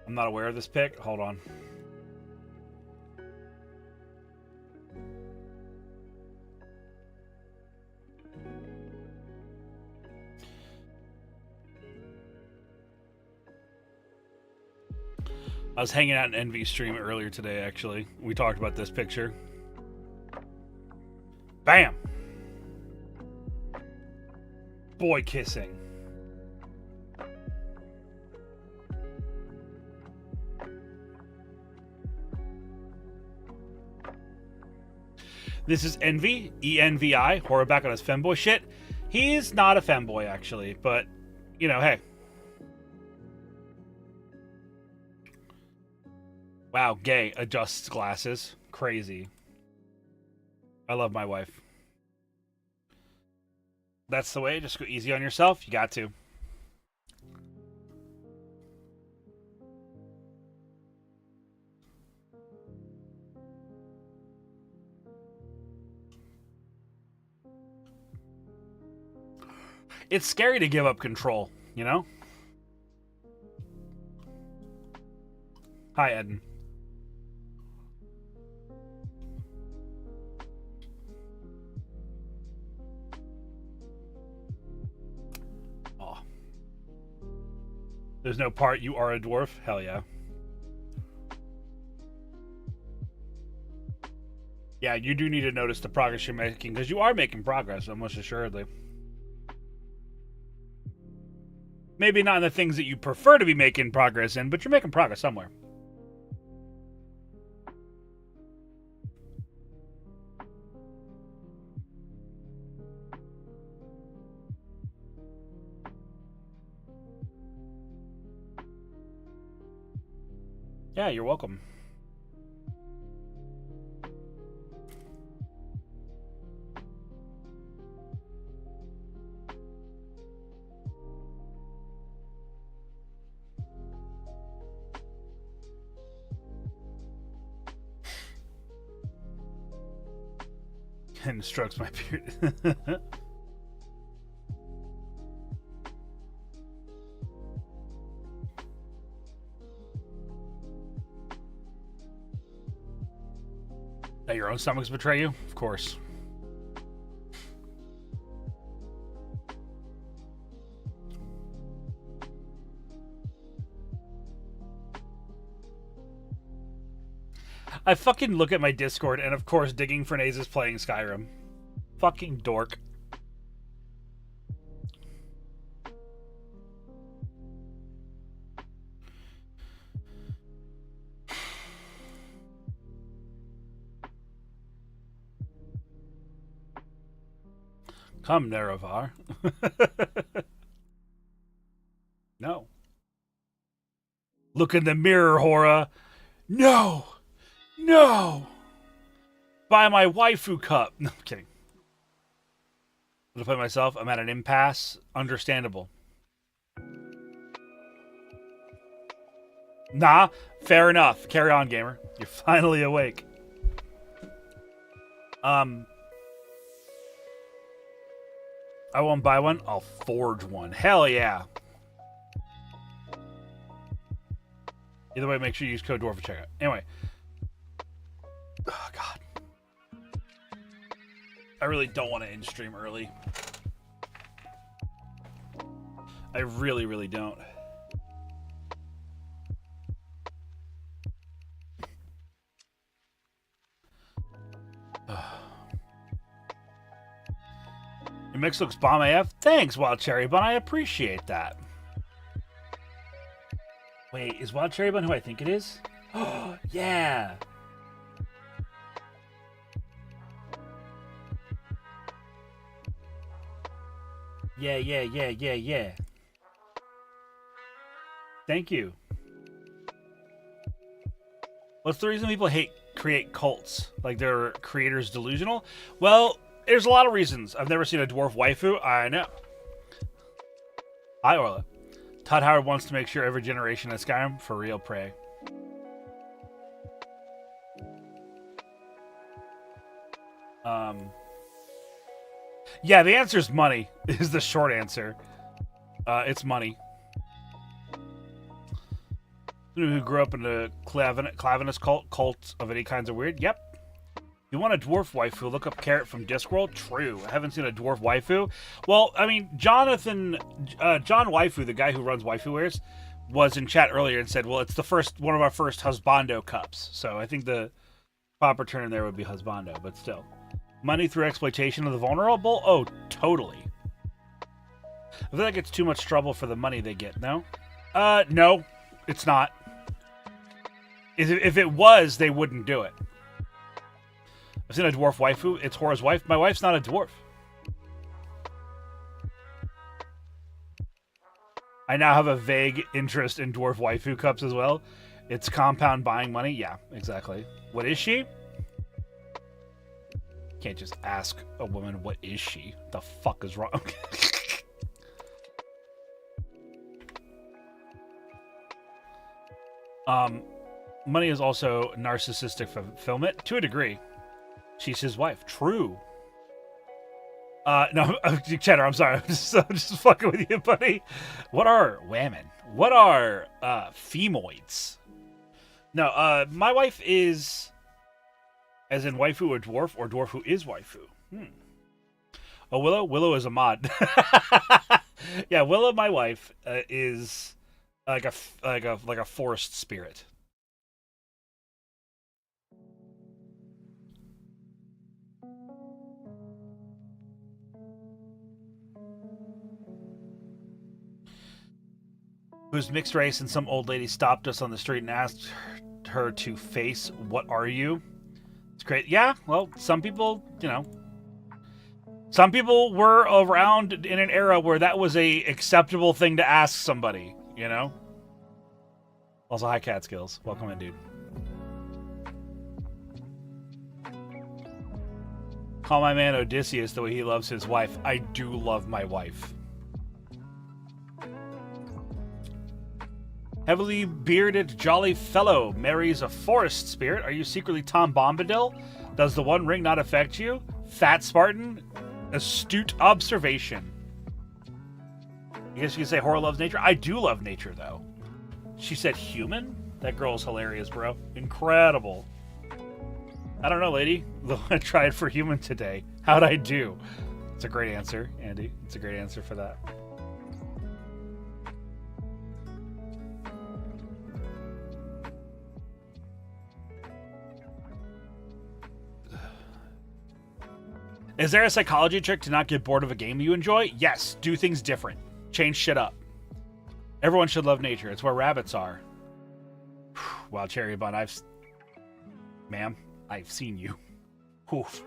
I'm not aware of this pic. Hold on. I was hanging out in Envy stream earlier today, actually. We talked about this picture. Bam! Boy kissing. This is Envy, E-N-V-I, horror back on his femboy shit. He's not a femboy, actually, but, you know, hey. Wow, gay. Adjusts glasses. Crazy. I love my wife. That's the way. Just go easy on yourself. You got to. It's scary to give up control, you know? Hi, Eden. There's no part you are a dwarf? Hell yeah. Yeah, you do need to notice the progress you're making, because you are making progress, most assuredly. Maybe not in the things that you prefer to be making progress in, but you're making progress somewhere. Yeah, you're welcome. And strokes my beard. That your own stomachs betray you? Of course. I fucking look at my Discord, and of course, Digging Fernaze is playing Skyrim. Fucking dork. Come, Nerevar. No. Look in the mirror, Hora. No! No! Buy my waifu cup. No, I'm kidding. To play myself, I'm at an impasse. Understandable. Nah, fair enough. Carry on, gamer. You're finally awake. I won't buy one. I'll forge one. Hell yeah. Either way, make sure you use code Dwarf at checkout. Anyway. Oh, God. I really don't want to end stream early. I really, really don't. Your mix looks bomb AF. Thanks, Wild Cherry Bun. I appreciate that. Wait, is Wild Cherry Bun who I think it is? Oh, yeah. Yeah. Thank you. What's the reason people create cults? Like their creators delusional? Well, there's a lot of reasons. I've never seen a dwarf waifu. I know. Hi, Orla. Todd Howard wants to make sure every generation has Skyrim for real. Pray. Yeah, the answer is money. Is the short answer. It's money. Who grew up in a Clavinus cult of any kinds of weird? Yep. You want a dwarf waifu? Look up Carrot from Discworld. True. I haven't seen a dwarf waifu. Well, I mean, John Waifu, the guy who runs Waifuwares, was in chat earlier and said, "Well, it's one of our first husbando cups." So I think the proper term there would be husbando, but still, money through exploitation of the vulnerable. Oh, totally. I feel like it's too much trouble for the money they get. No, no, it's not. If it was, they wouldn't do it. I've seen a dwarf waifu. It's Hora's wife. My wife's not a dwarf. I now have a vague interest in dwarf waifu cups as well. It's compound buying money. Yeah, exactly. What is she? Can't just ask a woman, what is she? The fuck is wrong? Money is also narcissistic fulfillment to a degree. She's his wife. True. No, Cheddar, I'm sorry. I'm just fucking with you, buddy. What are women? What are femoids? No, my wife is, as in waifu or dwarf who is waifu. Oh, Willow? Willow is a mod. Yeah, Willow, my wife, is like a forest spirit. Who's mixed race, and some old lady stopped us on the street and asked her to face, "What are you?" It's great. Yeah, well, some people, some people were around in an era where that was a acceptable thing to ask somebody, Also, hi, Catskills. Welcome in, dude. Call my man Odysseus the way he loves his wife. I do love my wife. Heavily bearded jolly fellow marries a forest spirit. Are you secretly Tom Bombadil? Does the One Ring not affect you? Fat Spartan? Astute observation. I guess you could say Horror loves nature. I do love nature, though. She said human? That girl's hilarious, bro. Incredible. I don't know, lady. I tried for human today. How'd I do? It's a great answer, Andy. It's a great answer for that. Is there a psychology trick to not get bored of a game you enjoy? Yes. Do things different. Change shit up. Everyone should love nature. It's where rabbits are. Wow, Cherry Bun, Ma'am, I've seen you. Oof.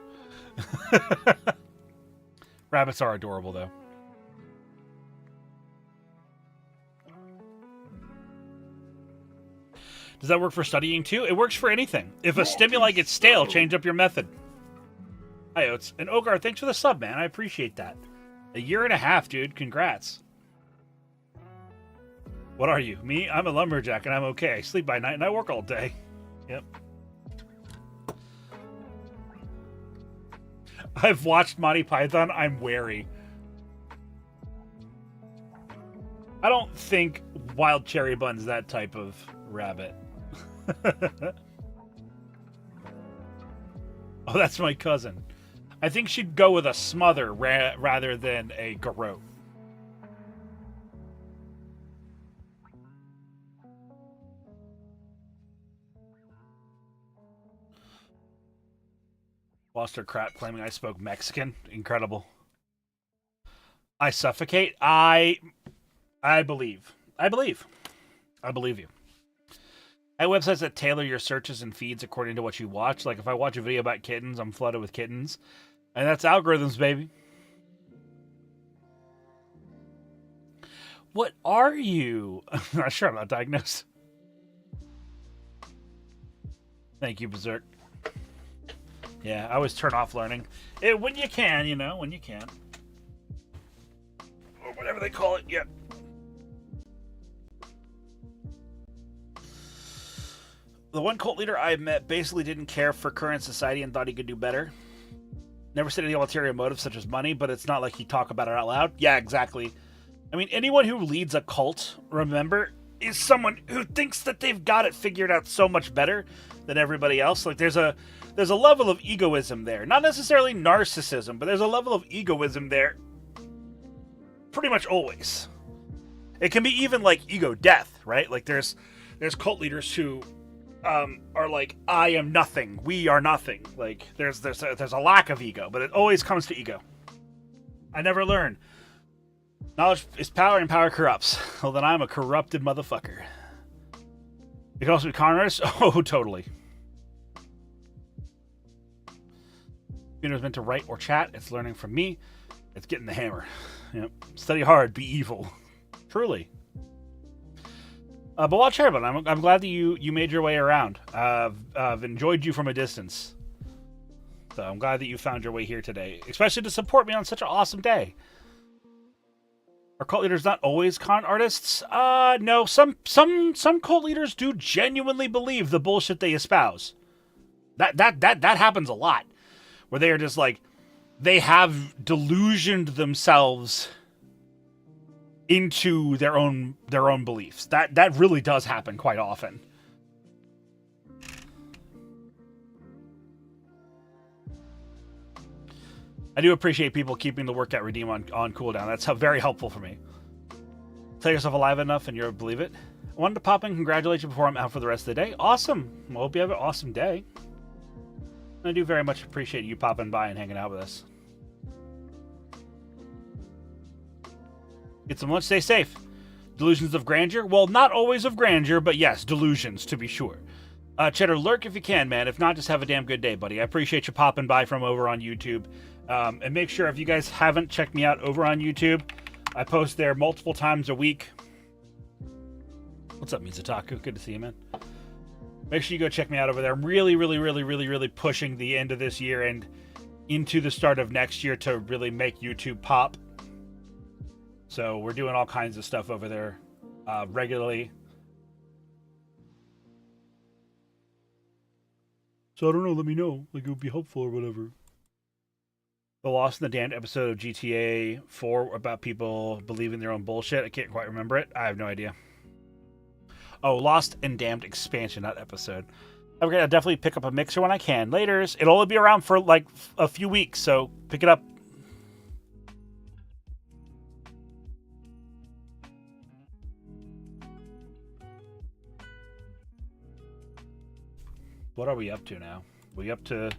Rabbits are adorable, though. Does that work for studying, too? It works for anything. If a stimuli gets stale, change up your method. Hi, Oats. And Ogar, thanks for the sub, man. I appreciate that. 1.5 years, dude. Congrats. What are you? Me? I'm a lumberjack, and I'm okay. I sleep by night, and I work all day. Yep. I've watched Monty Python. I'm wary. I don't think Wild Cherry Bun's that type of rabbit. Oh, that's my cousin. I think she'd go with a smother rather than a garrote. Lost her crap claiming I spoke Mexican. Incredible. I suffocate. I believe. I believe you. I have websites that tailor your searches and feeds according to what you watch. Like if I watch a video about kittens, I'm flooded with kittens. And that's algorithms, baby. What are you? I'm not sure. I'm not diagnosed. Thank you, Berserk. Yeah, I always turn off learning. When you can, you know, when you can. Or whatever they call it, yep. The one cult leader I met basically didn't care for current society and thought he could do better. Never said any ulterior motives such as money, but it's not like he'd talk about it out loud. Yeah, exactly. I mean, anyone who leads a cult, remember, is someone who thinks that they've got it figured out so much better than everybody else. Like there's a level of egoism there. Not necessarily narcissism, but there's a level of egoism there. Pretty much always. It can be even like ego death, right? Like there's cult leaders who are like, I am nothing, we are nothing. Like there's a lack of ego, but it always comes to ego. I never learn. Knowledge is power and power corrupts. Well, then I'm a corrupted motherfucker. You can also be con artist? Oh, totally. It was meant to write or chat. It's learning from me. It's getting the hammer. Yep. Study hard, be evil. Truly. But watch here, but I'm glad that you made your way around. I've enjoyed you from a distance. So I'm glad that you found your way here today, especially to support me on such an awesome day. Are cult leaders not always con artists? No. Some cult leaders do genuinely believe the bullshit they espouse. That happens a lot, where they are just like, they have delusioned themselves into their own beliefs. That really does happen quite often. I do appreciate people keeping the workout redeem on cooldown. That's very helpful for me. Tell yourself alive enough and you'll believe it. I wanted to pop in and congratulate you before I'm out for the rest of the day. Awesome. Well, hope you have an awesome day. I do very much appreciate you popping by and hanging out with us. Get some lunch, stay safe. Delusions of grandeur? Well, not always of grandeur, but yes, delusions, to be sure. Cheddar, lurk if you can, man. If not, just have a damn good day, buddy. I appreciate you popping by from over on YouTube. And make sure, if you guys haven't checked me out over on YouTube, I post there multiple times a week. What's up, Mizutaku? Good to see you, man. Make sure you go check me out over there. I'm really pushing the end of this year and into the start of next year to really make YouTube pop. So we're doing all kinds of stuff over there regularly. So I don't know, let me know. Like, it would be helpful or whatever. The Lost in the Damned episode of GTA 4 about people believing their own bullshit. I can't quite remember it. I have no idea. Oh, Lost and Damned expansion, not episode. I'm going to definitely pick up a mixer when I can. Laters. It'll only be around for like a few weeks, so pick it up. What are we up to now? We up to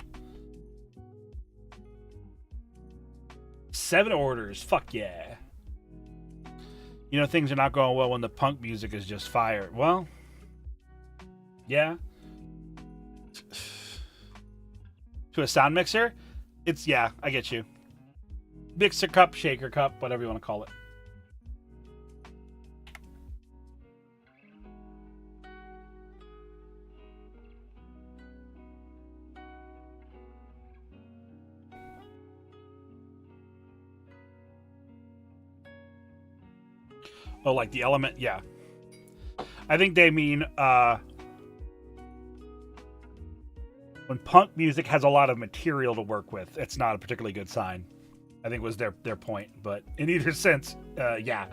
7 orders. Fuck yeah. You know, things are not going well when the punk music is just fire. Well, yeah. To a sound mixer? It's, yeah, I get you. Mixer cup, shaker cup, whatever you want to call it. Oh, like the element? Yeah. I think they mean, when punk music has a lot of material to work with, it's not a particularly good sign. I think was their point. But in either sense, yeah.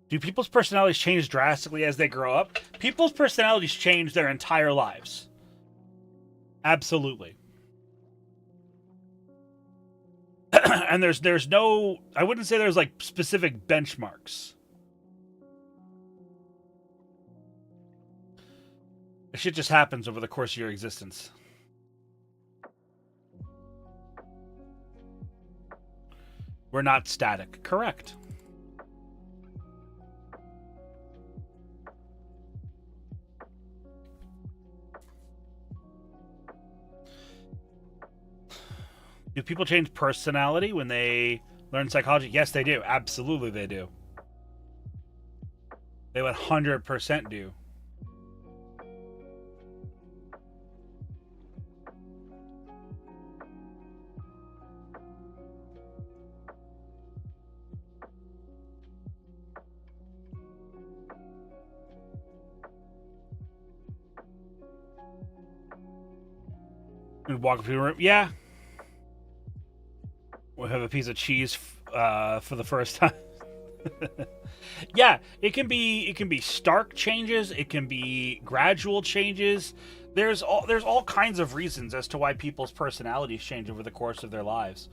Do people's personalities change drastically as they grow up? People's personalities change their entire lives. Absolutely. And there's no, I wouldn't say there's like specific benchmarks. This shit just happens over the course of your existence. We're not static. Correct. Do people change personality when they learn psychology? Yes, they do. Absolutely, they do. They 100% do. And walk through the room. Yeah. We'll have a piece of cheese for the first time. Yeah, it can be stark changes. It can be gradual changes. There's all kinds of reasons as to why people's personalities change over the course of their lives.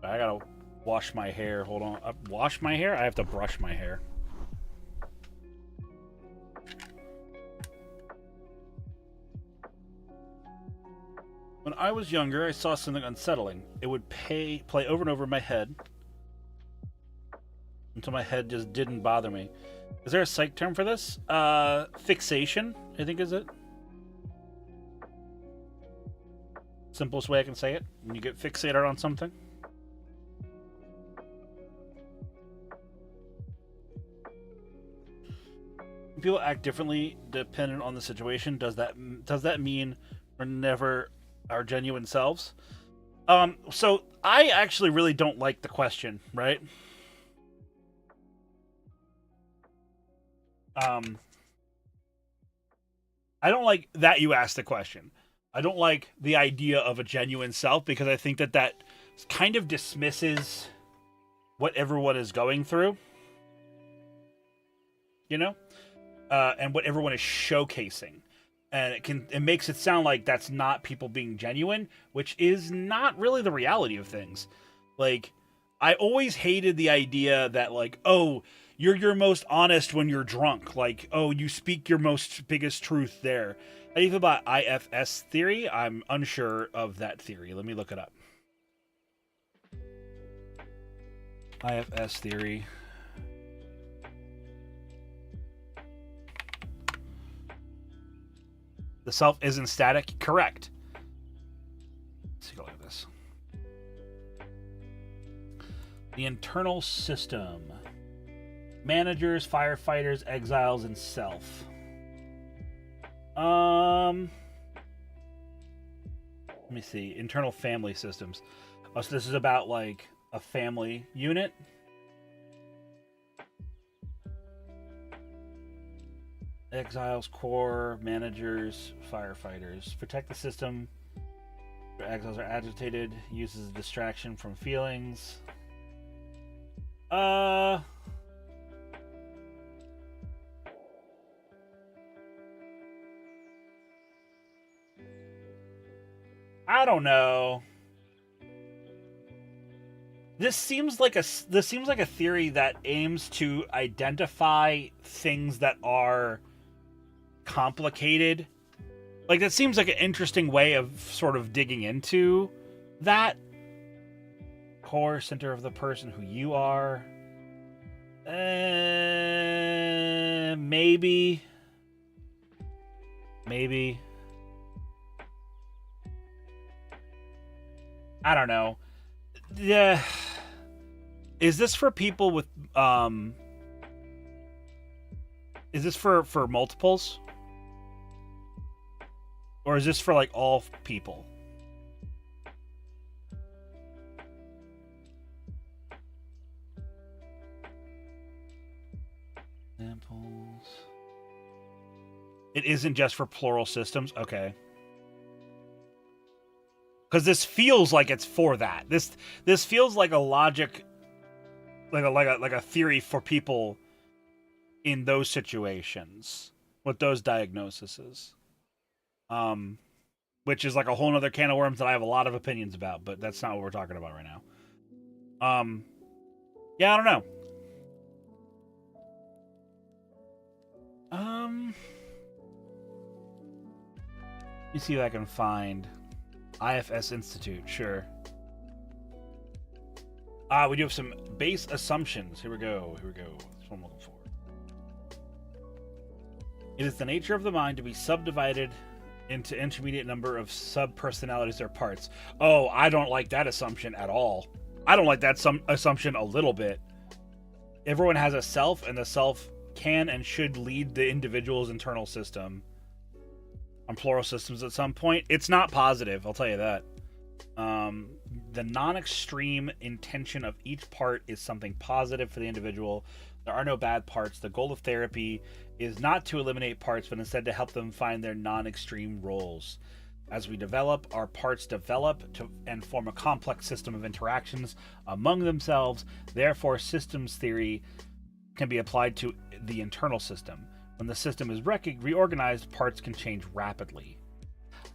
I gotta wash my hair. Hold on. Wash my hair? I have to brush my hair. When I was younger, I saw something unsettling. It would play over and over in my head until my head just didn't bother me. Is there a psych term for this? Fixation, I think is it. Simplest way I can say it. When you get fixated on something. People act differently dependent on the situation. Does that mean we're never our genuine selves? So I actually really don't like the question, right? I don't like that you asked the question. I don't like the idea of a genuine self because I think that kind of dismisses what everyone is going through. You know? And what everyone is showcasing. And it makes it sound like that's not people being genuine, which is not really the reality of things. Like, I always hated the idea that, like, oh, you're your most honest when you're drunk. Like, oh, you speak your biggest truth there. How do you feel about IFS theory? I'm unsure of that theory. Let me look it up. IFS theory. The self isn't static. Correct. Let's take a look at this. The internal system. Managers, firefighters, exiles, and self. Let me see. Internal family systems. Oh, so this is about like a family unit. Exiles, core, managers, firefighters. Protect the system. Exiles are agitated, uses a distraction from feelings. I don't know. This seems like a theory that aims to identify things that are complicated. Like, that seems like an interesting way of sort of digging into that. Core center of the person who you are. Maybe. I don't know. Yeah. Is this for people with is this for multiples? Or is this for like all people? Examples. It isn't just for plural systems? Okay. Because this feels like it's for that. This feels like a logic, like a theory for people in those situations with those diagnoses. Which is like a whole nother can of worms that I have a lot of opinions about, but that's not what we're talking about right now. Yeah, I don't know. Let me see if I can find IFS Institute, sure. We do have some base assumptions. Here we go. That's what I'm looking for. It is the nature of the mind to be subdivided into intermediate number of sub-personalities or parts. Oh, I don't like that assumption at all. I don't like that assumption a little bit. Everyone has a self, and the self can and should lead the individual's internal system. On plural systems at some point. It's not positive, I'll tell you that. The non-extreme intention of each part is something positive for the individual. There are no bad parts. The goal of therapy is not to eliminate parts, but instead to help them find their non-extreme roles. As we develop, our parts develop and form a complex system of interactions among themselves. Therefore, systems theory can be applied to the internal system. When the system is reorganized, parts can change rapidly.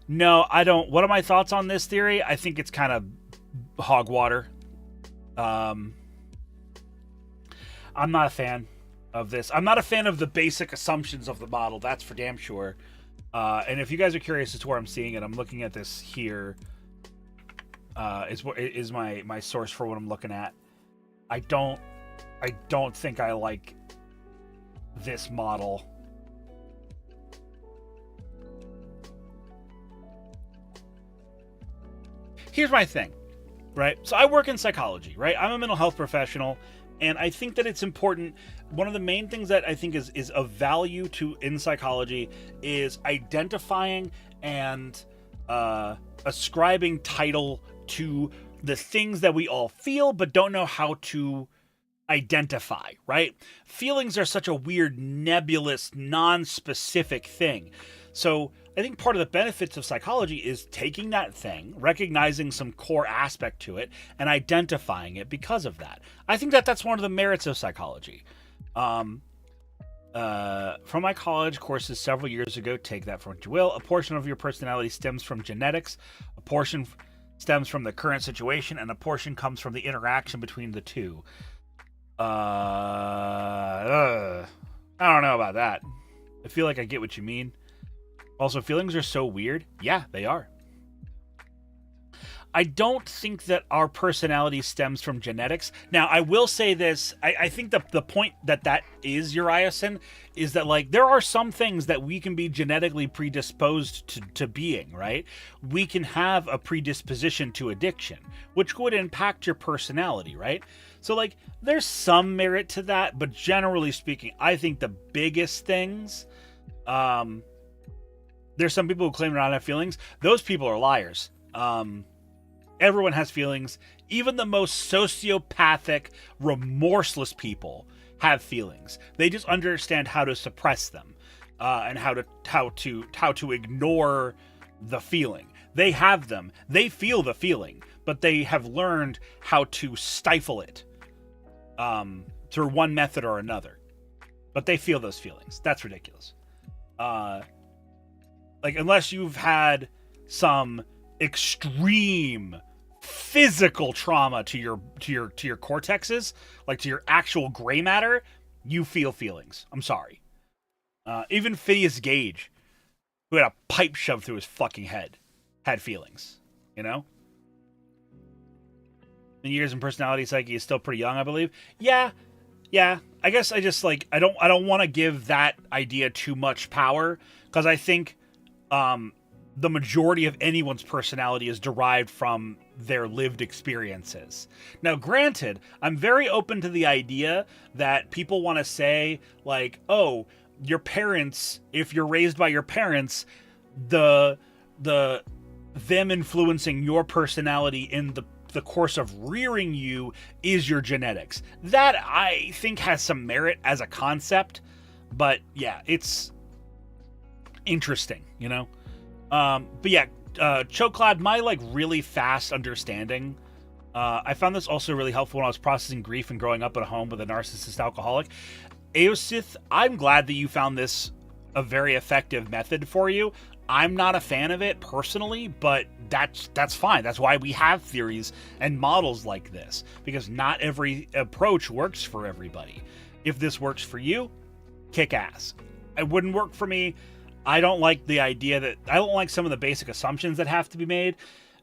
No, I don't. What are my thoughts on this theory? I think it's kind of hog water. I'm not a fan of this. I'm not a fan of the basic assumptions of the model. That's for damn sure. And if you guys are curious as to where I'm seeing it, I'm looking at this here. Is my source for what I'm looking at. I don't think I like this model. Here's my thing, right? So I work in psychology, right? I'm a mental health professional, and I think that it's important. One of the main things that I think is of value in psychology is identifying and ascribing title to the things that we all feel but don't know how to identify, right? Feelings are such a weird, nebulous, non-specific thing. So I think part of the benefits of psychology is taking that thing, recognizing some core aspect to it, and identifying it because of that. I think that that's one of the merits of psychology. From my college courses several years ago, take that for what you will, a portion of your personality stems from genetics, a portion stems from the current situation, and a portion comes from the interaction between the two. I don't know about that. I feel like I get what you mean. Also, feelings are so weird. Yeah, they are. I don't think that our personality stems from genetics. Now, I will say this. I think the point that is, Uriason, is that, like, there are some things that we can be genetically predisposed to being, right? We can have a predisposition to addiction, which would impact your personality, right? So, like, there's some merit to that, but generally speaking, I think the biggest things... there's some people who claim to not have feelings. Those people are liars. Everyone has feelings. Even the most sociopathic, remorseless people have feelings. They just understand how to suppress them, and how to ignore the feeling. They have them. They feel the feeling, but they have learned how to stifle it through one method or another. But they feel those feelings. That's ridiculous. Like, unless you've had some extreme physical trauma to your cortexes, like to your actual gray matter, you feel feelings. I'm sorry. Even Phineas Gage, who had a pipe shoved through his fucking head, had feelings. You know? In years and personality psyche is still pretty young, I believe. Yeah. I guess I just like I don't want to give that idea too much power, because I think the majority of anyone's personality is derived from their lived experiences. Now, granted, I'm very open to the idea that people want to say, like, oh, your parents, if you're raised by your parents, them influencing your personality in the course of rearing you is your genetics. That, I think, has some merit as a concept, but yeah, it's interesting, you know? But yeah, Chocolad, my like really fast understanding, I found this also really helpful when I was processing grief and growing up at a home with a narcissist alcoholic. Aosith, I'm glad that you found this a very effective method for you. I'm not a fan of it personally, but that's fine. That's why we have theories and models like this, because not every approach works for everybody. If this works for you, kick ass. It wouldn't work for me. I don't like the idea that I don't like some of the basic assumptions that have to be made.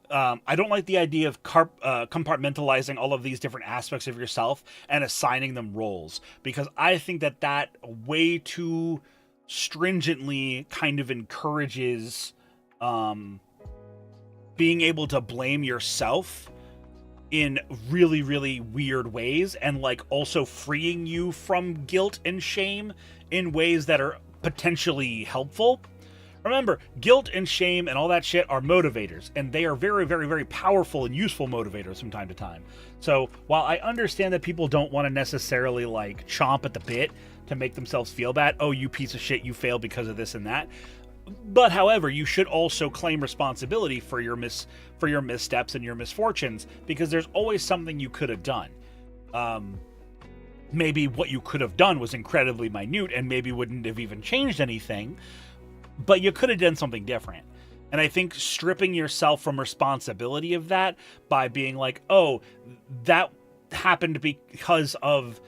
I don't like the idea of compartmentalizing all of these different aspects of yourself and assigning them roles, because I think that way too stringently kind of encourages being able to blame yourself in really, really weird ways, and like also freeing you from guilt and shame in ways that are potentially helpful. Remember, guilt and shame and all that shit are motivators, and they are very, very, very powerful and useful motivators from time to time. So while I understand that people don't want to necessarily like chomp at the bit to make themselves feel bad, oh, you piece of shit, you failed because of this and that, but however, you should also claim responsibility for your missteps and your misfortunes, because there's always something you could have done. Maybe what you could have done was incredibly minute and maybe wouldn't have even changed anything, but you could have done something different. And I think stripping yourself from responsibility of that by being like, oh, that happened because of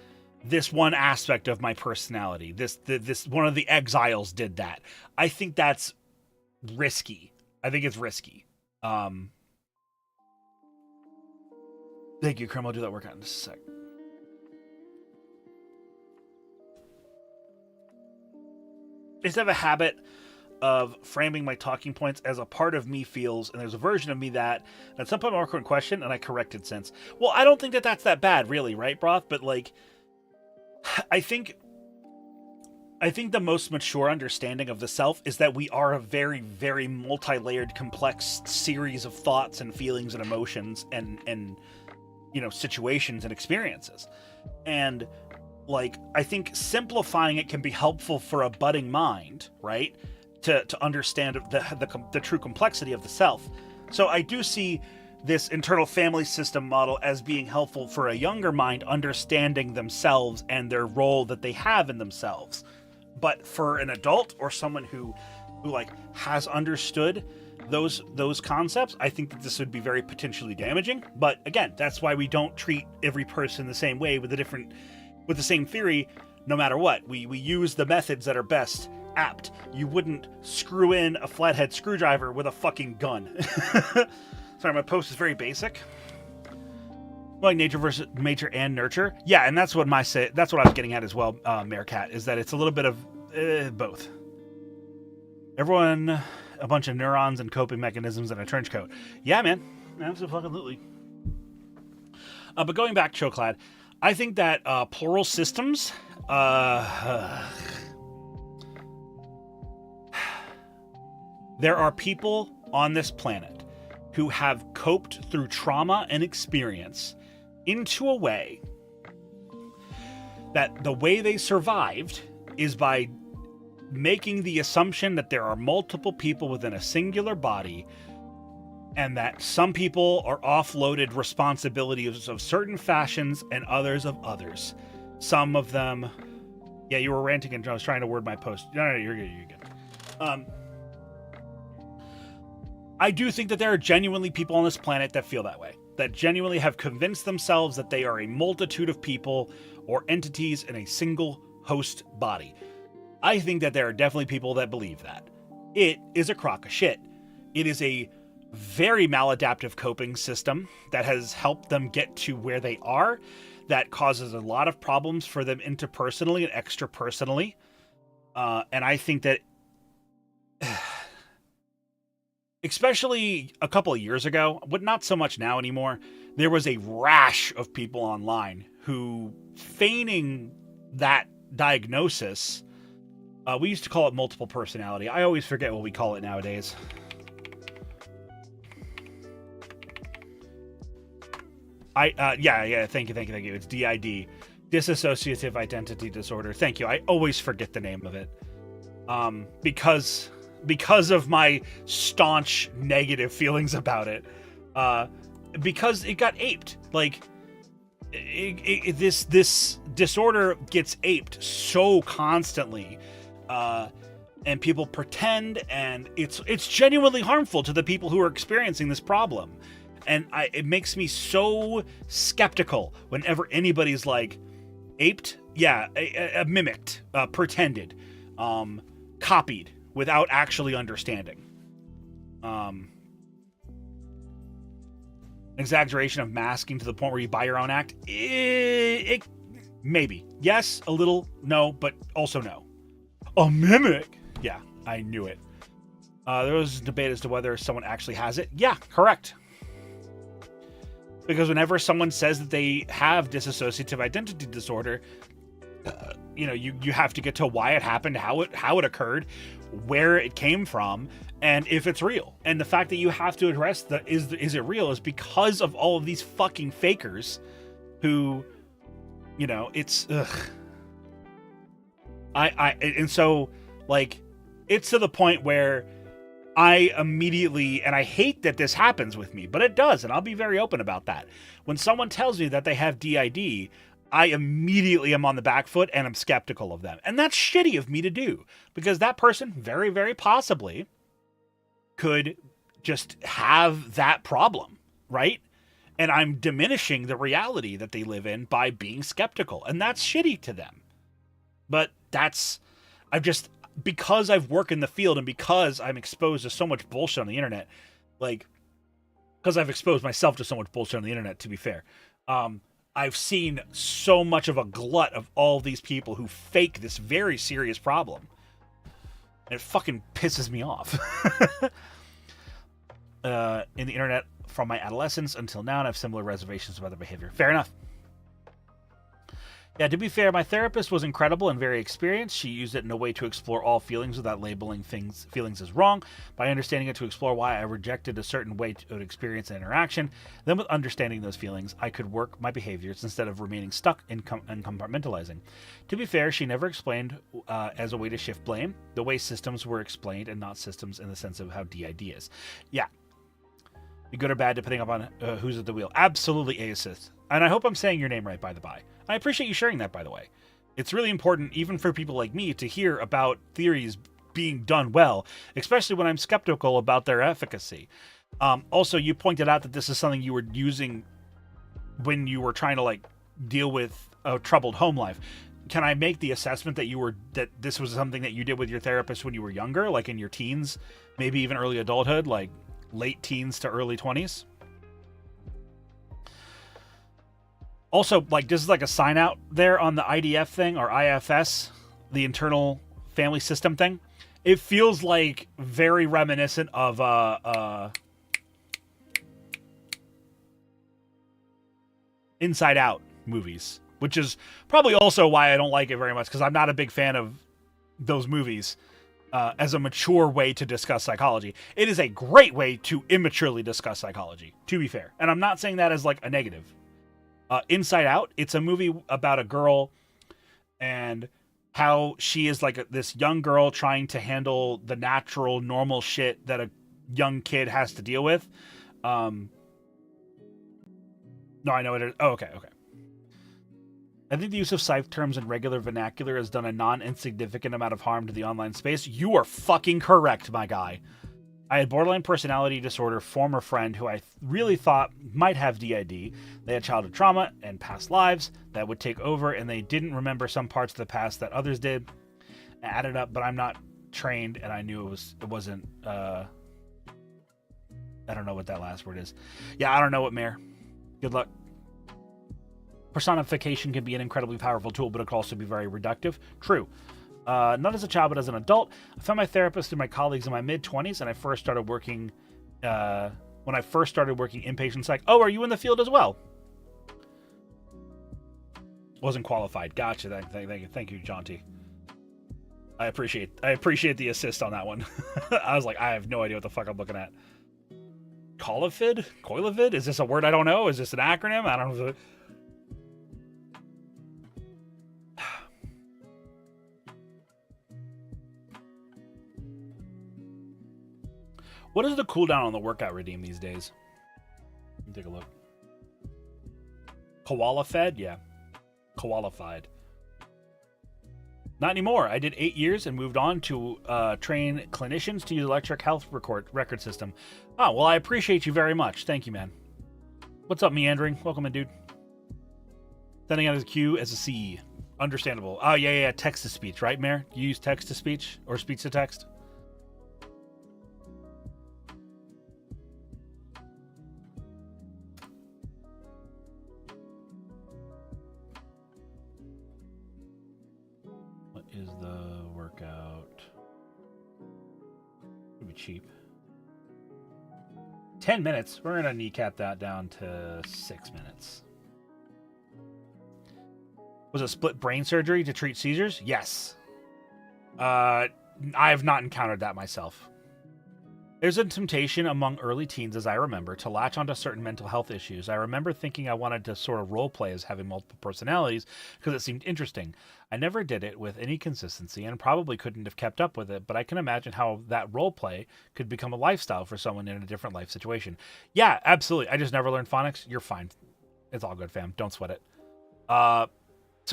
this one aspect of my personality. This one of the exiles did that. I think that's risky. I think it's risky. Thank you, Krim. I'll do that workout in just a sec. I just have a habit of framing my talking points as a part of me feels, and there's a version of me that at some point I'll record a question, and I corrected since. Well, I don't think that's that bad, really, right, Broth? But like, I think the most mature understanding of the self is that we are a very, very multi-layered, complex series of thoughts and feelings and emotions and you know, situations and experiences. And like, I think simplifying it can be helpful for a budding mind, right? To understand the true complexity of the self. So I do see this internal family system model as being helpful for a younger mind understanding themselves and their role that they have in themselves. But for an adult or someone who like has understood those concepts, I think that this would be very potentially damaging. But again, that's why we don't treat every person the same way with the same theory, no matter what. We use the methods that are best apt. You wouldn't screw in a flathead screwdriver with a fucking gun. Sorry, my post is very basic. Like nature versus nature and nurture. Yeah, and that's what I was getting at as well, Meerkat, is that it's a little bit of both. Everyone, a bunch of neurons and coping mechanisms in a trench coat. Yeah, man. Absolutely. But going back, Chocolad, I think that plural systems, there are people on this planet who have coped through trauma and experience into a way that the way they survived is by making the assumption that there are multiple people within a singular body and that some people are offloaded responsibilities of certain fashions and others of others. Some of them... Yeah, you were ranting and I was trying to word my post. No, you're good, you're good. I do think that there are genuinely people on this planet that feel that way. That genuinely have convinced themselves that they are a multitude of people or entities in a single host body. I think that there are definitely people that believe that. It is a crock of shit. It is a very maladaptive coping system that has helped them get to where they are, that causes a lot of problems for them interpersonally and extrapersonally. And I think that, especially a couple of years ago, but not so much now anymore, there was a rash of people online who, feigning that diagnosis, we used to call it multiple personality. I always forget what we call it nowadays. Yeah, thank you. It's DID, dissociative identity disorder. Thank you. I always forget the name of it. Because of my staunch negative feelings about it. Because it got aped. Like, this disorder gets aped so constantly. And people pretend, and it's genuinely harmful to the people who are experiencing this problem. And it makes me so skeptical whenever anybody's like, aped? Yeah, mimicked, pretended, copied, without actually understanding. Exaggeration of masking to the point where you buy your own act? Maybe. Yes, a little, no, but also no. A mimic? Yeah, I knew it. There was debate as to whether someone actually has it. Yeah, correct. Because whenever someone says that they have dissociative identity disorder, you have to get to why it happened, how it occurred, where it came from, and if it's real. And the fact that you have to address is it real is because of all of these fucking fakers who, it's ugh. And so, like, it's to the point where I immediately, and I hate that this happens with me, but it does, and I'll be very open about that. When someone tells me that they have DID, I immediately am on the back foot and I'm skeptical of them. And that's shitty of me to do, because that person very, very possibly could just have that problem, right? And I'm diminishing the reality that they live in by being skeptical, and that's shitty to them. But because I've worked in the field and because I'm exposed to so much bullshit on the internet, because I've exposed myself to so much bullshit on the internet, to be fair, I've seen so much of a glut of all these people who fake this very serious problem. And it fucking pisses me off. In the internet from my adolescence until now, and I have similar reservations about their behavior. Fair enough. Yeah, to be fair, my therapist was incredible and very experienced. She used it in a way to explore all feelings without labeling feelings as wrong, by understanding it to explore why I rejected a certain way to experience an interaction. Then with understanding those feelings, I could work my behaviors instead of remaining stuck in compartmentalizing. To be fair, she never explained as a way to shift blame, the way systems were explained and not systems in the sense of how DID is. Yeah. Be good or bad depending upon who's at the wheel. Absolutely, A-assist. And I hope I'm saying your name right, by the by. I appreciate you sharing that, by the way. It's really important, even for people like me, to hear about theories being done well, especially when I'm skeptical about their efficacy. Also, you pointed out that this is something you were using when you were trying to, deal with a troubled home life. Can I make the assessment that this was something that you did with your therapist when you were younger, like in your teens, maybe even early adulthood, like late teens to early 20s? Also, this is a sign out there on the IDF thing, or IFS, the internal family system thing. It feels very reminiscent of Inside Out movies, which is probably also why I don't like it very much, because I'm not a big fan of those movies as a mature way to discuss psychology. It is a great way to immaturely discuss psychology, to be fair. And I'm not saying that as a negative. Inside Out, it's a movie about a girl and how she is this young girl trying to handle the natural, normal shit that a young kid has to deal with. No, I know it is. Oh, okay. I think the use of scythe terms in regular vernacular has done a non-insignificant amount of harm to the online space. You are fucking correct, my guy. I had borderline personality disorder, former friend who I really thought might have DID. They had childhood trauma and past lives that would take over, and they didn't remember some parts of the past that others did. I added up, but I'm not trained, and I knew it wasn't, I don't know what that last word is. Yeah, I don't know what, Mayor. Good luck. Personification can be an incredibly powerful tool, but it can also be very reductive. True. Not as a child, but as an adult. I found my therapist and my colleagues in my mid-20s, and I first started working, when I first started working inpatient psych. Oh, are you in the field as well? Wasn't qualified. Gotcha. Thank you, Jaunty. I appreciate the assist on that one. I was like, I have no idea what the fuck I'm looking at. Coilovid? Is this a word I don't know? Is this an acronym? I don't know. What is the cooldown on the workout redeem these days? Let me take a look. Koala fed? Yeah. Koala-fied. Not anymore. I did 8 years and moved on to train clinicians to use electric health record system. Oh, well, I appreciate you very much. Thank you, man. What's up, Meandering? Welcome in, dude. Sending out as a Q as a C. Understandable. Oh, yeah. Text-to-speech, right, Mayor? You use text-to-speech or speech-to-text? Is the workout would be cheap. 10 minutes. We're gonna kneecap that down to 6 minutes. Was it split brain surgery to treat seizures? Yes. I have not encountered that myself. There's a temptation among early teens, as I remember, to latch onto certain mental health issues. I remember thinking I wanted to sort of roleplay as having multiple personalities because it seemed interesting. I never did it with any consistency and probably couldn't have kept up with it, but I can imagine how that roleplay could become a lifestyle for someone in a different life situation. Yeah, absolutely. I just never learned phonics. You're fine. It's all good, fam. Don't sweat it. So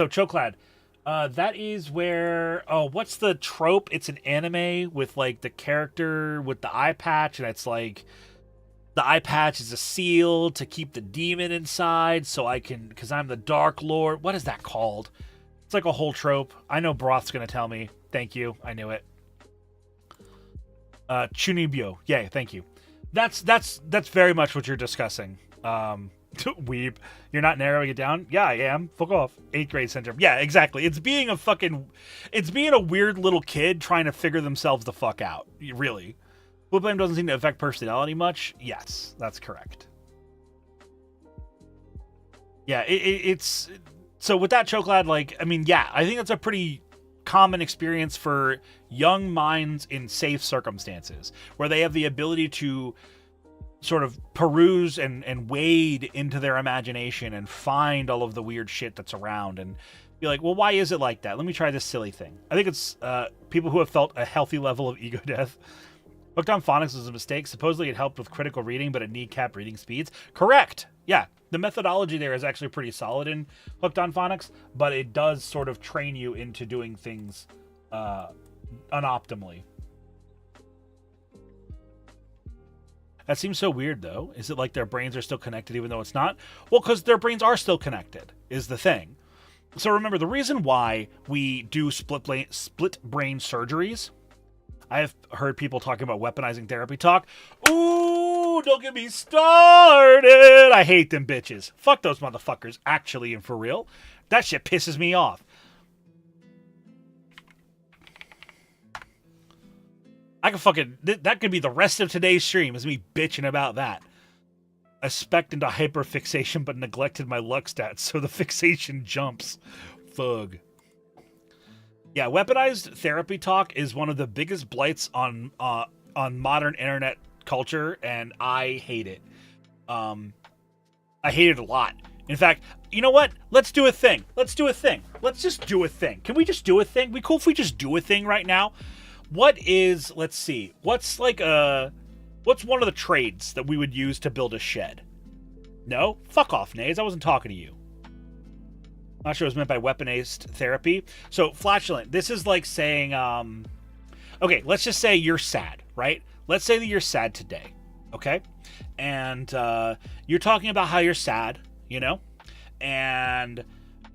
Choklad. That is where, what's the trope? It's an anime with, like, the character with the eye patch, and it's, like, the eye patch is a seal to keep the demon inside, so I can, because I'm the Dark Lord. What is that called? It's like a whole trope. I know Broth's going to tell me. Thank you. I knew it. Chunibyo. Yay, thank you. That's very much what you're discussing. Weeb. You're not narrowing it down? Yeah, I am. Fuck off. 8th grade syndrome. Yeah, exactly. It's being a weird little kid trying to figure themselves the fuck out. Really. Blue blame doesn't seem to affect personality much. Yes, that's correct. Yeah, it's... So with that, Choklad, like, I mean, yeah, I think that's a pretty common experience for young minds in safe circumstances, where they have the ability to sort of peruse and wade into their imagination and find all of the weird shit that's around and be like, well, why is it like that? Let me try this silly thing. I think it's people who have felt a healthy level of ego death. Hooked on Phonics was a mistake. Supposedly it helped with critical reading, but it kneecapped reading speeds. Correct. Yeah. The methodology there is actually pretty solid in Hooked on Phonics, but it does sort of train you into doing things unoptimally. That seems so weird, though. Is it like their brains are still connected even though it's not? Well, because their brains are still connected, is the thing. So remember, the reason why we do split brain surgeries, I have heard people talking about weaponizing therapy talk. Ooh, don't get me started. I hate them bitches. Fuck those motherfuckers, actually and for real. That shit pisses me off. I can fucking... That could be the rest of today's stream, is me bitching about that. I specced into hyperfixation, but neglected my luck stats, so the fixation jumps. Fug. Yeah, weaponized therapy talk is one of the biggest blights on modern internet culture, and I hate it. I hate it a lot. In fact, you know what? Let's do a thing. Let's do a thing. Let's just do a thing. Can we just do a thing? We cool if we just do a thing right now? What is, let's see, what's What's one of the trades that we would use to build a shed? No? Fuck off, Nays. I wasn't talking to you. Not sure what was meant by weaponized therapy. So, flatulent. This is like saying, okay, let's just say you're sad, right? Let's say that you're sad today, okay? And you're talking about how you're sad, you know? And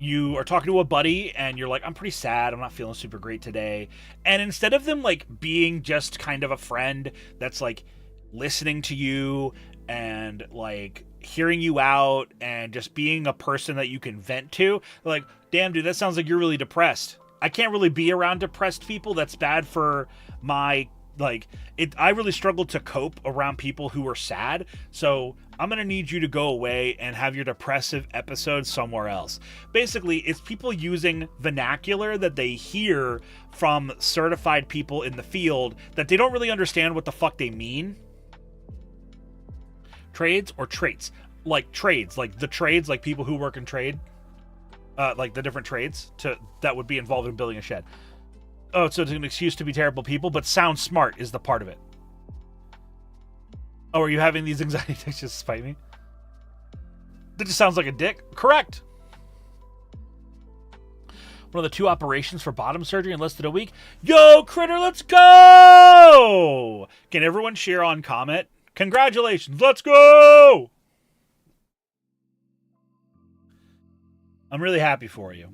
you are talking to a buddy, and you're like, I'm pretty sad. I'm not feeling super great today. And instead of them, like, being just kind of a friend that's, like, listening to you and, like, hearing you out and just being a person that you can vent to, like, damn, dude, that sounds like you're really depressed. I can't really be around depressed people. That's bad for my, like, I really struggle to cope around people who are sad. So I'm going to need you to go away and have your depressive episode somewhere else. Basically, it's people using vernacular that they hear from certified people in the field that they don't really understand what the fuck they mean. Trades or traits? Like trades, like the trades, like people who work in trade, like the different trades that would be involved in building a shed. Oh, so it's an excuse to be terrible people, but sound smart is the part of it. Oh, are you having these anxiety attacks just to spite me? That just sounds like a dick. Correct. One of the 2 operations for bottom surgery in less than a week. Yo, Critter, let's go! Can everyone share on comment? Congratulations, let's go! I'm really happy for you.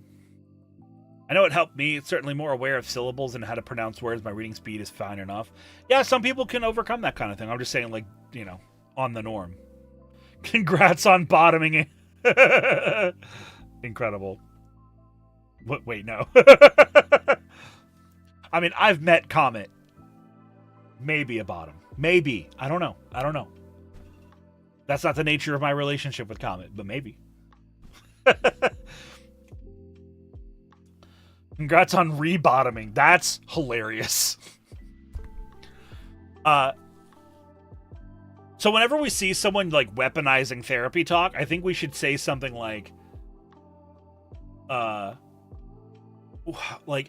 I know it helped me. It's certainly more aware of syllables and how to pronounce words. My reading speed is fine enough. Yeah, some people can overcome that kind of thing. I'm just saying, like, you know, on the norm. Congrats on bottoming it. Incredible. Wait, no. I mean, I've met Comet. Maybe a bottom. Maybe. I don't know. That's not the nature of my relationship with Comet, but maybe. Congrats on rebottoming. That's hilarious. So whenever we see someone like weaponizing therapy talk, I think we should say something like,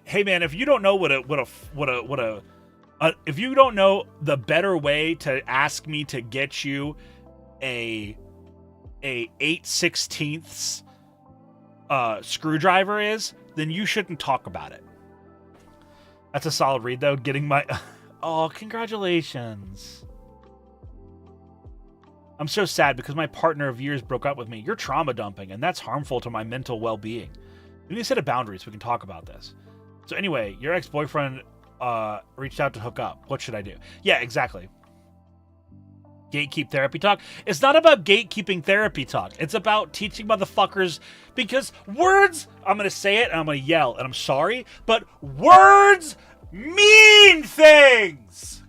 hey man, if you don't know if you don't know the better way to ask me to get you a 8/16 screwdriver is, then you shouldn't talk about it. That's a solid read, though. Getting my... Oh, congratulations. I'm so sad because my partner of years broke up with me. You're trauma dumping, and that's harmful to my mental well-being. We need to set a boundary so we can talk about this. So anyway, your ex-boyfriend reached out to hook up. What should I do? Yeah, exactly. Gatekeep therapy talk. It's not about gatekeeping therapy talk. It's about teaching motherfuckers, because words, I'm going to say it and I'm going to yell, and I'm sorry, but words mean things.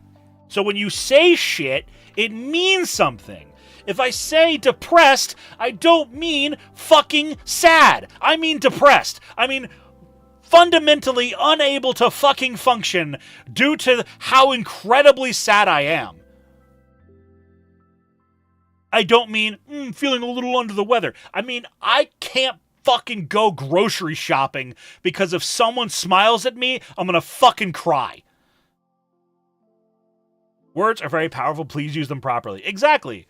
So when you say shit, it means something. If I say depressed, I don't mean fucking sad. I mean depressed. I mean fundamentally unable to fucking function due to how incredibly sad I am. I don't mean feeling a little under the weather. I mean, I can't fucking go grocery shopping because if someone smiles at me, I'm gonna fucking cry. Words are very powerful. Please use them properly. Exactly.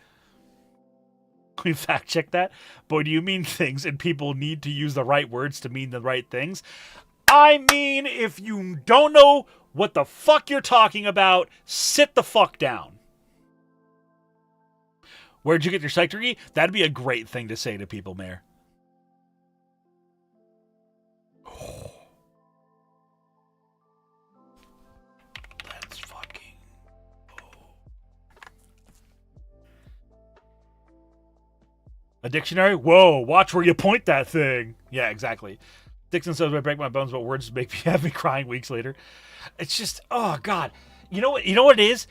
Can we fact check that? Boy, do you mean things, and people need to use the right words to mean the right things. I mean, if you don't know what the fuck you're talking about, sit the fuck down. Where'd you get your psych degree? That'd be a great thing to say to people, Mayor. Let's fucking... A dictionary? Whoa, watch where you point that thing. Yeah, exactly. Dixon says, I break my bones, but words make me have me crying weeks later. It's just, oh, God. You know what it is?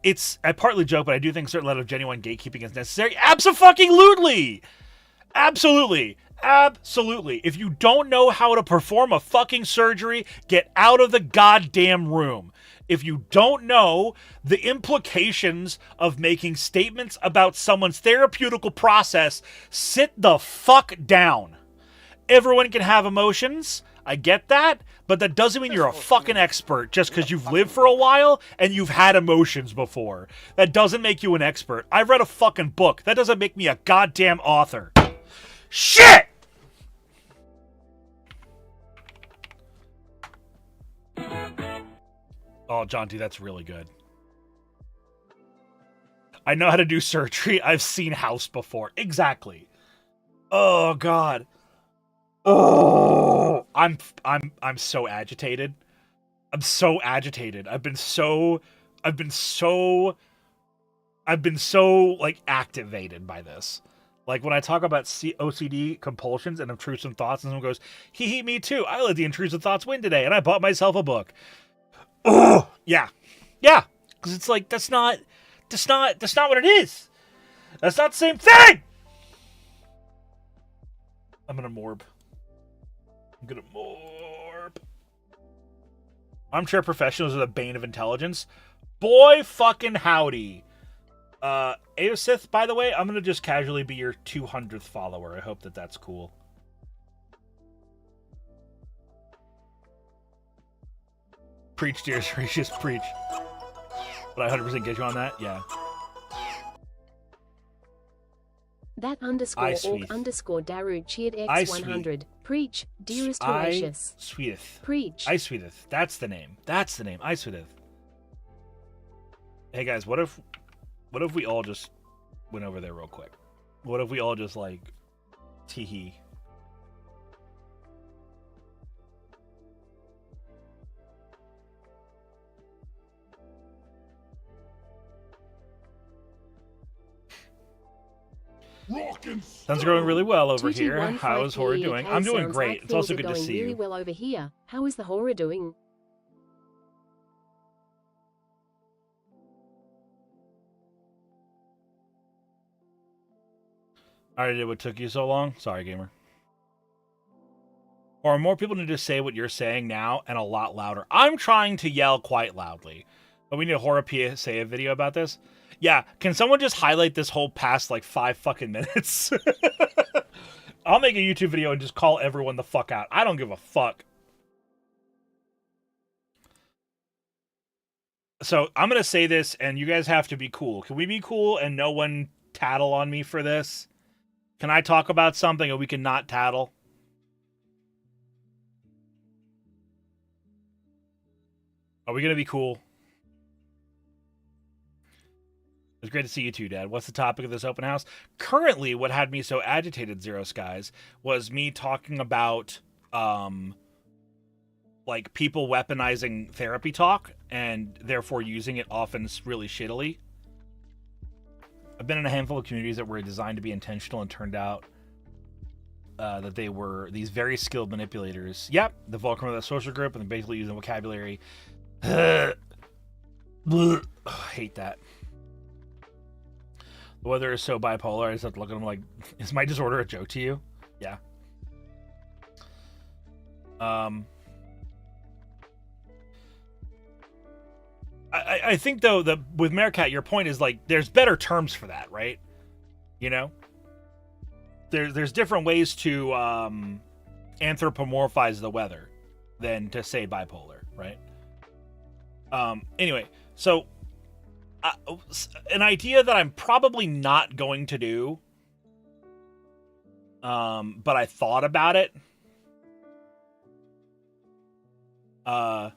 It's, I partly joke, but I do think a certain level of genuine gatekeeping is necessary. Abso-fucking-lutely! Absolutely. Absolutely. If you don't know how to perform a fucking surgery, get out of the goddamn room. If you don't know the implications of making statements about someone's therapeutical process, sit the fuck down. Everyone can have emotions. I get that, but that doesn't mean you're a fucking expert just because you've lived for a while and you've had emotions before. That doesn't make you an expert. I've read a fucking book. That doesn't make me a goddamn author. Shit! Oh, Jonty, that's really good. I know how to do surgery. I've seen House before. Exactly. Oh God. Oh, I'm so agitated. I'm so agitated. I've been so like activated by this. Like when I talk about OCD compulsions and intrusive thoughts, and someone goes, "Hee, me too. I let the intrusive thoughts win today, and I bought myself a book." Oh, yeah, because it's like that's not what it is. That's not the same thing. I'm gonna morb. Armchair professionals are the bane of intelligence. Boy fucking howdy. Aosith, by the way, I'm gonna just casually be your 200th follower. I hope that that's cool. Preach, dear Horatius, preach. But I 100% get you on that, yeah. That _org_ Daru cheered X100. Preach, dearest Horatius. Sweeteth. Preach. I Sweeteth. That's the name. That's the name. I Sweeteth. Hey guys, what if we all just went over there real quick? What if we all just like tee-hee? Sun's growing really well over here. How is Hora doing? I'm doing great. It's also good to see you. Really well over here. How is the Hora doing? I already did what took you so long. Sorry, gamer. Or more people need to say what you're saying now and a lot louder. I'm trying to yell quite loudly. But we need a Hora PSA video about this. Yeah, can someone just highlight this whole past, like, 5 fucking minutes? I'll make a YouTube video and just call everyone the fuck out. I don't give a fuck. So, I'm gonna say this, and you guys have to be cool. Can we be cool and no one tattle on me for this? Can I talk about something and we can not tattle? Are we gonna be cool? It's great to see you too, Dad. What's the topic of this open house? Currently, what had me so agitated, Zero Skies, was me talking about, like, people weaponizing therapy talk and therefore using it often really shittily. I've been in a handful of communities that were designed to be intentional and turned out that they were these very skilled manipulators. Yep, the Vulcan of that social group, and they're basically using vocabulary. I hate that. The weather is so bipolar, I just have to look at him like, is my disorder a joke to you? Yeah. I think, though, that with Meerkat, your point is, like, there's better terms for that, right? You know? There's different ways to anthropomorphize the weather than to say bipolar, right? Anyway, so... an idea that I'm probably not going to do, but I thought about it. I'm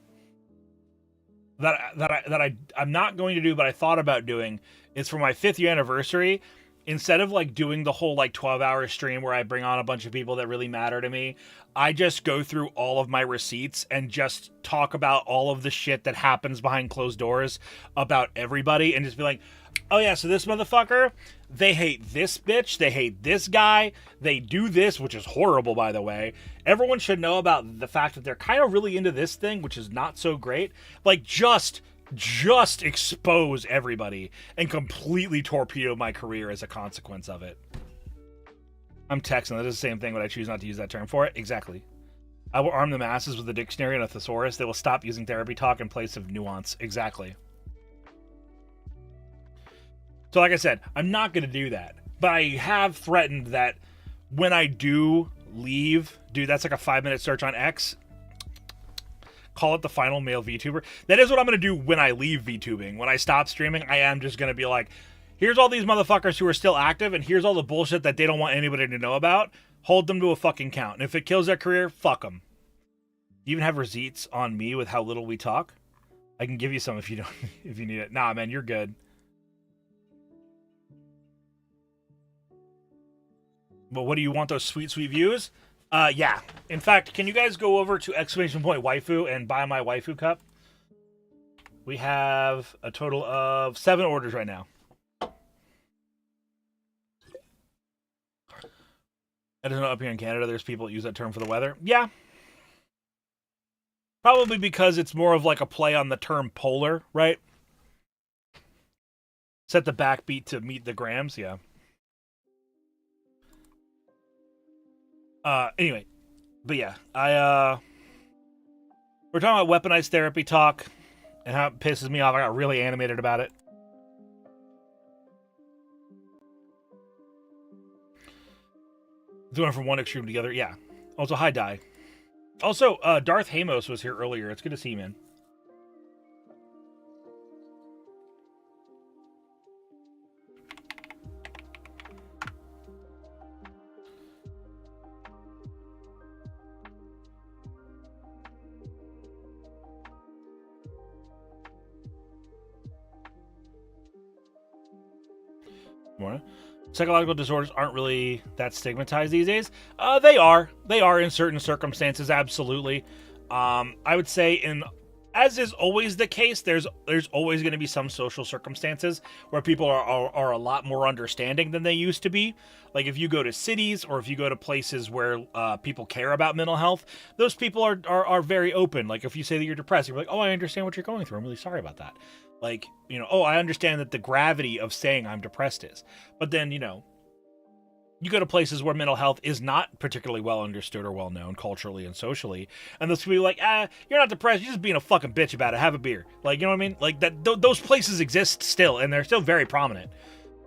not going to do, but I thought about doing is for my 5th year anniversary. Instead of like doing the whole like 12-hour stream where I bring on a bunch of people that really matter to me, I just go through all of my receipts and just talk about all of the shit that happens behind closed doors about everybody and just be like, oh yeah, so this motherfucker, they hate this bitch, they hate this guy, they do this, which is horrible, by the way. Everyone should know about the fact that they're kind of really into this thing, which is not so great. Like, just expose everybody and completely torpedo my career as a consequence of it. I'm Texan. That is the same thing, but I choose not to use that term for it. Exactly. I will arm the masses with a dictionary and a thesaurus. They will stop using therapy talk in place of nuance. Exactly. So like I said, I'm not going to do that. But I have threatened that when I do leave, dude, that's like a 5-minute search on X. Call it the final male VTuber. That is what I'm going to do when I leave VTubing. When I stop streaming, I am just going to be like, here's all these motherfuckers who are still active, and here's all the bullshit that they don't want anybody to know about. Hold them to a fucking count. And if it kills their career, fuck them. You even have receipts on me with how little we talk? I can give you some if you don't, if you need it. Nah, man, you're good. But what do you want, those sweet, sweet views? Yeah. In fact, can you guys go over to !waifu and buy my waifu cup? We have a total of 7 orders right now. I don't know, up here in Canada, there's people that use that term for the weather. Yeah. Probably because it's more of like a play on the term polar, right? Set the backbeat to meet the grams, yeah. Anyway, but yeah, we're talking about weaponized therapy talk and how it pisses me off. I got really animated about it. Doing from one extreme to the other, yeah. Also, hi, Die. Also, Darth Hamos was here earlier. It's good to see you, man. Morning. Psychological disorders aren't really that stigmatized these days. They are in certain circumstances, absolutely. I would say as is always the case, there's always going to be some social circumstances where people are a lot more understanding than they used to be. Like if you go to cities or if you go to places where people care about mental health, those people are very open. Like if you say that you're depressed, you're like, oh, I understand what you're going through. I'm really sorry about that. Like, you know, oh, I understand that the gravity of saying I'm depressed is. But then, you know, you go to places where mental health is not particularly well understood or well known culturally and socially, and those people are like, you're not depressed, you're just being a fucking bitch about it, have a beer. Like, you know what I mean? Like, that those places exist still, and they're still very prominent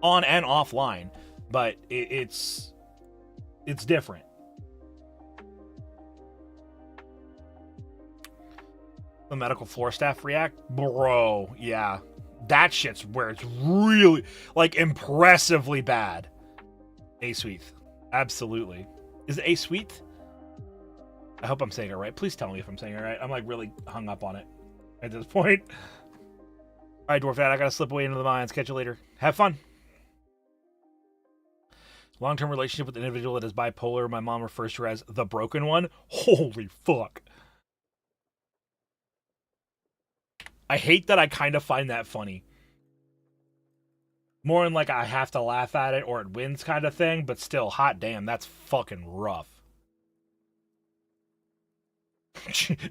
on and offline, but it's different. The medical floor staff react? Bro, yeah. That shit's where it's really, like, impressively bad. A-Sweet. Absolutely. Is it A-Sweet? I hope I'm saying it right. Please tell me if I'm saying it right. I'm, like, really hung up on it at this point. All right, Dwarf Dad, I gotta slip away into the mines. Catch you later. Have fun. Long-term relationship with an individual that is bipolar. My mom refers to her as the broken one. Holy fuck. I hate that I kind of find that funny. More in like I have to laugh at it or it wins kind of thing, but still, hot damn, that's fucking rough.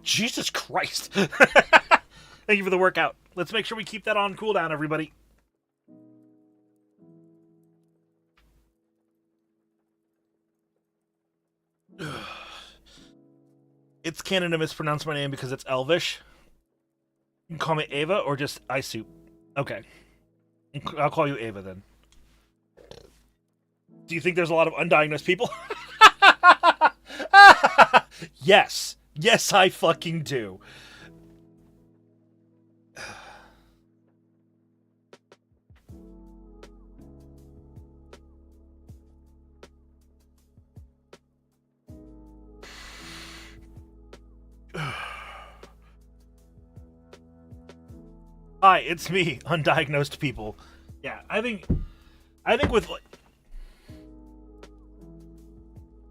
Jesus Christ. Thank you for the workout. Let's make sure we keep that on cooldown, everybody. It's canon to mispronounce my name because it's Elvish. You can call me Ava or just Isu. Okay. I'll call you Ava then. Do you think there's a lot of undiagnosed people? Yes. Yes, I fucking do. Hi, it's me, undiagnosed people. Yeah, I think with like,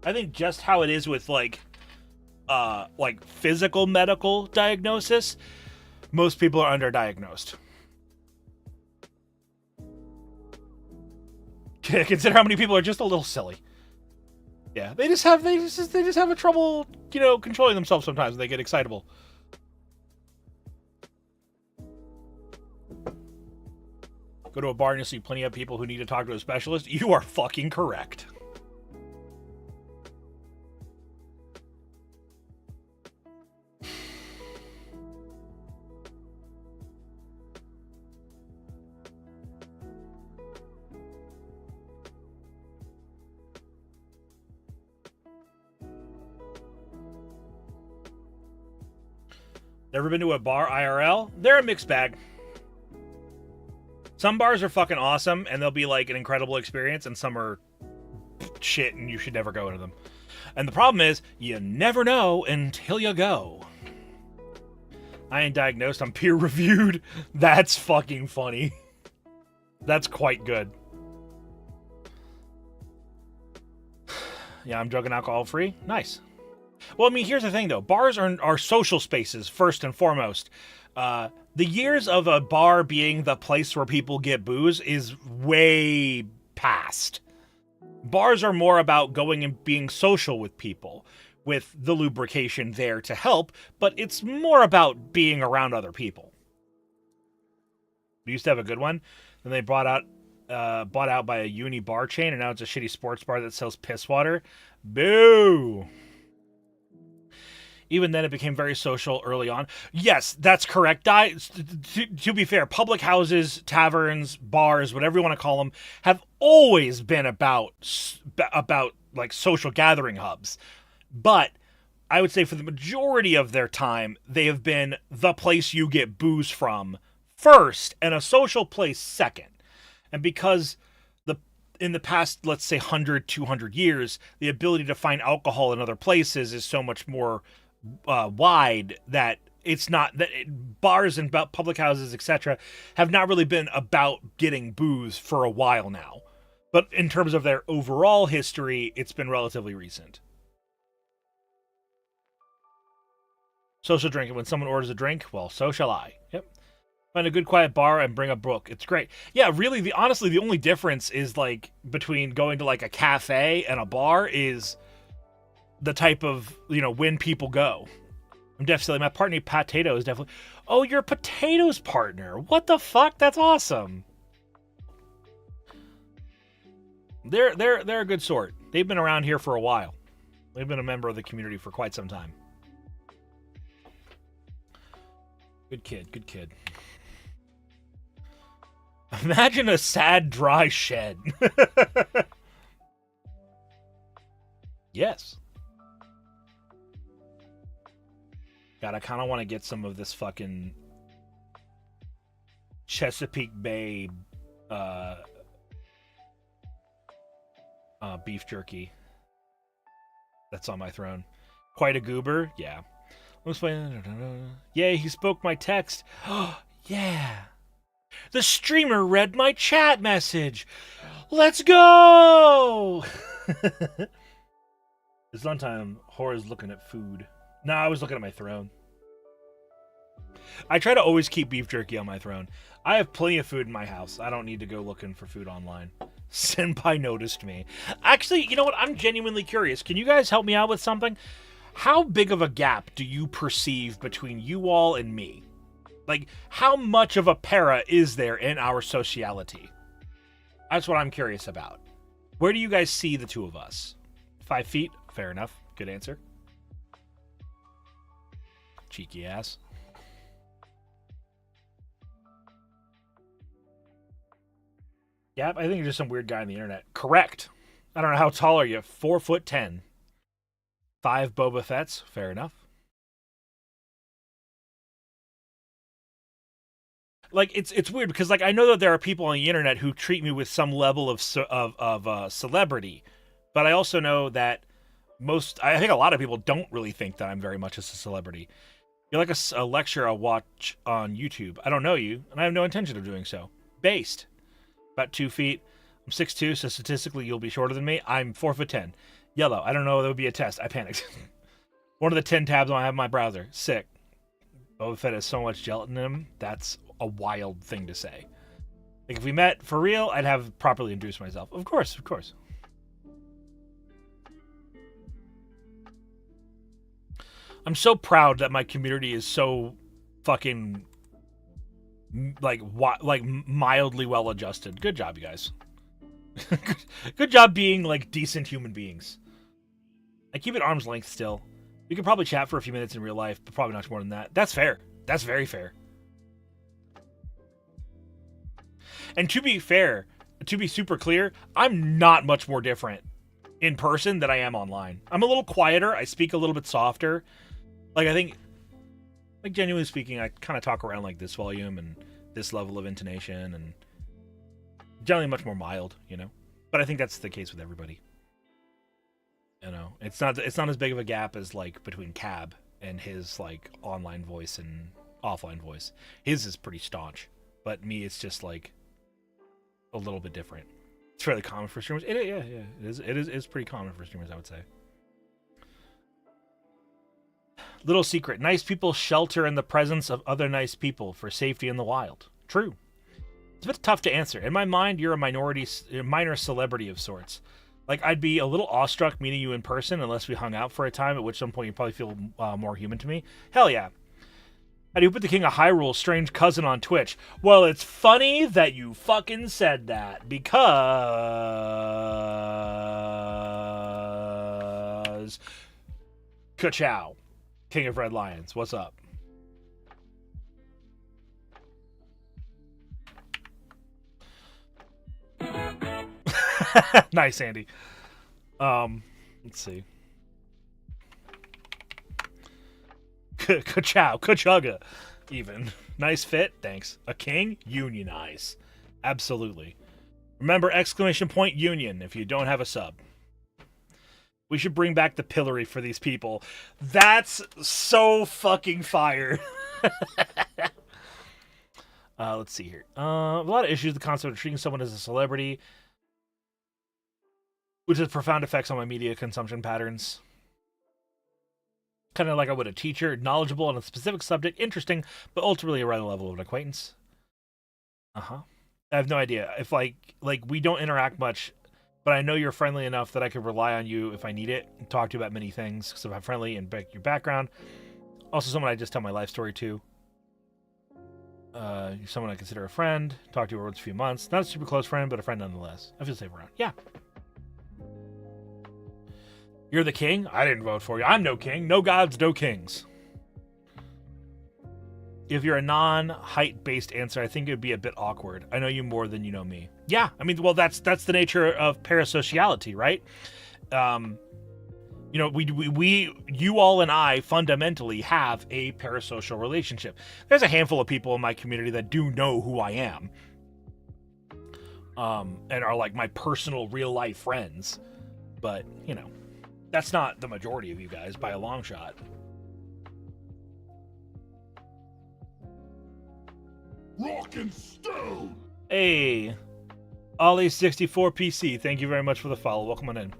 I think just how it is with like physical medical diagnosis, most people are underdiagnosed. Consider how many people are just a little silly. Yeah, they just have a trouble, you know, controlling themselves sometimes when they get excitable. Go to a bar and you see plenty of people who need to talk to a specialist. You are fucking correct. Ever been to a bar IRL? They're a mixed bag. Some bars are fucking awesome, and they'll be like an incredible experience, and some are shit, and you should never go into them. And the problem is, you never know until you go. I ain't diagnosed, I'm peer-reviewed. That's fucking funny. That's quite good. Yeah, I'm drug and alcohol free. Nice. Well, I mean, here's the thing, though. Bars are social spaces, first and foremost. The years of a bar being the place where people get booze is way past. Bars are more about going and being social with people, with the lubrication there to help, but it's more about being around other people. We used to have a good one. Then they bought out by a uni bar chain, and now it's a shitty sports bar that sells piss water. Boo! Even then, it became very social early on. Yes, that's correct. To be fair, public houses, taverns, bars, whatever you want to call them, have always been about like social gathering hubs. But I would say for the majority of their time, they have been the place you get booze from first and a social place second. And because in the past, let's say 100, 200 years, the ability to find alcohol in other places is so much more wide that it's not that bars and public houses, etc., have not really been about getting booze for a while now. But in terms of their overall history, it's been relatively recent. Social drinking. When someone orders a drink, well, so shall I. Yep. Find a good quiet bar and bring a book. It's great. Yeah, really, honestly, the only difference is like between going to like a cafe and a bar is the type of, when people go. I'm definitely, my partner Potato is definitely, oh, you're Potato's partner. What the fuck? That's awesome. They're a good sort. They've been around here for a while. They've been a member of the community for quite some time. Good kid. Imagine a sad, dry shed. Yes. God, I kind of want to get some of this fucking Chesapeake Bay beef jerky that's on my throne. Quite a goober? Yeah. Yay, he spoke my text. Yeah. The streamer read my chat message. Let's go! It's lunchtime. Hora's looking at food. No, I was looking at my throne. I try to always keep beef jerky on my throne. I have plenty of food in my house. I don't need to go looking for food online. Senpai noticed me. Actually, you know what? I'm genuinely curious. Can you guys help me out with something? How big of a gap do you perceive between you all and me? Like, how much of a para is there in our sociality? That's what I'm curious about. Where do you guys see the two of us? 5 feet? Fair enough. Good answer. Cheeky ass. Yep, I think you're just some weird guy on the internet. Correct. I don't know, how tall are you? 4'10". 5 Boba Fett's. Fair enough. Like, it's weird because, like, I know that there are people on the internet who treat me with some level of celebrity, but I also know that I think a lot of people don't really think that I'm very much as a celebrity. You're like a lecture I'll watch on YouTube. I don't know you, and I have no intention of doing so. Based. About 2 feet. I'm 6'2", so statistically you'll be shorter than me. I'm 4'10". Yellow. I don't know if there would be a test. I panicked. One of the 10 tabs I have in my browser. Sick. Boba Fett has so much gelatin in him. That's a wild thing to say. Like, if we met for real, I'd have properly introduced myself. Of course, of course. I'm so proud that my community is so fucking like mildly well adjusted. Good job, you guys. Good job being like decent human beings. I keep it arm's length still. We could probably chat for a few minutes in real life, but probably not more than that. That's fair. That's very fair. And to be fair, to be super clear, I'm not much more different in person than I am online. I'm a little quieter. I speak a little bit softer. Like, I think Like, genuinely speaking, I kind of talk around like this volume and this level of intonation, and generally much more mild, you know. But I think that's the case with everybody. You know, it's not as big of a gap as like between Cab and his like online voice and offline voice. His is pretty staunch, but me, it's just like a little bit different. It's fairly common for streamers. It is pretty common for streamers, I would say. Little secret: nice people shelter in the presence of other nice people for safety in the wild. True. It's a bit tough to answer. In my mind, you're a minor celebrity of sorts. Like, I'd be a little awestruck meeting you in person unless we hung out for a time, at which some point you probably feel more human to me. Hell yeah. How do you put the King of Hyrule, strange cousin, on Twitch? Well, it's funny that you fucking said that, because... Ka-chow. King of Red Lions, what's up? Nice, Andy. Let's see. Ka-chow, ka-chugga, even. Nice fit, thanks. A king? Unionize. Absolutely. Remember, exclamation point union if you don't have a sub. We should bring back the pillory for these people. That's so fucking fire. Let's see here. A lot of issues with the concept of treating someone as a celebrity, which has profound effects on my media consumption patterns. Kind of like I would a teacher, knowledgeable on a specific subject, interesting, but ultimately around the level of an acquaintance. I have no idea. If like we don't interact much, but I know you're friendly enough that I could rely on you if I need it and talk to you about many things, because I'm friendly and back your background. Also someone I just tell my life story to. You're someone I consider a friend. Talk to you once a few months. Not a super close friend, but a friend nonetheless. I feel safe around. Yeah. You're the king? I didn't vote for you. I'm no king. No gods, no kings. If you're a non-height-based answer, I think it would be a bit awkward. I know you more than you know me. Yeah, I mean, well, that's the nature of parasociality, right? You know, you all and I fundamentally have a parasocial relationship. There's a handful of people in my community that do know who I am, and are like my personal real-life friends. But, you know, that's not the majority of you guys by a long shot. Rock and stone! Hey, Ollie64 PC, thank you very much for the follow. Welcome on in.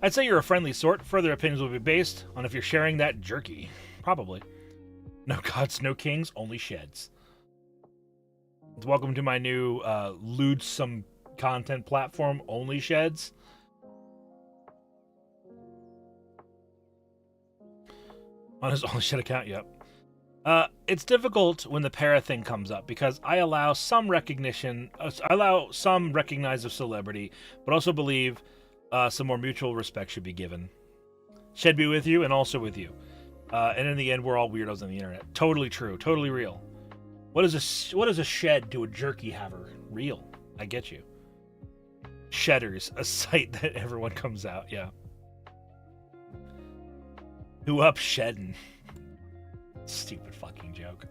I'd say you're a friendly sort. Further opinions will be based on if you're sharing that jerky. Probably. No gods, no kings, only sheds. Welcome to my new lewdsome content platform, Only Sheds. On his Only Shed account, yep. It's difficult when the para thing comes up because I allow some recognition, recognize of celebrity, but also believe some more mutual respect should be given. Shed be with you and also with you. And in the end, we're all weirdos on the internet. Totally true. Totally real. What is a shed to a jerky haver? Real. I get you. Shedders, a site that everyone comes out. Yeah. Who up shedding? Stupid fucking joke.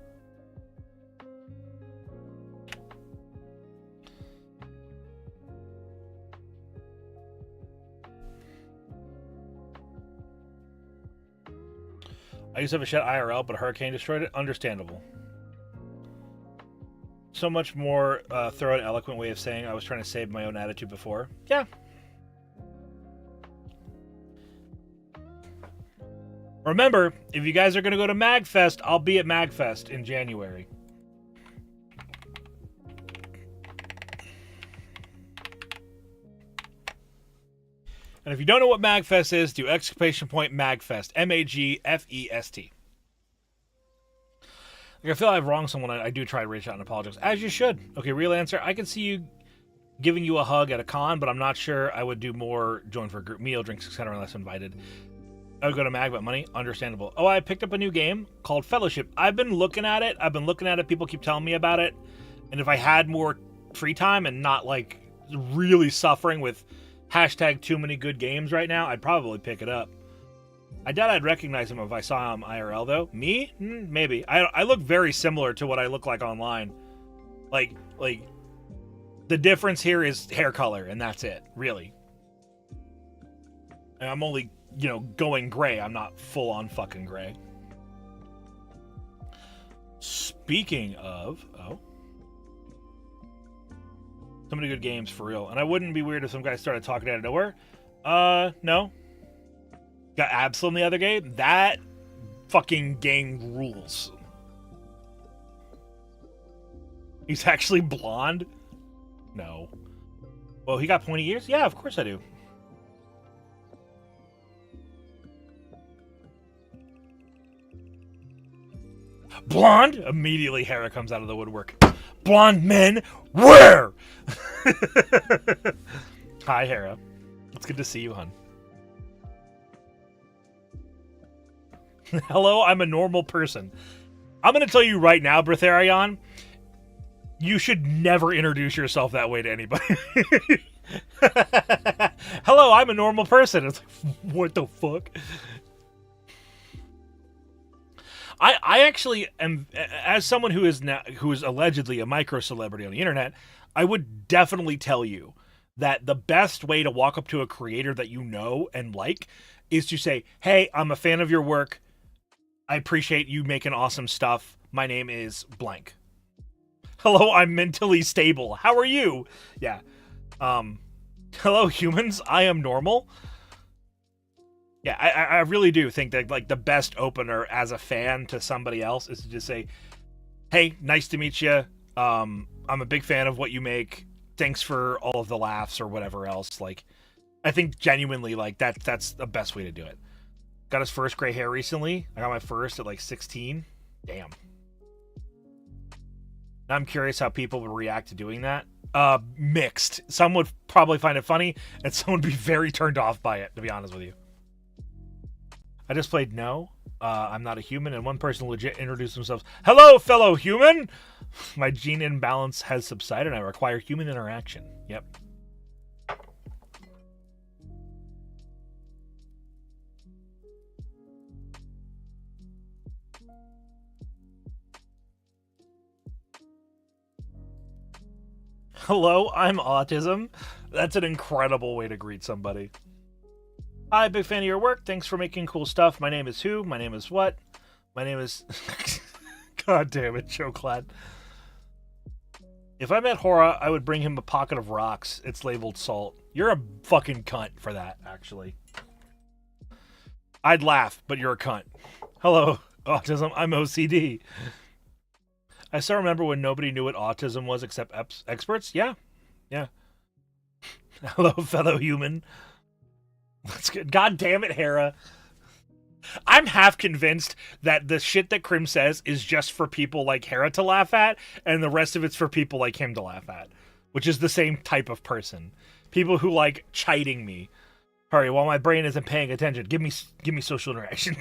I used to have a shed IRL, but a hurricane destroyed it. Understandable. So much more thorough and eloquent way of saying I was trying to save my own attitude before. Yeah. Remember, if you guys are going to go to MagFest, I'll be at MagFest in January. And if you don't know what MagFest is, do exclamation point MagFest. MAGFEST. Like, I feel I've wronged someone. I do try to reach out and apologize. As you should. Okay, real answer. I can see you giving you a hug at a con, but I'm not sure I would do more. Join for a group meal, drinks, etc. unless invited. I would go to Mag, but money, understandable. Oh, I picked up a new game called Fellowship. I've been looking at it. People keep telling me about it. And if I had more free time and not, like, really suffering with hashtag too many good games right now, I'd probably pick it up. I doubt I'd recognize him if I saw him IRL, though. Me? Maybe. I look very similar to what I look like online. Like, the difference here is hair color, and that's it, really. And I'm only, going gray. I'm not full-on fucking gray. Speaking of... Oh. So many good games, for real. And I wouldn't be weird if some guy started talking out of nowhere. No. Got Absalom the other game? That fucking game rules. He's actually blonde? No. Well, he got pointy ears? Yeah, of course I do. Blonde? Immediately Hera comes out of the woodwork. Blonde men? Where? Hi, Hera. It's good to see you, hon. Hello, I'm a normal person. I'm going to tell you right now, Britharion, you should never introduce yourself that way to anybody. Hello, I'm a normal person. It's like, what the fuck? I actually am, as someone who is allegedly a micro celebrity on the internet, I would definitely tell you that the best way to walk up to a creator that you know and like is to say, hey, I'm a fan of your work. I appreciate you making awesome stuff. My name is blank. Hello, I'm mentally stable. How are you? Yeah. Hello, humans. I am normal. Yeah, I really do think that, like, the best opener as a fan to somebody else is to just say, hey, nice to meet you. I'm a big fan of what you make. Thanks for all of the laughs or whatever else. Like, I think genuinely, like, that's the best way to do it. Got his first gray hair recently. I got my first at, like, 16. Damn. Now I'm curious how people would react to doing that. Mixed. Some would probably find it funny, and some would be very turned off by it, to be honest with you. I just played No. I'm not a human, and one person legit introduced themselves. Hello, fellow human! My gene imbalance has subsided, and I require human interaction. Yep. Hello, I'm Autism. That's an incredible way to greet somebody. Hi, big fan of your work. Thanks for making cool stuff. My name is who? My name is what? My name is... God damn it, Choclad. If I met Hora, I would bring him a pocket of rocks. It's labeled salt. You're a fucking cunt for that, actually. I'd laugh, but you're a cunt. Hello, Autism. I'm OCD. I still remember when nobody knew what autism was except experts. Yeah. Yeah. Hello, fellow human. That's good. God damn it, Hera. I'm half convinced that the shit that Krim says is just for people like Hera to laugh at, and the rest of it's for people like him to laugh at, which is the same type of person. People who like chiding me. Hurry, while my brain isn't paying attention, give me social interaction.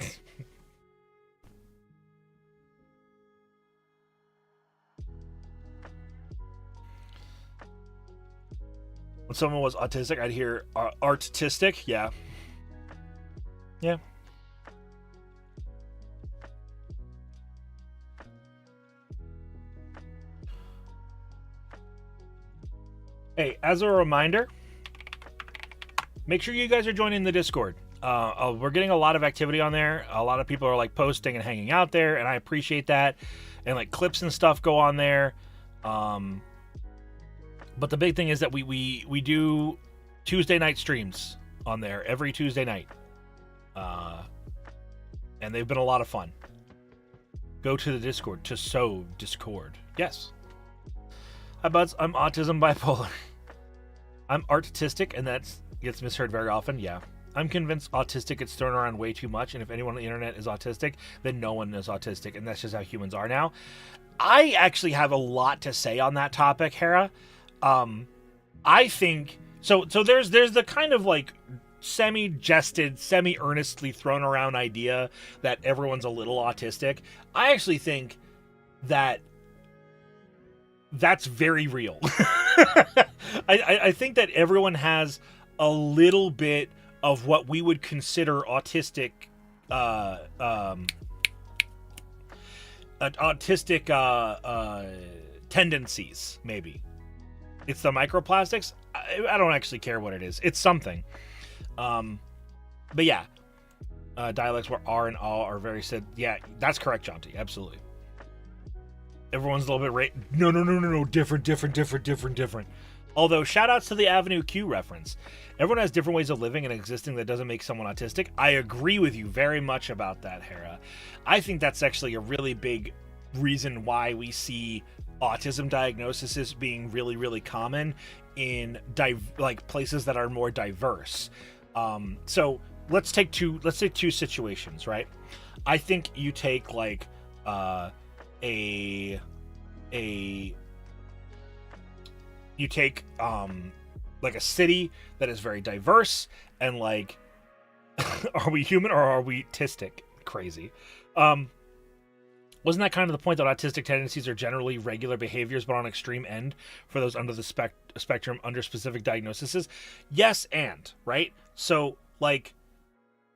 When someone was autistic, I'd hear artistic. Yeah. Yeah. Hey, as a reminder, make sure you guys are joining the Discord. We're getting a lot of activity on there. A lot of people are like posting and hanging out there, and I appreciate that. And like clips and stuff go on there. But the big thing is that we do Tuesday night streams on there every Tuesday night. And they've been a lot of fun. Go to the Discord to sow discord. Yes. Hi, buds. I'm autism bipolar. I'm artistic, and that gets misheard very often. Yeah. I'm convinced autistic gets thrown around way too much, and if anyone on the internet is autistic, then no one is autistic, and that's just how humans are now. I actually have a lot to say on that topic, Hera. I think so there's the kind of like semi-jested, semi-earnestly thrown around idea that everyone's a little autistic. I actually think that that's very real. I think that everyone has a little bit of what we would consider autistic tendencies, maybe. It's the microplastics. I don't actually care what it is. It's something. But yeah, dialects where R and A are very said. Yeah, that's correct, Jonty. Absolutely. Everyone's a little bit no, different. Although, shout outs to the Avenue Q reference. Everyone has different ways of living and existing that doesn't make someone autistic. I agree with you very much about that, Hera. I think that's actually a really big reason why we see autism diagnoses being really, really common in places that are more diverse. So let's take two situations, right? I think you take like like a city that is very diverse and like are we human or are we autistic? Crazy. Wasn't that kind of the point that autistic tendencies are generally regular behaviors but on extreme end for those under the spectrum under specific diagnoses? Yes, and right? So like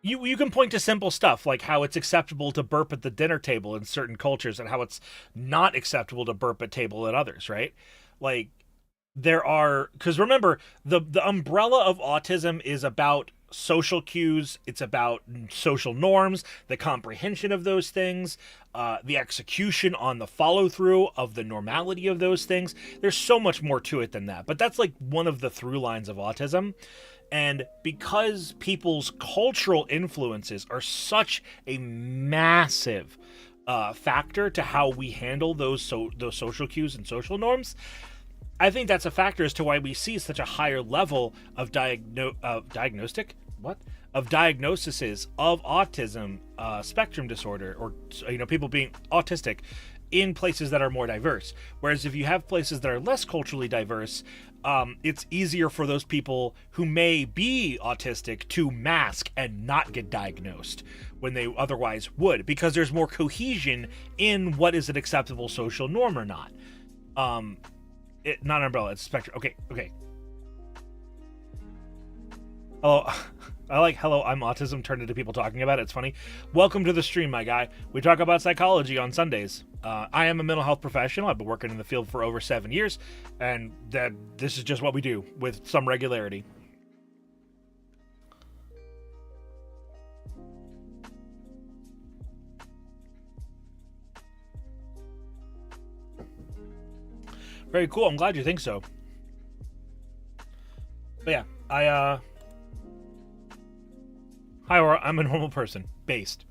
you can point to simple stuff like how it's acceptable to burp at the dinner table in certain cultures and how it's not acceptable to burp at table at others, right? Like there are, because remember, the umbrella of autism is about social cues, it's about social norms, the comprehension of those things, the execution on the follow-through of the normality of those things. There's so much more to it than that, but that's like one of the through lines of autism. And because people's cultural influences are such a massive factor to how we handle those social cues and social norms, I think that's a factor as to why we see such a higher level of diagnoses of autism spectrum disorder, or people being autistic in places that are more diverse. Whereas if you have places that are less culturally diverse, it's easier for those people who may be autistic to mask and not get diagnosed when they otherwise would, because there's more cohesion in what is an acceptable social norm or not. Not an umbrella, it's a spectrum. Okay. Hello. I like hello, I'm autism turned into people talking about it. It's funny. Welcome to the stream, my guy. We talk about psychology on Sundays. I am a mental health professional. I've been working in the field for over 7 years, and this is just what we do with some regularity. Very cool. I'm glad you think so. But yeah, hi, Aura. I'm a normal person. Based.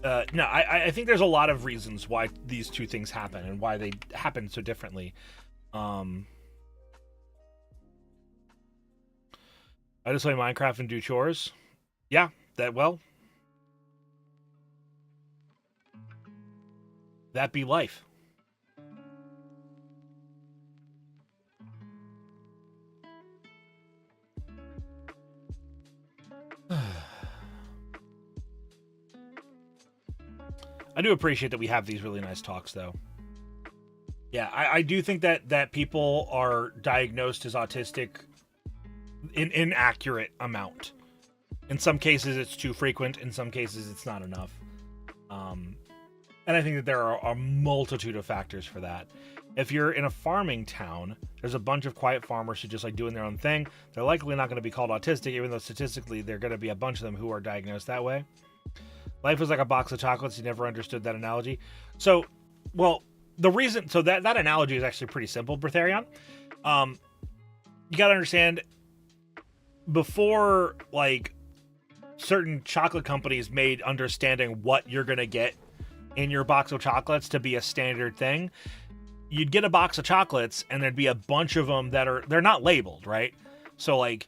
No, I think there's a lot of reasons why these two things happen and why they happen so differently. I just play Minecraft and do chores. Yeah, that be life. I do appreciate that we have these really nice talks, though. Yeah, I do think that people are diagnosed as autistic in inaccurate amount. In some cases, it's too frequent. In some cases, it's not enough. And I think that there are a multitude of factors for that. If you're in a farming town, there's a bunch of quiet farmers who just like doing their own thing. They're likely not going to be called autistic, even though statistically there are going to be a bunch of them who are diagnosed that way. Life is like a box of chocolates. You never understood that analogy. So, well, the reason... So that analogy is actually pretty simple, Bertharion. You got to understand, before, like, certain chocolate companies made understanding what you're going to get in your box of chocolates to be a standard thing, you'd get a box of chocolates, and there'd be a bunch of them that they're not labeled, right? So, like...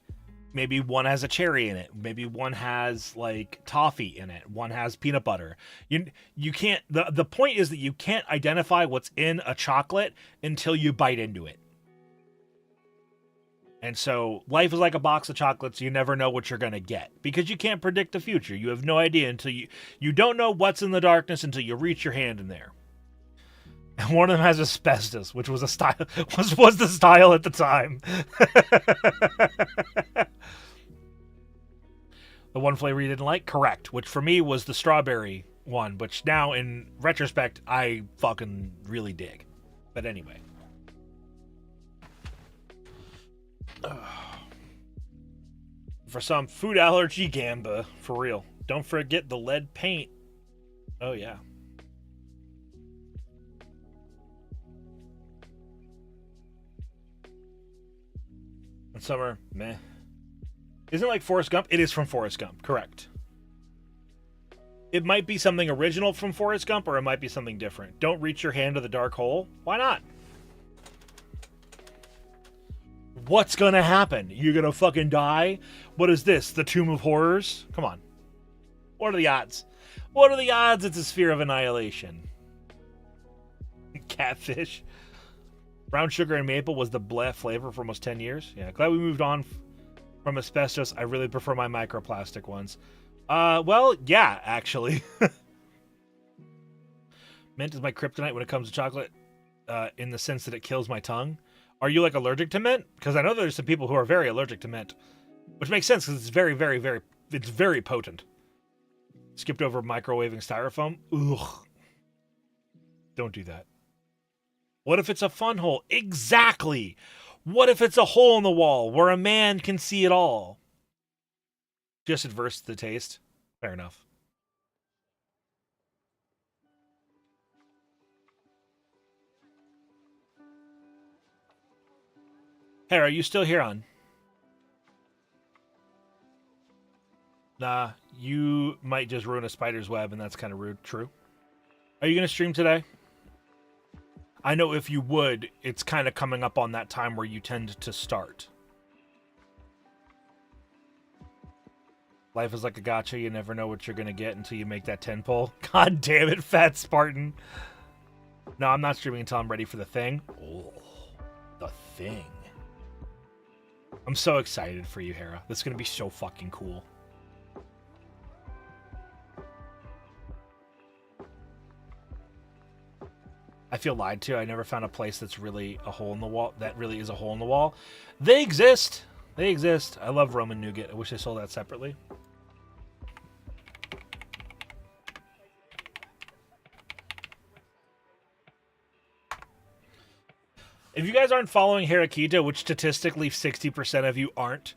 Maybe one has a cherry in it. Maybe one has like toffee in it. One has peanut butter. You can't. The point is that you can't identify what's in a chocolate until you bite into it. And so life is like a box of chocolates. You never know what you're gonna get because you can't predict the future. You have no idea until you don't know what's in the darkness until you reach your hand in there. And one of them has asbestos, which was a style was the style at the time. The one flavor you didn't like? Correct. Which for me was the strawberry one, which now in retrospect, I fucking really dig. But anyway. For some food allergy gamba, for real. Don't forget the lead paint. Oh, yeah. And summer, meh. Isn't it like Forrest Gump? It is from Forrest Gump, correct. It might be something original from Forrest Gump, or it might be something different. Don't reach your hand to the dark hole. Why not? What's gonna happen? You're gonna fucking die? What is this? The Tomb of Horrors? Come on. What are the odds? What are the odds it's a sphere of annihilation? Catfish. Brown sugar and maple was the bleh flavor for almost 10 years. Yeah, glad we moved on from asbestos. I really prefer my microplastic ones. Well, yeah, actually. Mint is my kryptonite when it comes to chocolate, in the sense that it kills my tongue. Are you, like, allergic to mint? Because I know there's some people who are very allergic to mint. Which makes sense, because it's it's very potent. Skipped over microwaving styrofoam. Ugh. Don't do that. What if it's a fun hole? Exactly! What if it's a hole in the wall where a man can see it all? Just adverse to the taste. Fair enough. Hey, are you still here on? Nah, you might just ruin a spider's web, and that's kind of rude. True. Are you going to stream today? I know if you would, it's kind of coming up on that time where you tend to start. Life is like a gacha. You never know what you're going to get until you make that 10 pull. God damn it, Fat Spartan. No, I'm not streaming until I'm ready for the thing. Oh, the thing. I'm so excited for you, Hera. This is going to be so fucking cool. I feel lied to. I never found a place that's really a hole in the wall. That really is a hole in the wall. They exist. They exist. I love Roman nougat. I wish they sold that separately. If you guys aren't following Harakita, which statistically 60% of you aren't,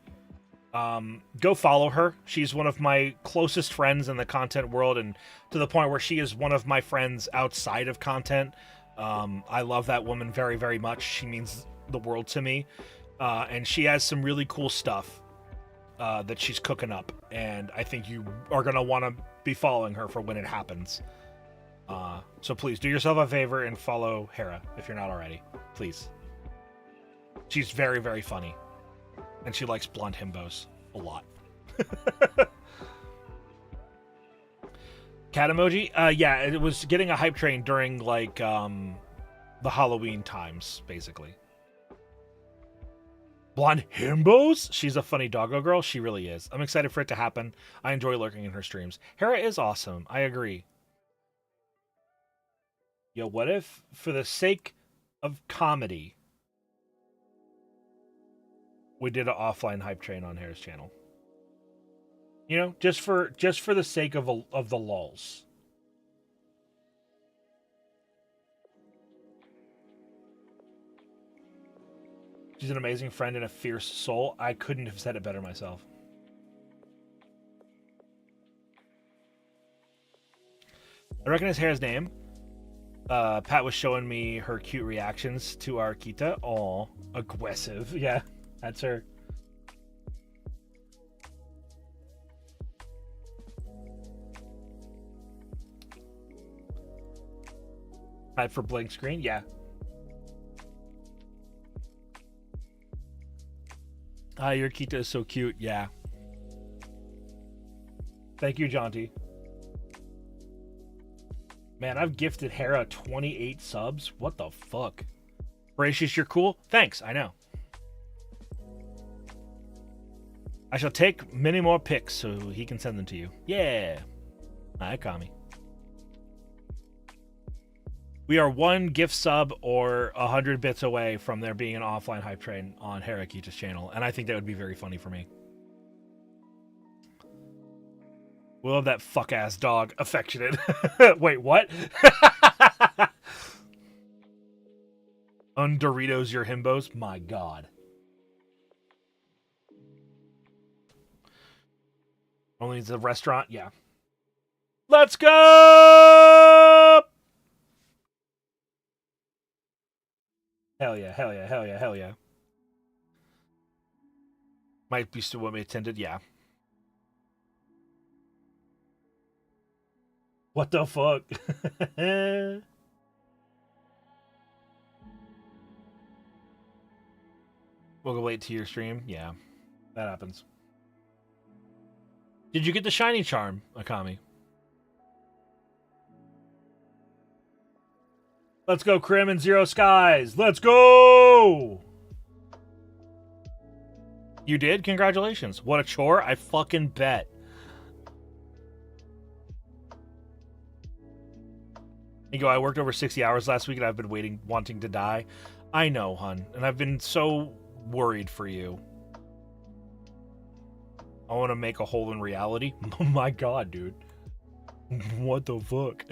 go follow her. She's one of my closest friends in the content world, and to the point where she is one of my friends outside of content. I love that woman very, very much. She means the world to me. And she has some really cool stuff that she's cooking up. And I think you are going to want to be following her for when it happens. So please do yourself a favor and follow Hera if you're not already. Please. She's very, very funny. And she likes blonde himbos a lot. Cat emoji? Yeah, it was getting a hype train during, like, the Halloween times, basically. Blonde himbos? She's a funny doggo girl. She really is. I'm excited for it to happen. I enjoy lurking in her streams. Hera is awesome. I agree. Yo, what if, for the sake of comedy, we did an offline hype train on Hera's channel? You know, just for the sake of the lulz. She's an amazing friend and a fierce soul. I couldn't have said it better myself. I recognize Hera's name. Pat was showing me her cute reactions to our Kita. Aw, aggressive. Yeah, that's her. Type for blank screen? Yeah. Your Kita is so cute. Yeah. Thank you, Jaunty. Man, I've gifted Hera 28 subs. What the fuck? Horatius, you're cool? Thanks, I know. I shall take many more pics so he can send them to you. Yeah. Hi, Kami. We are one gift sub or 100 bits away from there being an offline hype train on Harakita's channel, and I think that would be very funny for me. We love that fuck-ass dog. Affectionate. Wait, what? Undoritos your himbos? My God. Only the restaurant? Yeah. Let's go! Hell yeah, hell yeah, hell yeah, hell yeah. Might be still what we attended, yeah. What the fuck? We'll go late to your stream? Yeah, that happens. Did you get the shiny charm, Akami? Let's go, Krim and Zero Skies. Let's go! You did? Congratulations. What a chore. I fucking bet. You go, I worked over 60 hours last week and I've been wanting to die. I know, hun. And I've been so worried for you. I want to make a hole in reality. Oh my God, dude. What the fuck?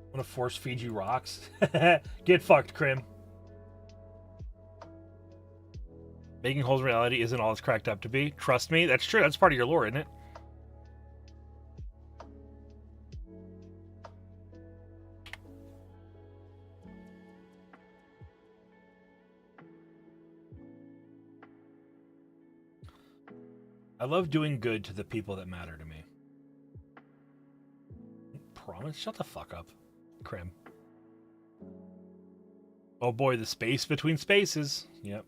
I'm gonna force feed you rocks. Get fucked, Krim. Making holes in reality isn't all it's cracked up to be. Trust me, that's true. That's part of your lore, isn't it? I love doing good to the people that matter to me. Promise? Shut the fuck up, Krim. Oh boy, the space between spaces. Yep.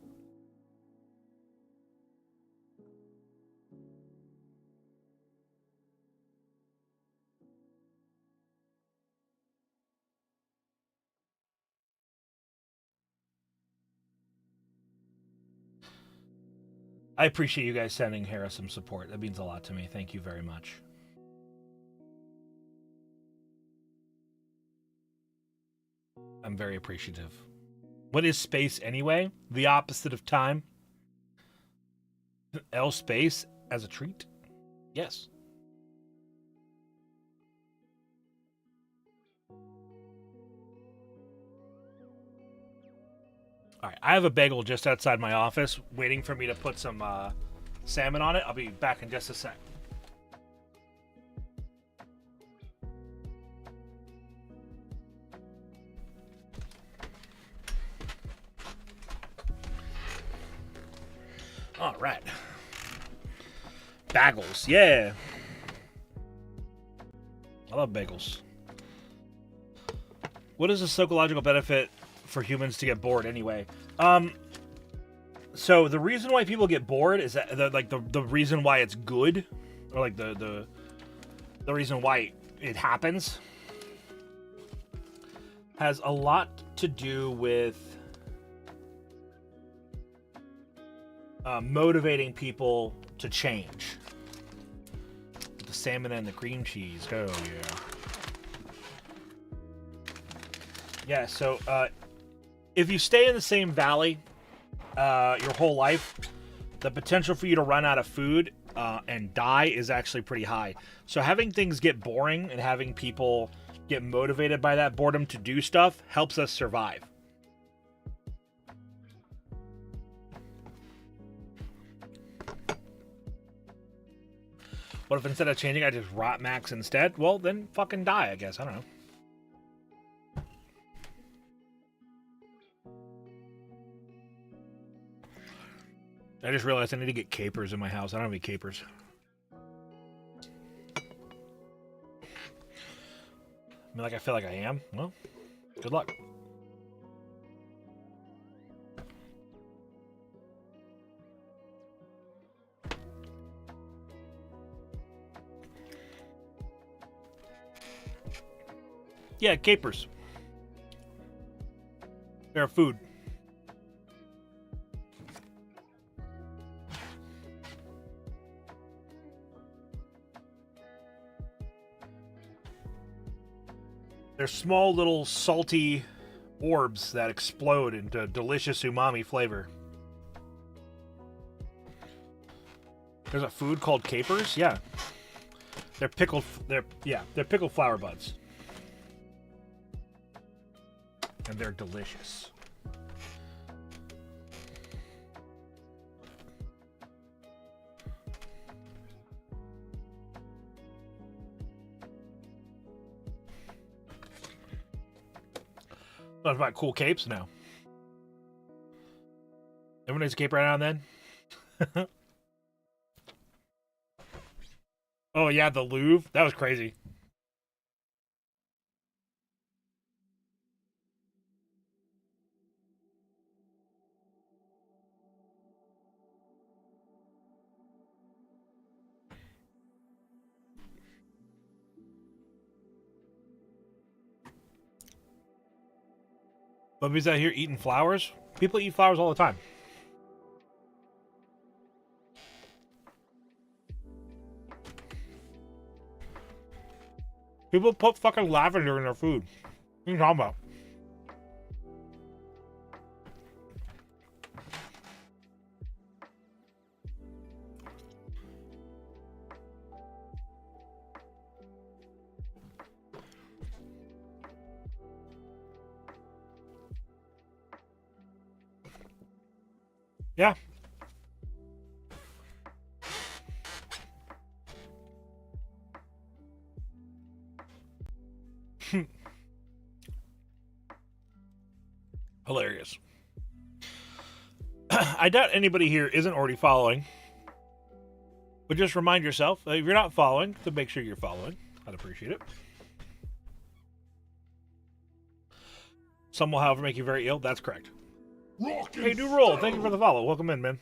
I appreciate you guys sending Hera some support. That means a lot to me. Thank you very much. I'm very appreciative. What is space anyway? The opposite of time? L space as a treat? Yes. All right, I have a bagel just outside my office waiting for me to put some salmon on it. I'll be back in just a sec. All right. Bagels, yeah. I love bagels. What is the psychological benefit for humans to get bored anyway? So the reason why people get bored is that the reason why it's good, or like the reason why it happens, has a lot to do with motivating people to change. The salmon and the cream cheese. Oh yeah. Yeah, so if you stay in the same valley your whole life, the potential for you to run out of food and die is actually pretty high. So having things get boring and having people get motivated by that boredom to do stuff helps us survive. What if instead of changing, I just rot max instead? Well, then fucking die, I guess. I don't know. I just realized I need to get capers in my house. I don't have any capers. I mean, like, I feel like I am. Well, good luck. Yeah, capers. They're food. they're small little salty orbs that explode into delicious umami flavor. There's a food called capers. Yeah, they're pickled. They're pickled flower buds, and they're delicious. What about cool capes now? Everyone needs a cape right now and then. Oh yeah, the Louvre. That was crazy. Bubby's out here eating flowers. People eat flowers all the time. People put fucking lavender in their food. What are you talking about? Yeah. Hilarious. I doubt anybody here isn't already following. But just remind yourself, if you're not following, to make sure you're following. I'd appreciate it. Some will, however, make you very ill. That's correct. Hey, new roll. Thank you for the follow. Welcome in, man.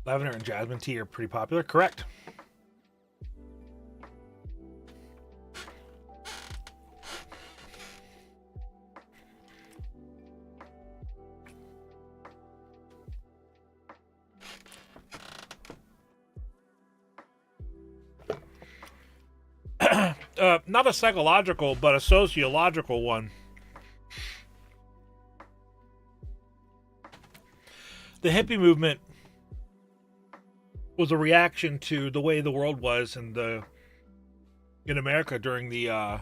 Lavender and jasmine tea are pretty popular. Correct. Not a psychological, but a sociological one. The hippie movement was a reaction to the way the world was in America during the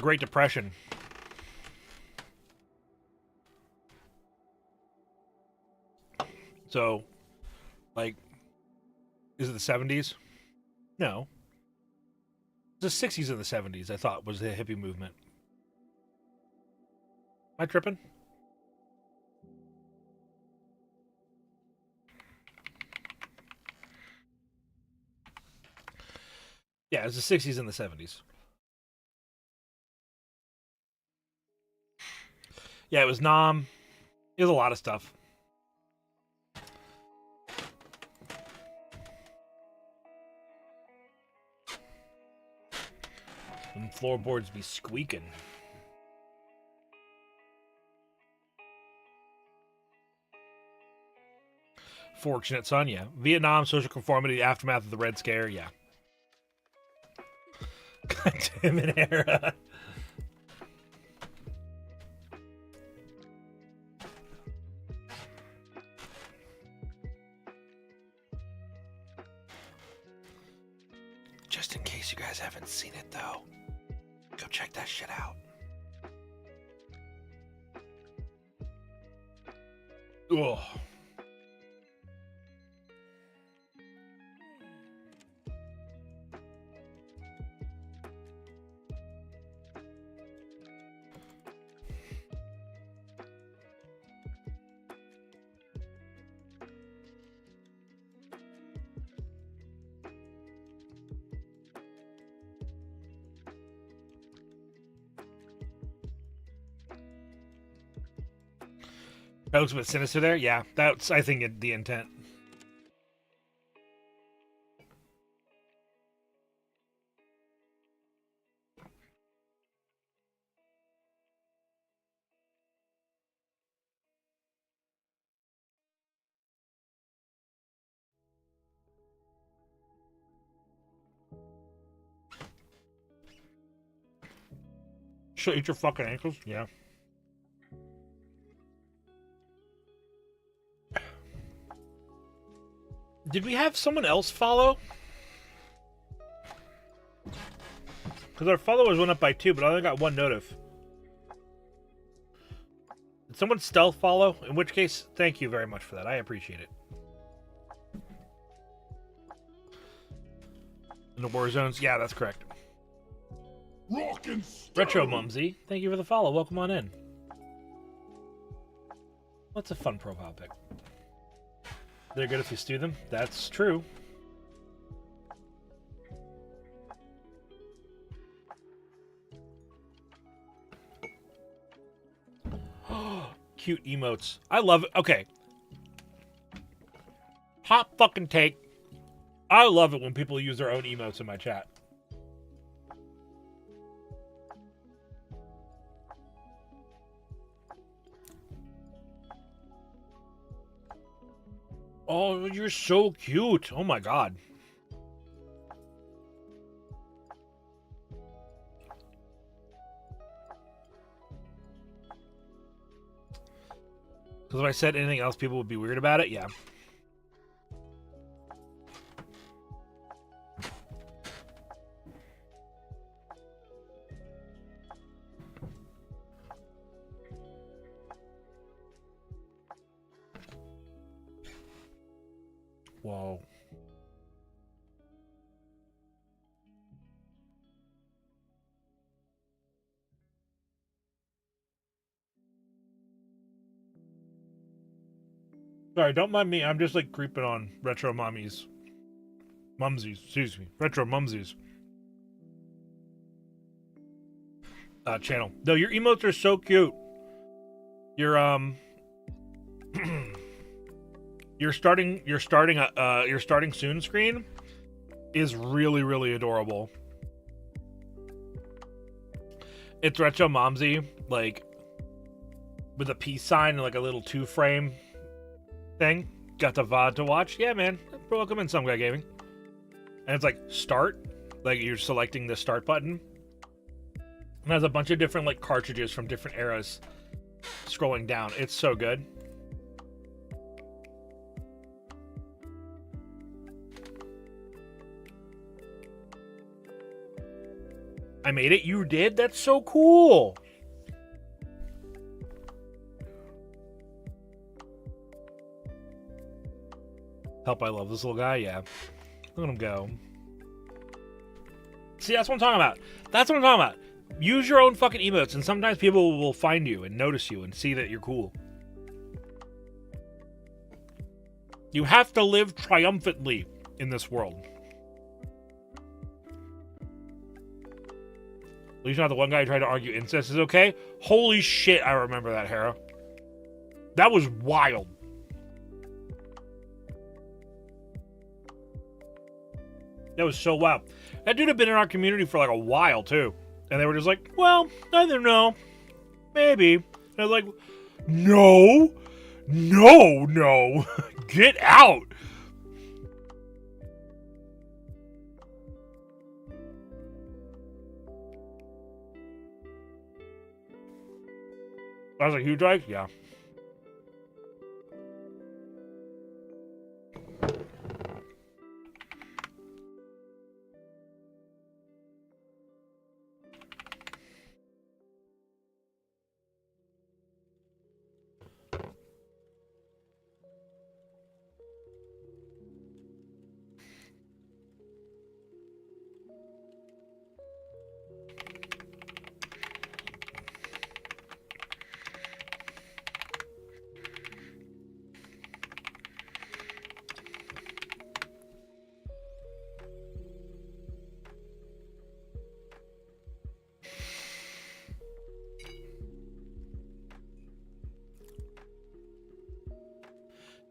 Great Depression. So, like, is it the 70s? No. The 60s and the 70s, I thought, was the hippie movement. Am I tripping? Yeah, it was the 60s and the 70s. Yeah, it was Nam. It was a lot of stuff. And floorboards be squeaking. Fortunate son, yeah. Vietnam, social conformity, aftermath of the Red Scare, yeah. God damn it, era. Just in case you guys haven't seen it, though, go check that shit out. Ugh. That looks a bit sinister there. Yeah, that's, I think, the intent. She'll eat your fucking ankles? Yeah. Did we have someone else follow? Because our followers went up by 2, but I only got 1 notif. Did someone stealth follow? In which case, thank you very much for that. I appreciate it. In the war zones? Yeah, that's correct. Retro Mumsy, thank you for the follow. Welcome on in. What's a fun profile pic? They're good if you stew them. That's true. Cute emotes. I love it. Okay. Hot fucking take. I love it when people use their own emotes in my chat. Oh, you're so cute. Oh my god. Because if I said anything else, people would be weird about it? Yeah. Whoa. Sorry, don't mind me. I'm just like creeping on retro mumsies, excuse me. Retro mumsies. Channel. No, your emotes are so cute. Your your starting soon screen is really, really adorable. It's retro momsy, like with a peace sign and like a little 2-frame thing. Got the VOD to watch. Yeah, man. Welcome in, Some Guy Gaming. And it's like start, like you're selecting the start button. And has a bunch of different like cartridges from different eras scrolling down. It's so good. I made it? You did? That's so cool. Help, I love this little guy. Yeah. Look at him go. See, that's what I'm talking about. That's what I'm talking about. Use your own fucking emotes, and sometimes people will find you and notice you and see that you're cool. You have to live triumphantly in this world. At least not the one guy who tried to argue incest is okay. Holy shit, I remember that, Hera. That was wild. That was so wild. That dude had been in our community for like a while, too. And they were just like, well, I don't know. Maybe. And I was like, no. No, no. Get out. I was like, huge like? Yeah.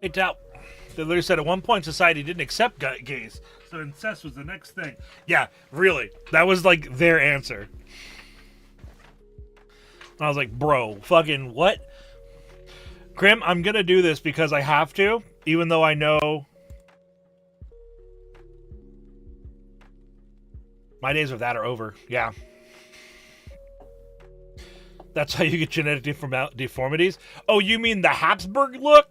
Hey, doubt. They literally said at one point society didn't accept gays, so incest was the next thing. Yeah, really. That was like their answer. I was like, bro, fucking what? Grim, I'm gonna do this because I have to, even though I know my days of that are over. Yeah. That's how you get genetic deformities? Oh, you mean the Habsburg look?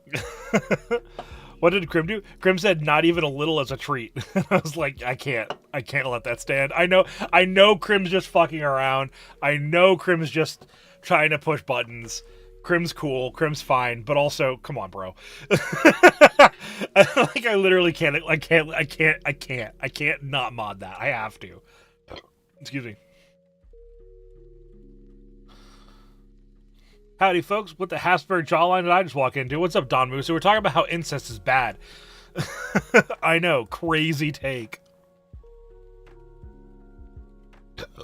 What did Grim do? Grim said not even a little as a treat. I was like, I can't let that stand. I know Grim's just fucking around. I know Grim's just trying to push buttons. Grim's cool. Grim's fine. But also, come on, bro. Like, I literally can't. I can't not mod that. I have to. Excuse me. Howdy, folks. What the Habsburg jawline did I just walk into? What's up, Don Moose? So we're talking about how incest is bad. I know. Crazy take.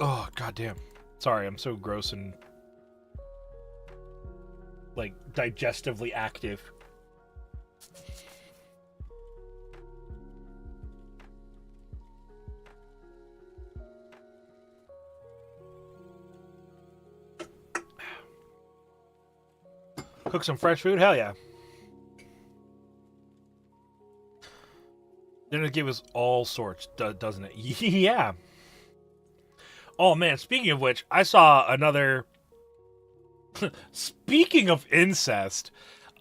Oh, goddamn. Sorry, I'm so gross and, like, digestively active. Cook some fresh food? Hell yeah. Then it gives us all sorts, doesn't it? Yeah. Oh, man. Speaking of which, I saw another... Speaking of incest,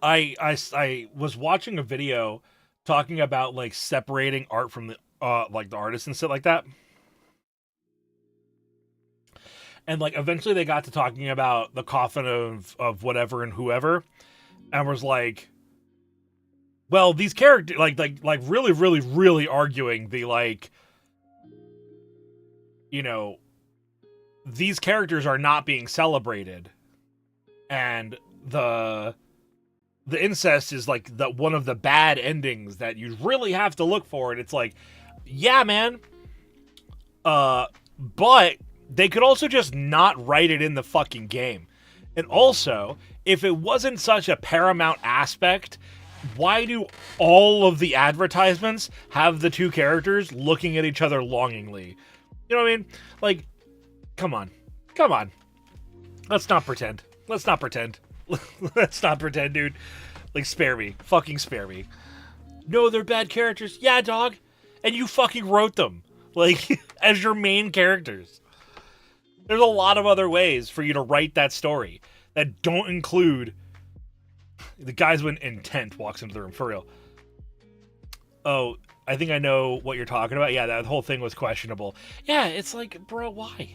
I was watching a video talking about, like, separating art from the, like, the artist and shit like that. And, like, eventually they got to talking about the coffin of whatever and whoever. And was like, well, these characters, like really, really, really arguing the, like, you know, these characters are not being celebrated. And the incest is, like, one of the bad endings that you really have to look for. And it's like, yeah, man. But... they could also just not write it in the fucking game. And also, if it wasn't such a paramount aspect, why do all of the advertisements have the two characters looking at each other longingly? You know what I mean? Like, come on. Come on. Let's not pretend. Let's not pretend. Let's not pretend, dude. Like, spare me. Fucking spare me. No, they're bad characters. Yeah, dog. And you fucking wrote them. Like, as your main characters. There's a lot of other ways for you to write that story that don't include the guys with intent walks into the room, for real. Oh, I think I know what you're talking about. Yeah, that whole thing was questionable. Yeah, it's like, bro, why?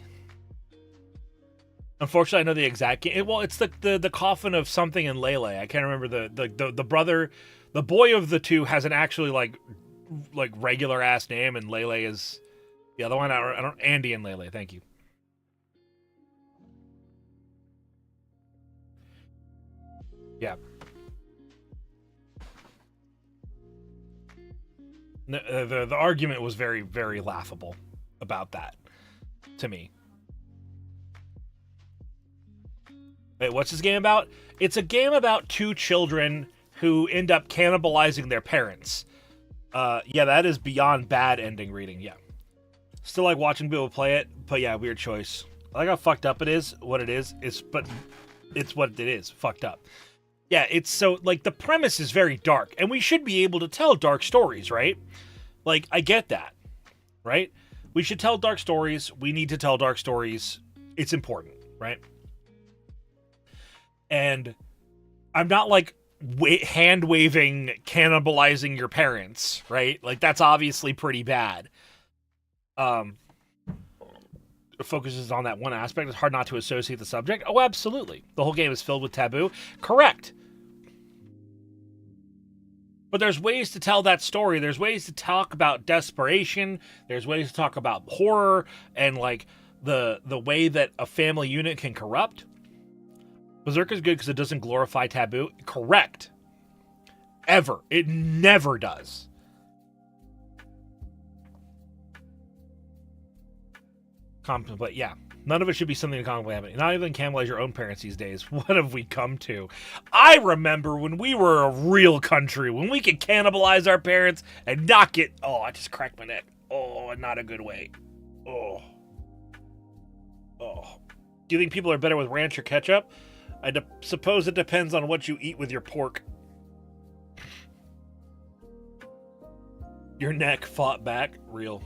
Unfortunately, I know the exact game. Well, it's the coffin of something in Lele. I can't remember the brother. The boy of the two has an actually like regular ass name, and Lele is the other one. I don't Andy and Lele. Thank you. Yeah. The argument was very, very laughable about that to me. Wait, what's this game about? It's a game about two children who end up cannibalizing their parents. Yeah, that is beyond bad ending reading, yeah. Still like watching people play it, but yeah, weird choice. I like how fucked up it is, what it is, but it's what it is, fucked up. Yeah, it's so, like, the premise is very dark, and we should be able to tell dark stories, right? Like, I get that, right? We should tell dark stories. We need to tell dark stories. It's important, right? And I'm not, like, hand-waving, cannibalizing your parents, right? Like, that's obviously pretty bad. It focuses on that one aspect. It's hard not to associate the subject. Oh, absolutely. The whole game is filled with taboo. Correct. But there's ways to tell that story. There's ways to talk about desperation. There's ways to talk about horror and, like, the way that a family unit can corrupt. Berserk is good because it doesn't glorify taboo. Correct. Ever. It never does. contemplate. Yeah, none of it should be something to contemplate happening. Not even cannibalize your own parents these days. What have we come to? I remember when we were a real country, when we could cannibalize our parents and not get... Oh, I just cracked my neck. Oh, not a good way. Oh. Oh. Do you think people are better with ranch or ketchup? I suppose it depends on what you eat with your pork. Your neck fought back. Real.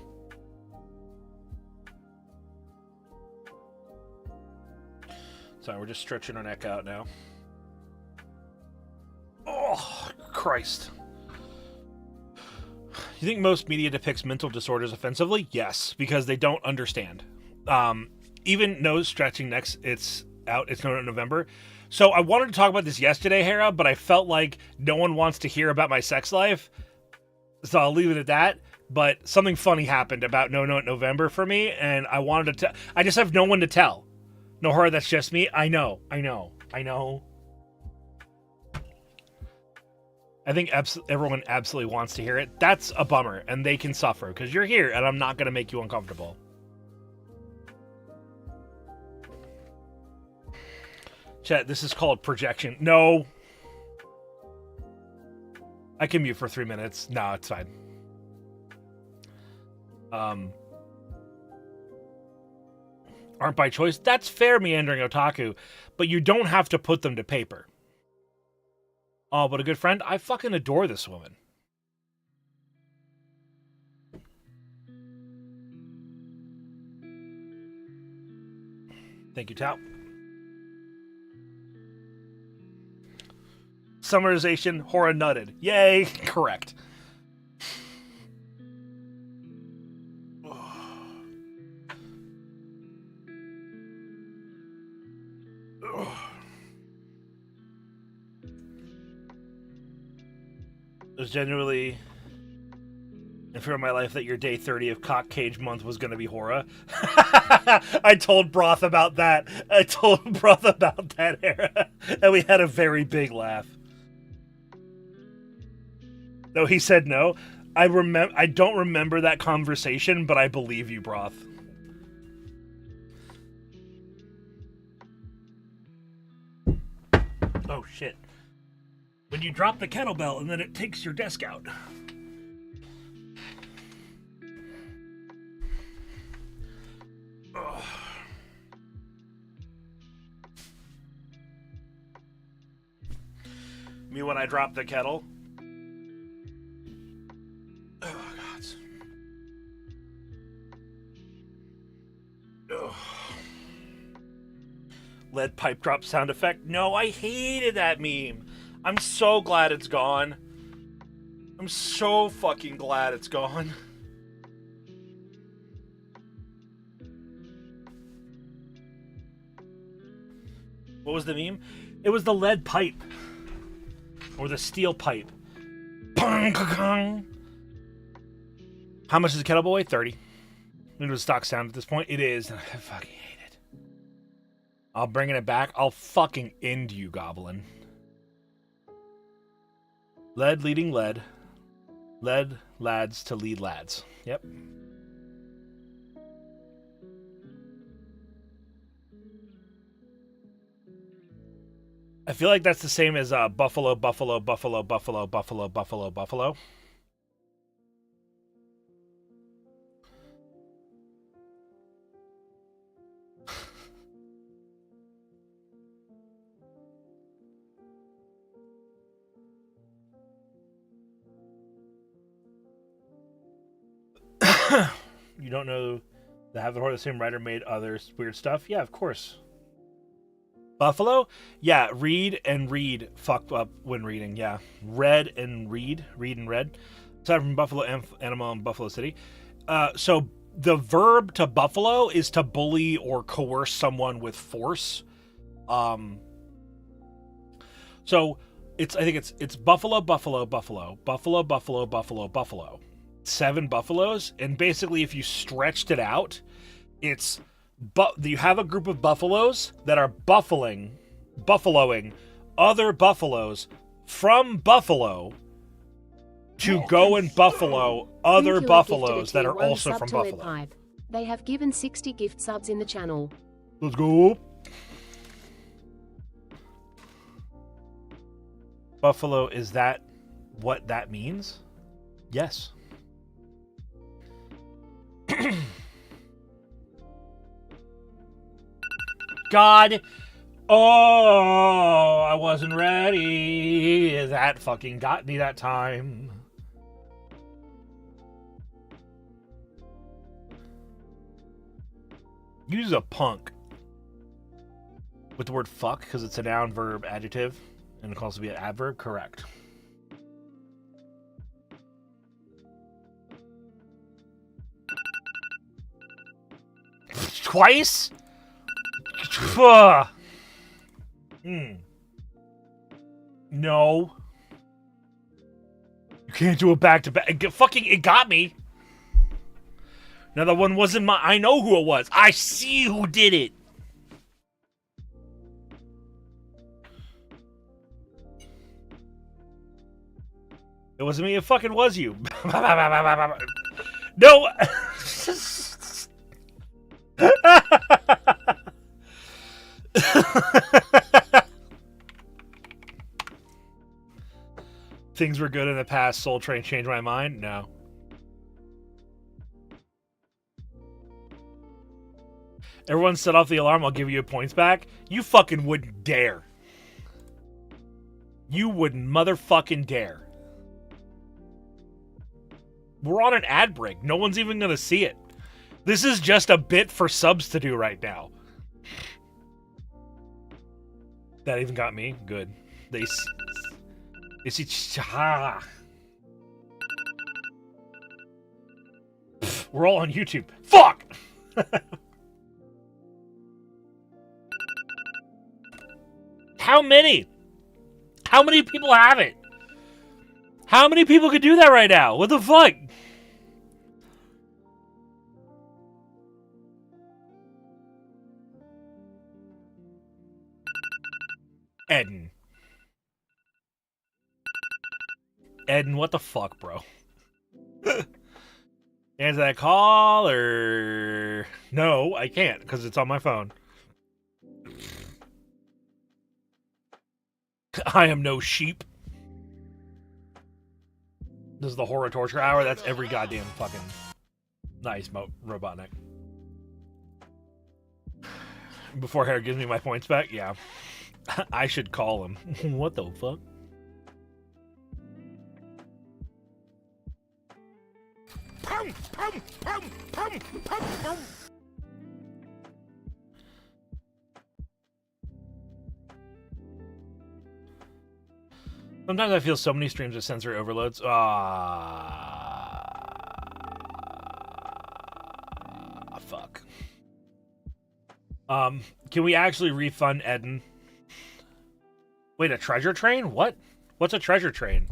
Sorry, we're just stretching our neck out now. Oh, Christ. You think most media depicts mental disorders offensively? Yes, because they don't understand. Even nose stretching next, it's out. It's known in November. So I wanted to talk about this yesterday, Hera, but I felt like no one wants to hear about my sex life. So I'll leave it at that. But something funny happened about No November for me, and I wanted to I just have no one to tell. No, horror, that's just me. I know. I think everyone absolutely wants to hear it. That's a bummer, and they can suffer, because you're here, and I'm not going to make you uncomfortable. Chat, this is called projection. No. I can mute for 3 minutes. No, it's fine. Aren't by choice. That's fair, meandering otaku, but you don't have to put them to paper. Oh, but a good friend? I fucking adore this woman. Thank you, Tao. Summarization, Hora nutted. Yay, correct. It was genuinely in fear of my life that your day 30 of cock cage month was going to be Hora. I told Broth about that. Hera, and we had a very big laugh. No, he said no. I don't remember that conversation, but I believe you, Broth. Oh, shit. When you drop the kettlebell and then it takes your desk out. Ugh. Me when I drop the kettle. Oh, God. Ugh. Lead pipe drop sound effect. No, I hated that meme. I'm so glad it's gone. I'm so fucking glad it's gone. What was the meme? It was the lead pipe. Or the steel pipe. How much is a kettlebell weigh? 30. It was stock sound at this point. It is. I fucking hate it. I'll bring it back. I'll fucking end you, Goblin. Lead leading lead. Lead lads to lead lads. Yep. I feel like that's the same as buffalo, buffalo, buffalo, buffalo, buffalo, buffalo, buffalo. You don't know the Have the Horror, the same writer made other weird stuff? Yeah, of course. Buffalo? Yeah, read and read fucked up when reading, yeah. Read and read and read. Aside from Buffalo Animal and Buffalo City. So the verb to buffalo is to bully or coerce someone with force. So I think it's buffalo, buffalo, buffalo, buffalo, buffalo, buffalo, buffalo. 7 buffaloes, and basically if you stretched it out, it's you have a group of buffaloes that are buffaloing other buffaloes from Buffalo to go and buffalo other buffaloes that are also from Buffalo. They have given 60 gift subs in the channel. Let's go. Buffalo, is that what that means? Yes. God. Oh, I wasn't ready. That fucking got me that time. Use a punk with the word fuck because it's a noun, verb, adjective, and it can also be an adverb. Correct. Twice? No. You can't do it back to back. It got me. Now that one wasn't my. I know who it was. I see who did it. It wasn't me. It fucking was you. No. Things were good in the past. Soul Train changed my mind. No. Everyone set off the alarm. I'll give you points back. You fucking wouldn't dare. You wouldn't motherfucking dare. We're on an ad break. No one's even going to see it. This is just a bit for subs to do right now. That even got me? Good. They see... We're all on YouTube. Fuck! How many? How many people have it? How many people could do that right now? What the fuck? Eden. Eden, what the fuck, bro? Answer that call, or... No, I can't, because it's on my phone. I am no sheep. This is the horror torture hour. That's every goddamn fucking... Nice, Robotnik. Before Hair gives me my points back? Yeah. I should call him. What the fuck? Pum, pum, pum, pum, pum, pum. Sometimes I feel so many streams with sensory overloads. Fuck. Can we actually refund Eden? Wait, a treasure train? What? What's a treasure train?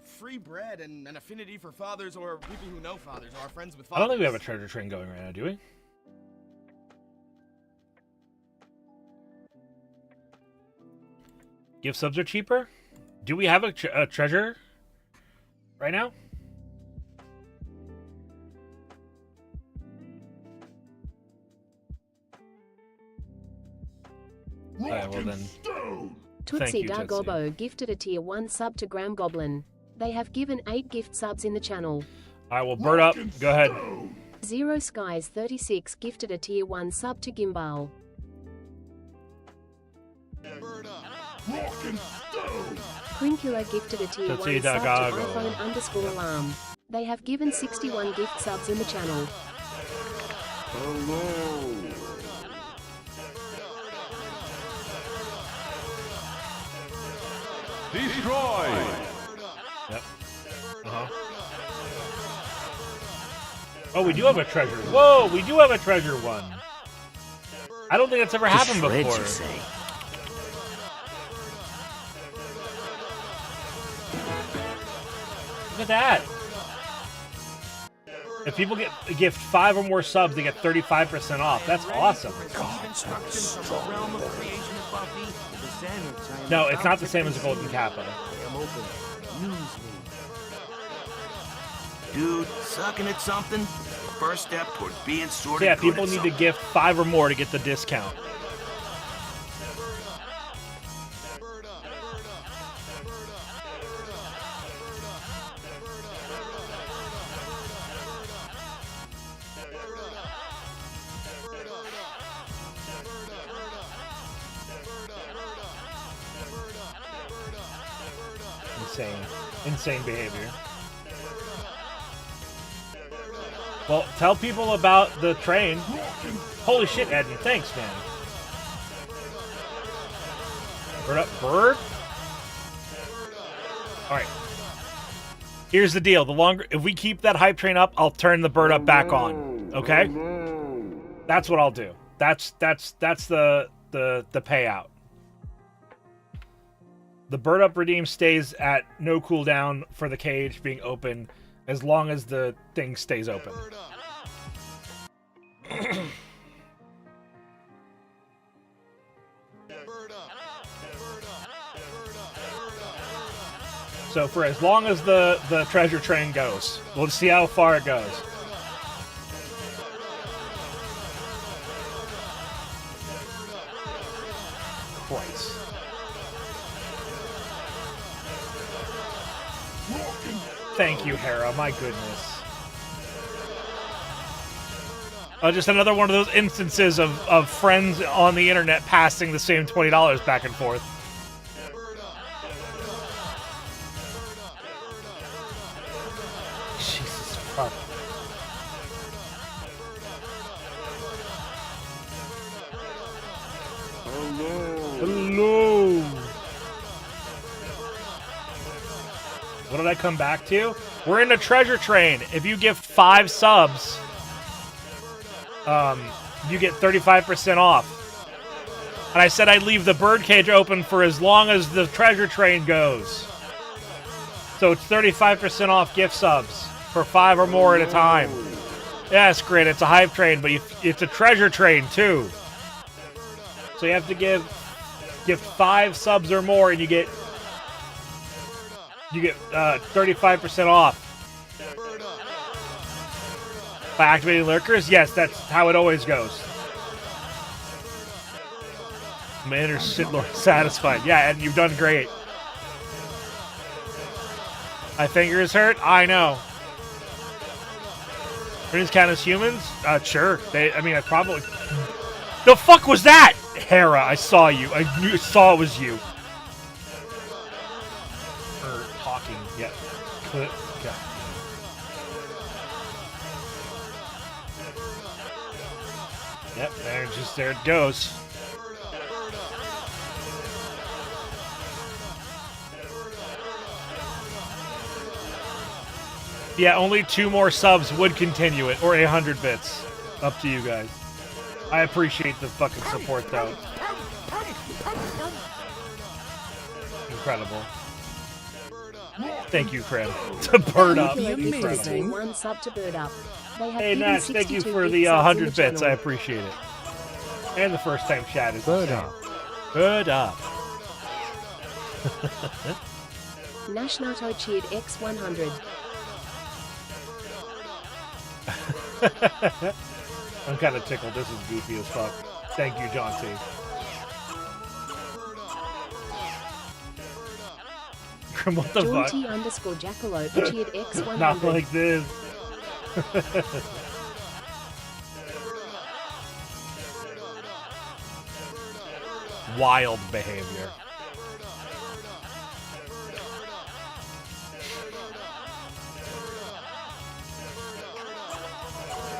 Free bread and an affinity for fathers or people who know fathers or are friends with I fathers. don't think we have a treasure train going right now, do we? Gift subs are cheaper? Do we have a treasure right now? Alright, well then. Tootsie Dagobo gifted a tier 1 sub to Graham Goblin. They have given 8 gift subs in the channel. Alright, well, bird up. Go ahead. Zero Skies 36 gifted a tier 1 sub to Gimbal. Crinkula gifted a tier 1 sub to iPhone_alarm. They have given 61 gift subs in the channel. Hello. Destroy! Yep. Oh, we do have a treasure. Whoa, we do have a treasure one. I don't think that's ever happened before. Look at that. If people gift 5 or more subs, they get 35% off. That's awesome. No, it's not the same as a golden kappa. Dude, sucking at something is the first step toward being sort So of yeah, good people at need something. to gift 5 or more to get the discount. Insane behavior. Well, tell people about the train. Holy shit, Edmund. Thanks, man. Bird up, bird? Alright. Here's the deal. The longer, if we keep that hype train up, I'll turn the bird up back on. Okay? That's what I'll do. That's the payout. The bird up redeem stays at no cooldown for the cage being open as long as the thing stays open. So for as long as the treasure train goes, we'll see how far it goes. Christ. Thank you, Hera. My goodness. Just another one of those instances of friends on the internet passing the same $20 back and forth. Jesus fuck. Hello. What did I come back to? We're in a treasure train. If you give 5 subs, you get 35% off. And I said I'd leave the birdcage open for as long as the treasure train goes. So it's 35% off gift subs for 5 or more at a time. Yes, Grit, it's a hype train, but it's a treasure train too. So you have to give 5 subs or more, and you get 35% off. By activating lurkers? Yes, that's how it always goes. Commander Sidlord satisfied. Yeah, and you've done great. My fingers hurt? I know. Friends count as humans? Sure. I probably... The fuck was that? Hera, I saw you. I saw it was you. Talking. Yeah. Okay. Yep, there it goes. Yeah, only 2 more subs would continue it, or 100 bits. Up to you guys. I appreciate the fucking support, though. Incredible. Thank you, Cram. To Bird Up. Amazing. 1 sub to Bird Up. Hey, Nash, thank you for the 100 bits. I appreciate it. And the first time chat is Bird Up. Bird Up. Nashnato cheered X100. I'm kind of tickled. This is goofy as fuck. Thank you, John T. What the fuck? Jaunty_Jackalope cheered X100. Not like this. Wild behavior.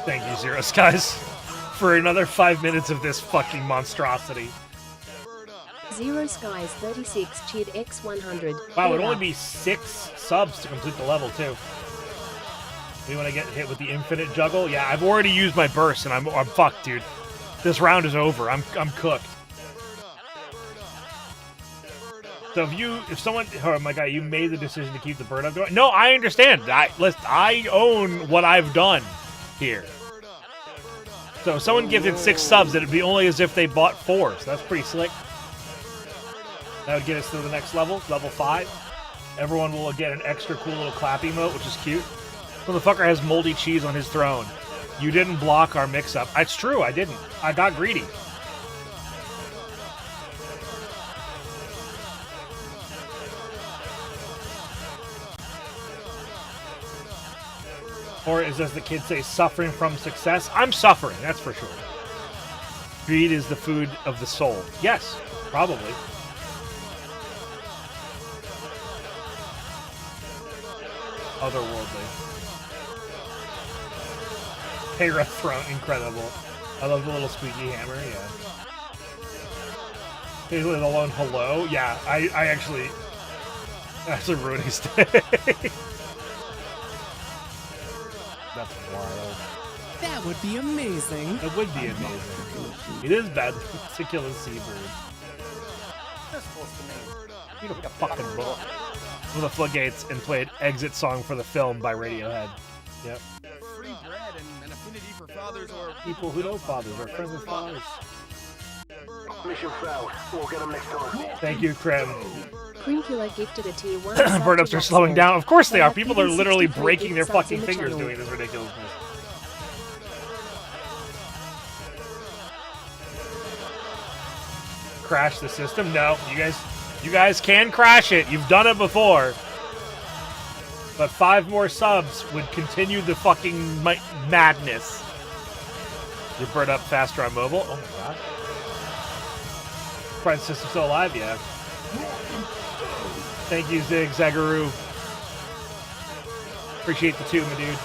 Thank you, Zero Skies, for another 5 minutes of this fucking monstrosity. Zero Skies 36 cheered X100. Wow, it would only be 6 subs to complete the level, too. We want to get hit with the infinite juggle? Yeah, I've already used my burst, and I'm fucked, dude. This round is over. I'm cooked. So if someone, oh my god, you made the decision to keep the bird up going. No, I understand. I own what I've done here. So if someone gifted 6 subs, it'd be only as if they bought 4. So that's pretty slick. That would get us to the next level, level 5. Everyone will get an extra cool little clap emote, which is cute. Motherfucker has moldy cheese on his throne. You didn't block our mix-up. It's true, I didn't. I got greedy. Or is, as the kids say, suffering from success? I'm suffering, that's for sure. Greed is the food of the soul. Yes, probably. Otherworldly. Hera throne, incredible. I love the little squeaky hammer, yeah. Hey, let alone hello? Yeah, I actually... That's a ruining stay. That's wild. That would be amazing. It would be amazing. It is bad to kill a seabird. That's supposed to mean. You know, like a fucking book. With the floodgates and played Exit Song for the Film by Radiohead. Yep. Free bread and an affinity for fathers or People who know fathers are friends with fathers. Mission failed. We'll get them next time. Thank you, Krem. Crimkiller gifted a tier 1. Burn-ups are slowing down. Of course they are. People are literally breaking their fucking fingers doing this ridiculousness. Crash the system? No. You guys can crash it. You've done it before. But 5 more subs would continue the fucking madness. You burn up faster on mobile? Oh my god. Friend system still alive? Yeah. Thank you, Zig Zagaroo. Appreciate the 2, my dude.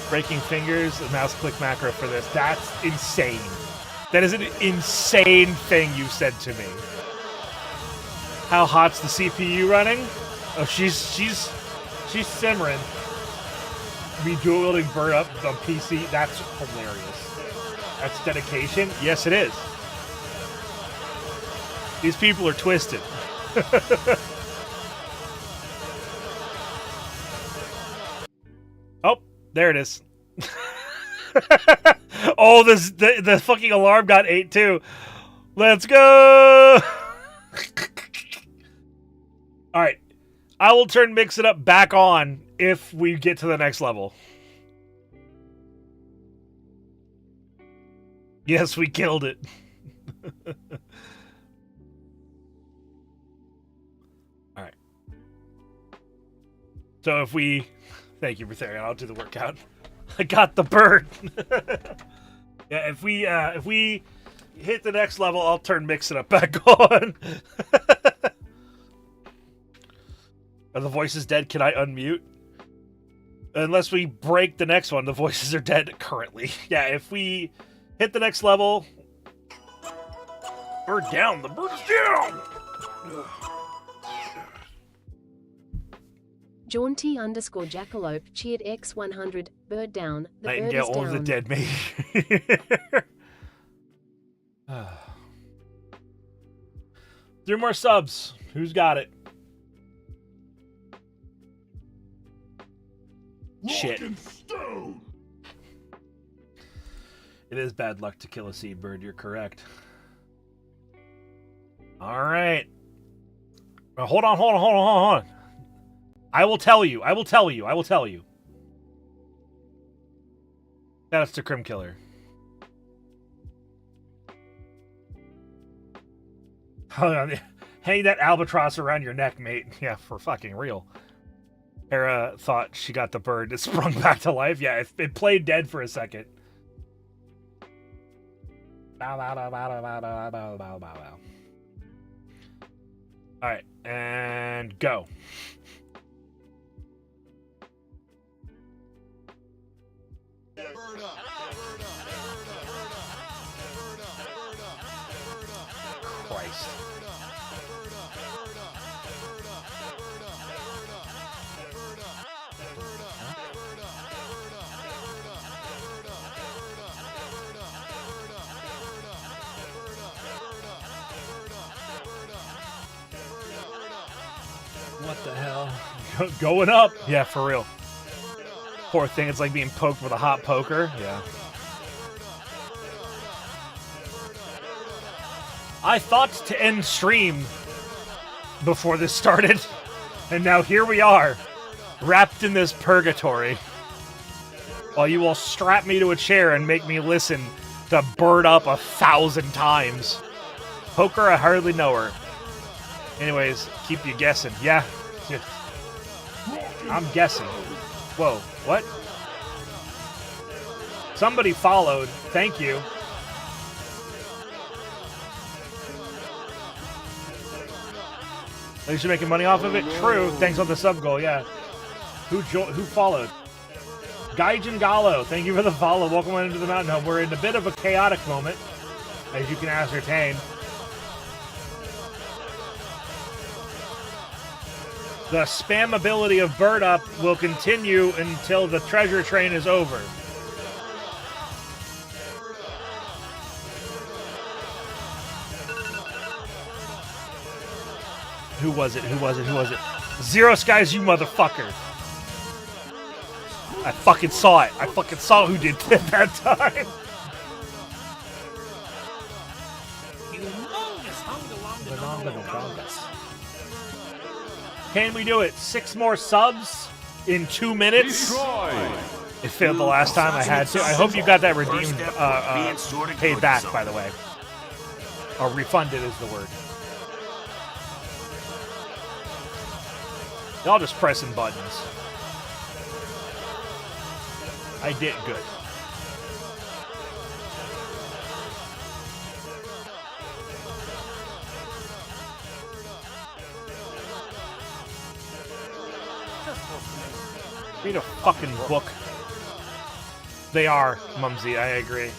Breaking fingers, a mouse click macro for this. That's insane. That is an insane thing you said to me. How hot's the CPU running? Oh, she's simmering. Me dual wielding burn up on PC. That's hilarious. That's dedication. Yes, it is. These people are twisted. Oh, there it is. Oh, the fucking alarm got 8 too. Let's go. All right, I will turn Mix It Up back on if we get to the next level. Yes, we killed it. All right. So if we, thank you for saying, I'll do the workout. I got the bird. Yeah, if we hit the next level, I'll turn Mix It Up back on. Are the voices dead? Can I unmute? Unless we break the next one, the voices are dead currently. Yeah, if we hit the next level, bird down. The bird is down. Jaunty_Jackalope cheered X100, bird down, the bird is Nightingale owns the down. dead mate. 3 more subs. Who's got it? Shit. It is bad luck to kill a seabird, you're correct. Alright. Hold on. I will tell you. That's the Crim Killer. Hang that albatross around your neck, mate. Yeah, for fucking real. Hera thought she got the bird. It sprung back to life. Yeah, it played dead for a second. Alright, and go. Christ. What the hell? Going up? Yeah, for real. Poor thing, it's like being poked with a hot poker. Yeah. I thought to end stream before this started. And now here we are, wrapped in this purgatory, while you will strap me to a chair and make me listen to Bird Up 1,000 times. Poker, I hardly know her. Anyways, keep you guessing. Yeah. I'm guessing. Whoa, what? Somebody followed. Thank you. At least you're making money off of it? True. Thanks on the sub goal, yeah. Who followed? Gaijin Gallo, thank you for the follow. Welcome on into the Mountain Home. We're in a bit of a chaotic moment, as you can ascertain. The spammability of Bird Up will continue until the treasure train is over. Who was it? Zero Skies, you motherfucker. I fucking saw it. I fucking saw who did it that time. Can we do it? 6 more subs in 2 minutes? It failed the last time I had to. I hope you got that redeemed, paid back, by the way. Or refunded is the word. Y'all just pressing buttons. I did good. Read a fucking book. They are, Mumsy, I agree.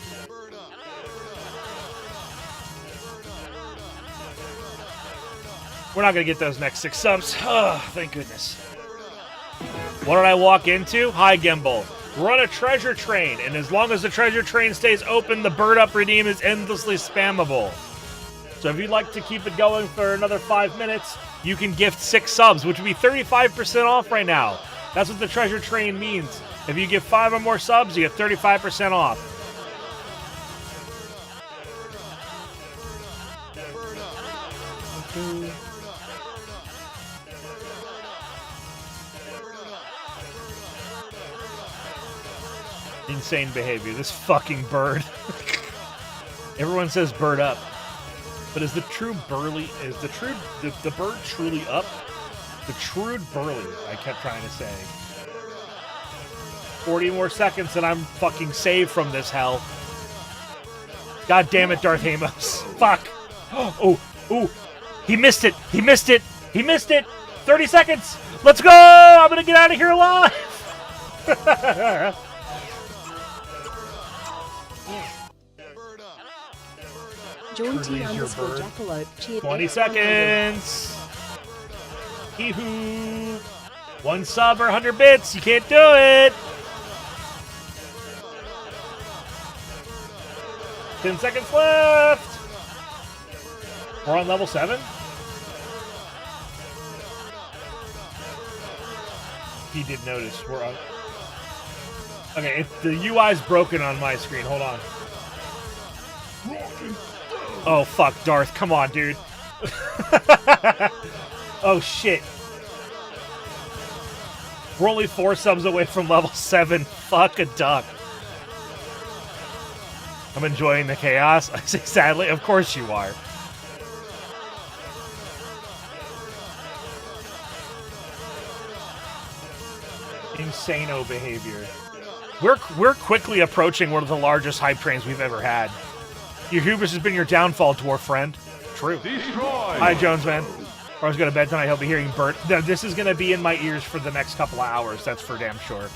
We're not going to get those next 6 subs. Oh, thank goodness. What did I walk into? Hi, Gimbal. We're on a treasure train, and as long as the treasure train stays open, the Bird Up redeem is endlessly spammable. So if you'd like to keep it going for another 5 minutes, you can gift 6 subs, which would be 35% off right now. That's what the treasure train means. If you give 5 or more subs, you get 35% off. Insane behavior. This fucking bird. Everyone says Bird Up. But is the bird truly up? The trude burly, I kept trying to say. 40 more seconds and I'm fucking saved from this hell. God damn it, Darth Amos. Fuck. Oh, he missed it. 30 seconds. Let's go. I'm going to get out of here alive. John T _ Jackalope cheered 20 seconds. Hee-hoo. 1 sub or 100 bits. You can't do it. 10 seconds left. We're on level 7. He did notice. We're on. Okay, the UI's broken on my screen. Hold on. Oh, fuck, Darth. Come on, dude. Oh, shit. We're only 4 subs away from level 7. Fuck a duck. I'm enjoying the chaos. I say sadly. Of course you are. Insano behavior. We're quickly approaching one of the largest hype trains we've ever had. Your hubris has been your downfall, dwarf friend. True. Destroy. Hi, Jones, man. I was going to bed tonight. He'll be hearing Bert. This is going to be in my ears for the next couple of hours. That's for damn sure.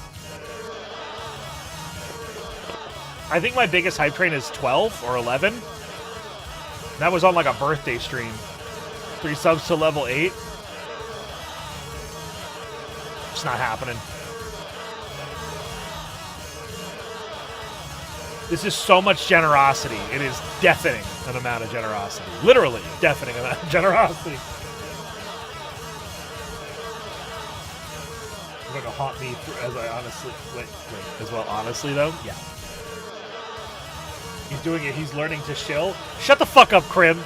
I think my biggest hype train is 12 or 11. That was on like a birthday stream. 3 subs to level 8. It's not happening. This is so much generosity. It is deafening an amount of generosity. Literally deafening amount of generosity. You're going to haunt me as I honestly... Wait, as well honestly, though? Yeah. He's doing it. He's learning to shill. Shut the fuck up, Krim.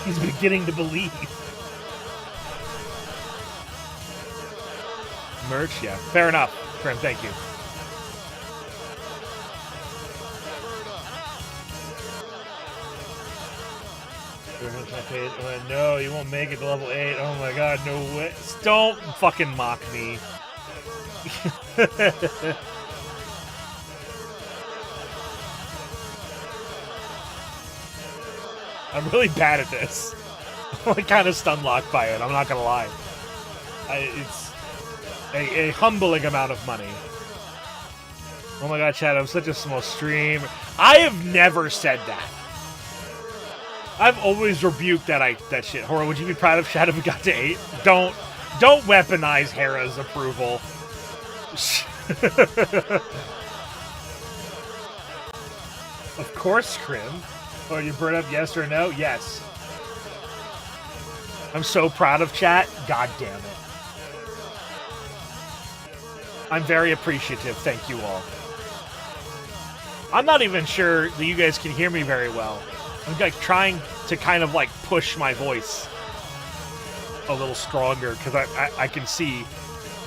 He's beginning to believe. Merch, yeah. Fair enough. Grim, thank you. No, you won't make it to level 8. Oh my god, no way. Don't fucking mock me. I'm really bad at this. I'm like kind of stun locked by it, I'm not gonna lie. It's a humbling amount of money. Oh my god, Chad, I'm such a small stream. I have never said that. I've always rebuked that shit. Hora, would you be proud of Chad if we got to 8? Don't weaponize Hera's approval. Of course, Scrim. Oh, you burn up yes or no? Yes. I'm so proud of chat. God damn it. I'm very appreciative. Thank you all. I'm not even sure that you guys can hear me very well. I'm like trying to kind of like push my voice a little stronger because I can see.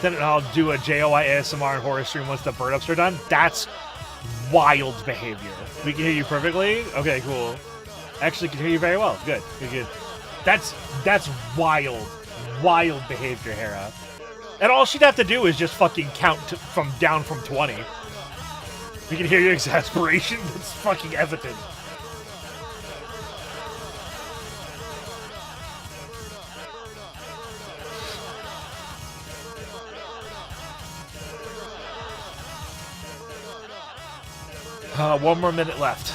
Then I'll do a JOI ASMR and horror stream once the burn ups are done. That's wild behavior. We can hear you perfectly? Okay, cool. Actually can hear you very well. Good, good, good. That's wild behavior, Hera. And all she'd have to do is just fucking count from down from 20. We can hear your exasperation. It's fucking evident. One more minute left.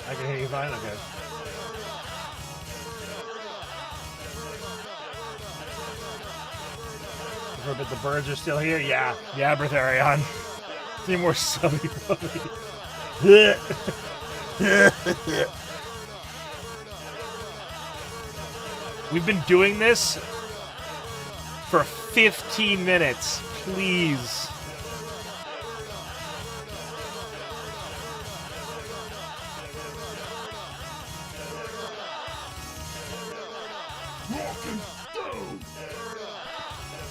I can hear you fine? Okay. But the birds are still here? Yeah. Yeah, Bertharion. Need more subby. We've been doing this for 15 minutes. Please.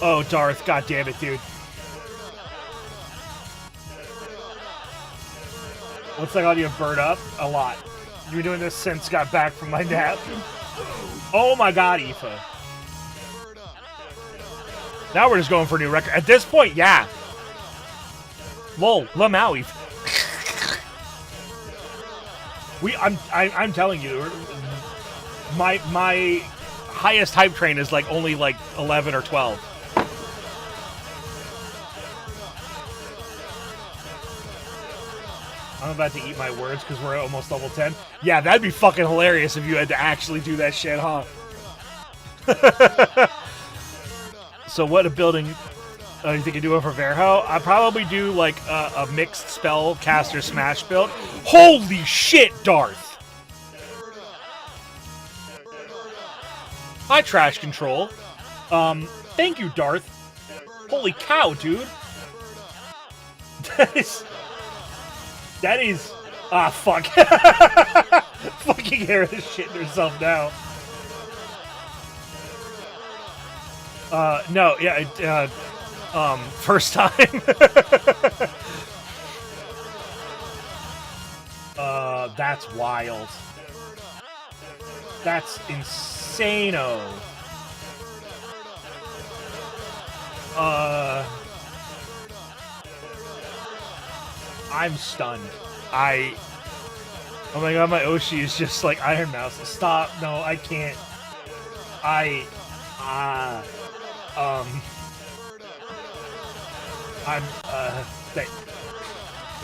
Oh, Darth, god damn it, dude. What's that audio bird up? A lot. You've been doing this since got back from my nap. Oh my god, Aoife. Now we're just going for a new record. At this point, yeah. Lol, Lamau, Aoife. I'm telling you, my highest hype train is like only like 11 or 12. I'm about to eat my words because we're at almost level 10. Yeah, that'd be fucking hilarious if you had to actually do that shit, huh? So what a building you think you do over Verho? I'd probably do like a mixed spell caster smash build. Holy shit, Darth! Hi, Trash Control. Thank you, Darth. Holy cow, dude. That is... Ah, fuck. Fucking Hera's shitting herself now. No, yeah, first time. That's wild. That's insano. I'm stunned. Oh my god, my Oshi is just like Iron Mouse. Stop. No, I can't.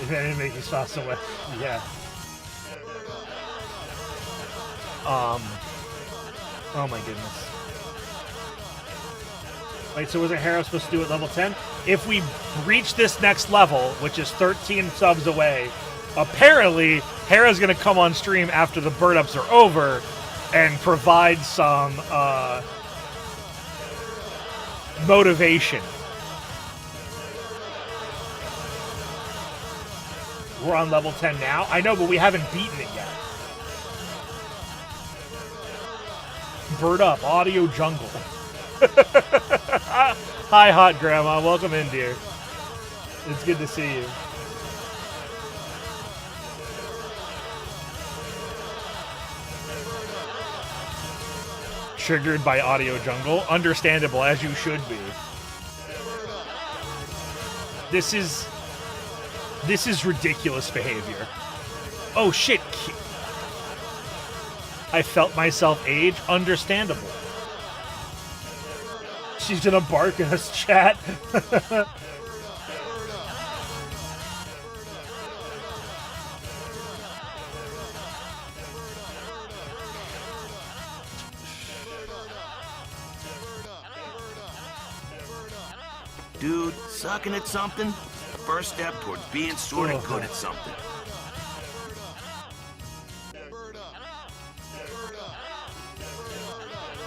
If that didn't make you stop somewhere. Yeah. Oh my goodness. Wait, so was it Hera supposed to do at level 10? If we reach this next level, which is 13 subs away, apparently Hera's gonna come on stream after the bird ups are over and provide some motivation. we're on level 10 now. I know, but we haven't beaten it yet. Bird up, audio jungle. Hi, hot grandma. Welcome in, dear. It's good to see you. Triggered by audio jungle. Understandable, as you should be. This is ridiculous behavior. Oh shit. I felt myself age. Understandable. She's gonna bark in us chat. Dude, sucking at something? First step towards being sort of good at something.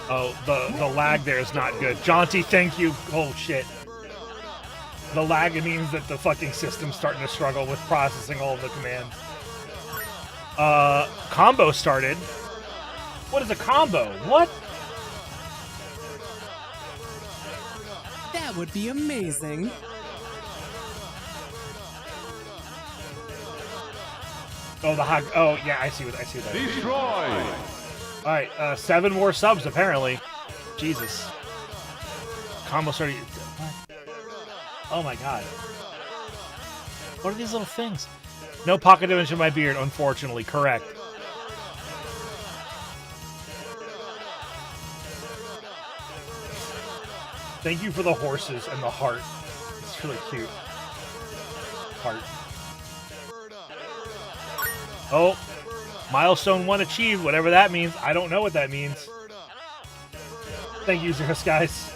Oh, the lag there is not good. Jaunty, thank you. Oh, shit. The lag, it means that the fucking system's starting to struggle with processing all of the commands. Combo started. What is a combo? What? That would be amazing. Oh, the hog. Oh, yeah, I see what that. Destroy. All right, 7 more subs apparently. Jesus. Combo started. What? Oh my god. What are these little things? No pocket damage in my beard, unfortunately. Correct. Thank you for the horses and the heart. It's really cute. Heart. Oh. Milestone 1 achieved, whatever that means. I don't know what that means. Thank you, Zero Skies.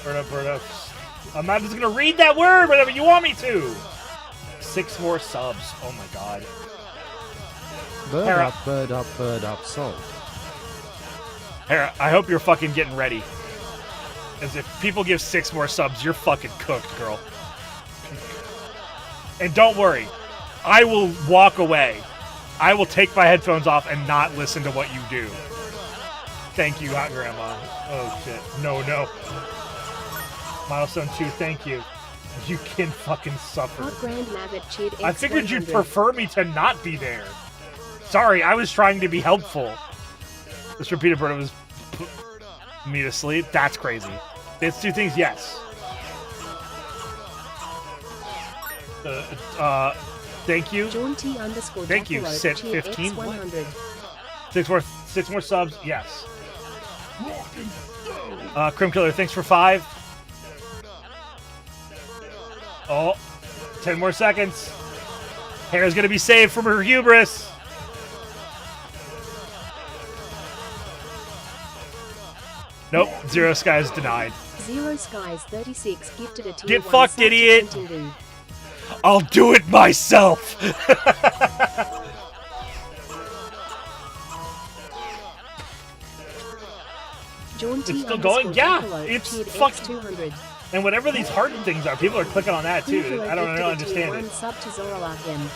Bird up. I'm not just gonna read that word whatever you want me to. 6 more subs. Oh my god. Bird up, salt. Hera, I hope you're fucking getting ready. As if people give 6 more subs, you're fucking cooked, girl. And don't worry. I will walk away. I will take my headphones off and not listen to what you do. Thank you, hot grandma. Oh shit. No. Milestone 2, thank you. You can fucking suffer. Hot Grand Labbit cheered I figured X100. you'd prefer me to not be there. Sorry, I was trying to be helpful. This repeated bird was put me to sleep. That's crazy. It's 2 things, yes. Thank you. Jaunty _ Thank you, Sit 15. 6 more subs, yes. Crim Killer, thanks for 5. Oh, 10 more seconds. Hera's gonna be saved from her hubris. Nope, Zero Skies denied. Zero Skies 36 gifted a tier Get 1 fucked, sub to idiot! Tintindu. I'll do it myself! Jaunty It's still going? Yeah! It's fucking... 200. And whatever these heart things are, people are clicking on that too. Kunkula I don't gifted a understand tier it. 1 sub to Zoralahem.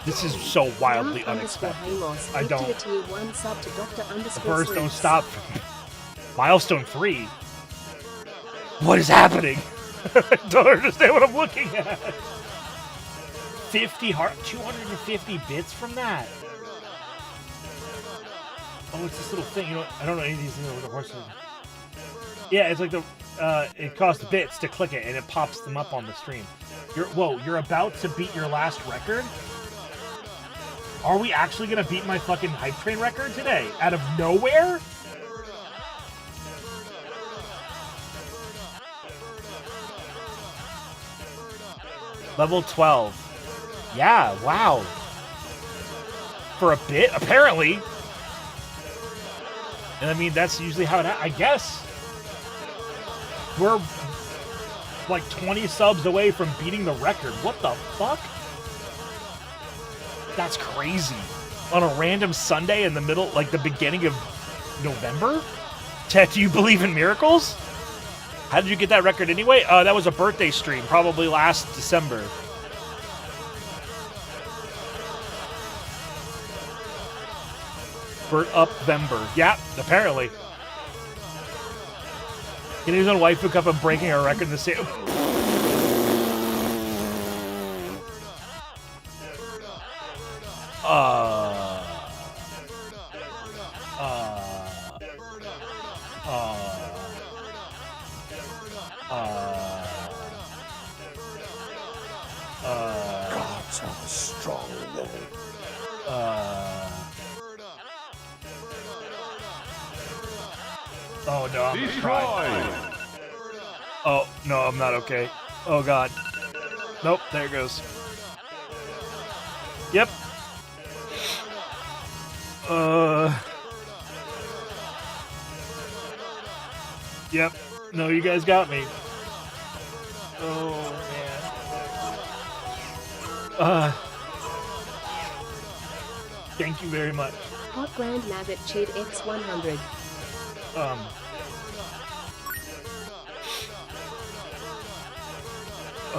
This is so wildly Dark _ unexpected. Hamos I gifted don't. a tier 1 sub to Dr. The birds don't Sleeps. stop. Milestone 3. What is happening? I don't understand what I'm looking at. 50 heart, 250 bits from that. Oh, it's this little thing. You know, I don't know any of these things with the horses. Yeah, it's like the. It costs bits to click it, and it pops them up on the stream. You're about to beat your last record? Are we actually gonna beat my fucking hype train record today? Out of nowhere? Level 12. Yeah, wow. For a bit, apparently. And I mean, that's usually how it I guess. We're like 20 subs away from beating the record. What the fuck? That's crazy. On a random Sunday in the middle, like the beginning of November? Chet, do you believe in miracles? How did you get that record anyway? That was a birthday stream, probably last December. Burt Upvember. Yeah, apparently. Getting his own waifu cup and breaking a record in the same. Gods have a strong will. Oh no, I'm crying. Oh no, I'm not okay. Oh god. Nope, there it goes. Yep. Yep. No, you guys got me. Oh man. Thank you very much. Hot Grand Nabbit Chid X100.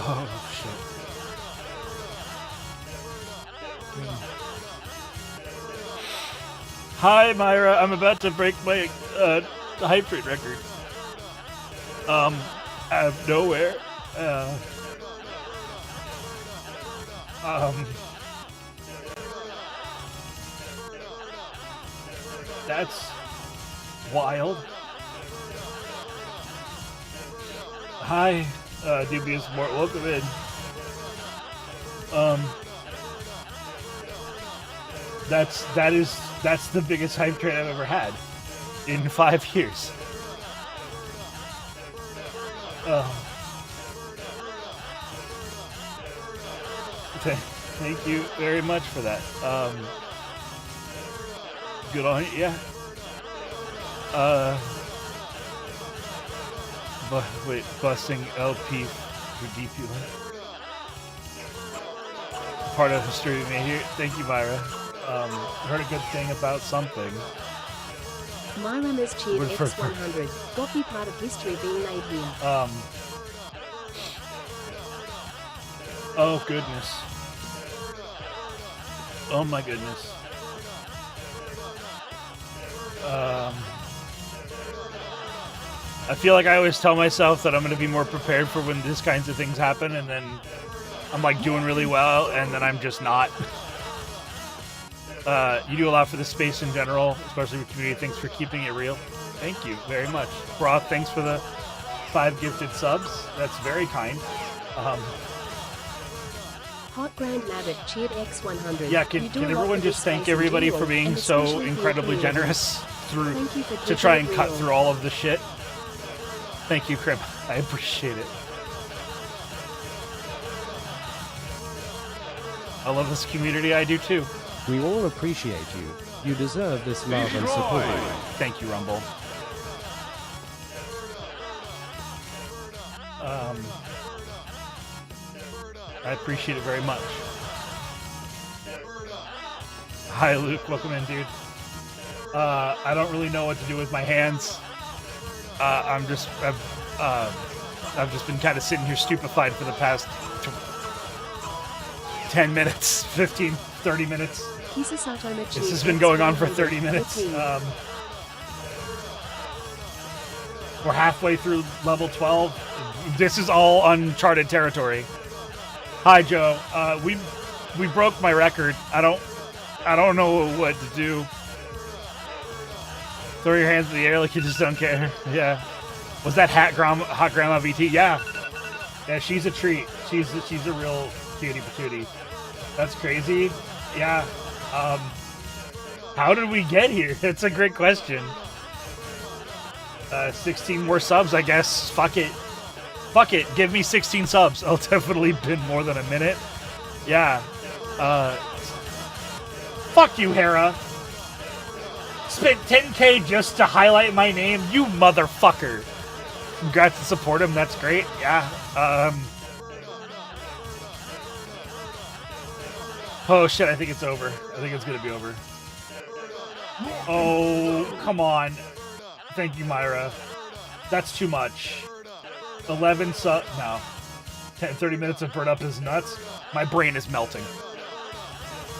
Oh shit. Hi Myra, I'm about to break my hype rate record. Out of nowhere. That's wild. Hi, Dubious Mort, welcome in. That's the biggest hype train I've ever had in 5 years. Thank you very much for that. Good on you, yeah. But wait, busting LP for DP. Part of history we made here. Thank you, Myra. Heard a good thing about something. Myra Ms. Cheered X100. Got be part of history being made here. Oh goodness. Oh my goodness. I feel like I always tell myself that I'm going to be more prepared for when these kinds of things happen, and then I'm like doing really well, and then I'm just not. You do a lot for the space in general, especially with community. Thanks for keeping it real. Thank you very much. Broth, thanks for the 5 gifted subs. That's very kind. Hot Grand Nabbit Cheered X100. Yeah, can everyone just thank everybody for being so incredibly generous to try and cut through all of the shit? Thank you, Crib. I appreciate it. I love this community. I do too. We all appreciate you. You deserve this love and support. Thank you, Rumble. I appreciate it very much. Hi, Luke. Welcome in, dude. I don't really know what to do with my hands. I've just been kind of sitting here stupefied for the past 10 minutes, 15, 30 minutes. This has been going on for 30 minutes. We're halfway through level 12. This is all uncharted territory. Hi, Joe. We broke my record. I don't know what to do. Throw your hands in the air like you just don't care. Yeah. Was that Hot Grandma VT? Yeah. Yeah, she's a treat. She's a real cutie patootie. That's crazy. Yeah. How did we get here? That's a great question. 16 more subs, I guess. Fuck it. Fuck it. Give me 16 subs. I'll definitely been more than a minute. Yeah. Fuck you, Hera. Spent 10K just to highlight my name. You motherfucker. Congrats to support him. That's great. Yeah. Oh shit, I think it's over. I think it's gonna be over. Oh, come on. Thank you, Myra. That's too much. 11 no. 10, 30 minutes of burn up is nuts. My brain is melting.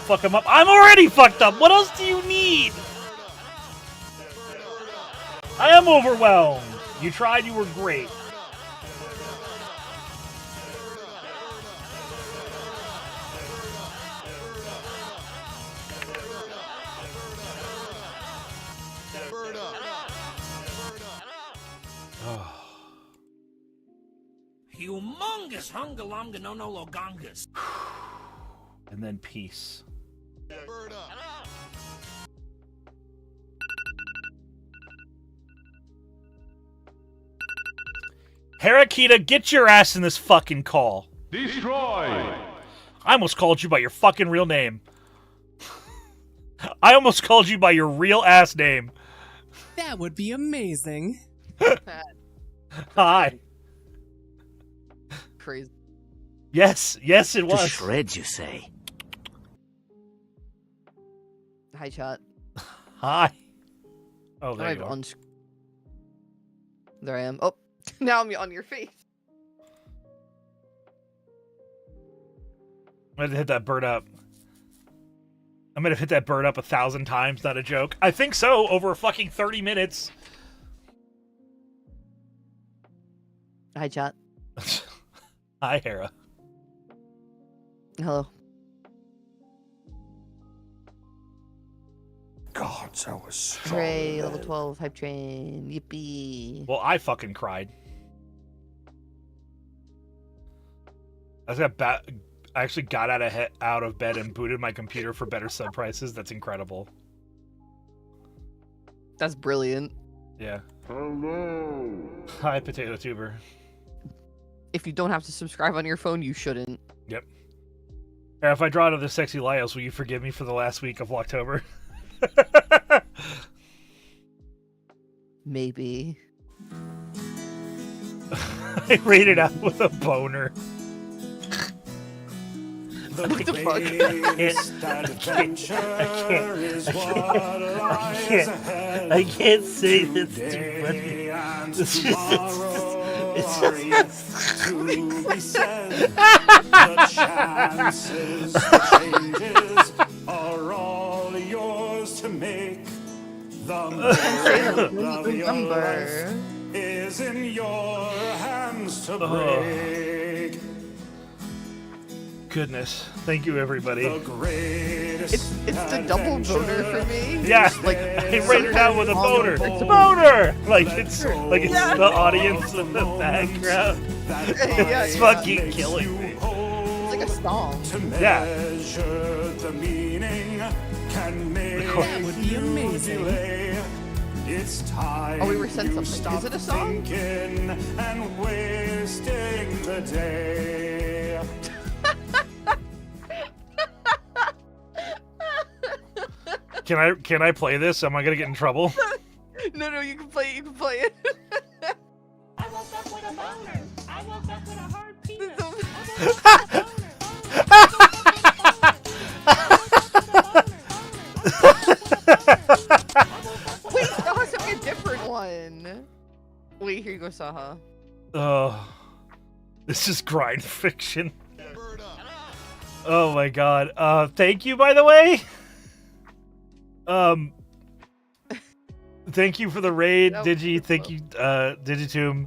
Fuck him up. I'm already fucked up. What else do you need? I am overwhelmed. You tried. You were great. Humongous hungalonga no no logongas. And then peace. Harakita, get your ass in this fucking call. Destroy! I almost called you by your fucking real name. I almost called you by your real ass name. That would be amazing. Hi. Crazy. Yes, it was. To shreds, you say? Hi, chat. Hi. Oh, there you are. There I am. Oh, now I'm on your face. I'm gonna hit that bird up. I'm gonna hit that bird up 1,000 times, not a joke. I think so, over fucking 30 minutes. Hi, chat. Hi, Hera. Hello. God, that was strong. Hooray, level 12, hype train. Yippee. Well, I fucking cried. I actually got out of bed and booted my computer for better sub prices. That's incredible. That's brilliant. Yeah. Hello. Hi, Potato Tuber. If you don't have to subscribe on your phone, you shouldn't. Yep. Or if I draw another sexy Laios, will you forgive me for the last week of October? Maybe. I rated out with a boner. The greatest adventure is what lies ahead. I can't say this too much. It's just to be said. The chances for changes are all yours to make. The mold of your life is in your hands to break. Goodness. Thank you, everybody. It's the double boner for me. Yeah, like I rated out with a boner. It's a boner. Like it's the audience in the background. It's fucking killing me. It's like a song. Yeah. The meaning can make That would be amazing. It's time. Oh, we were sent something. Is it a song? And wasting the day. Can I play this? Am I gonna get in trouble? No, you can play it. You can play it. I woke up with a boner. I woke up with a hard penis. Wait, Saha's having a different one. Wait, here you go, Saha. Oh, this is grind fiction. Oh my god. Thank you, by the way. Thank you for the raid, Digi. Thank you, Digitum.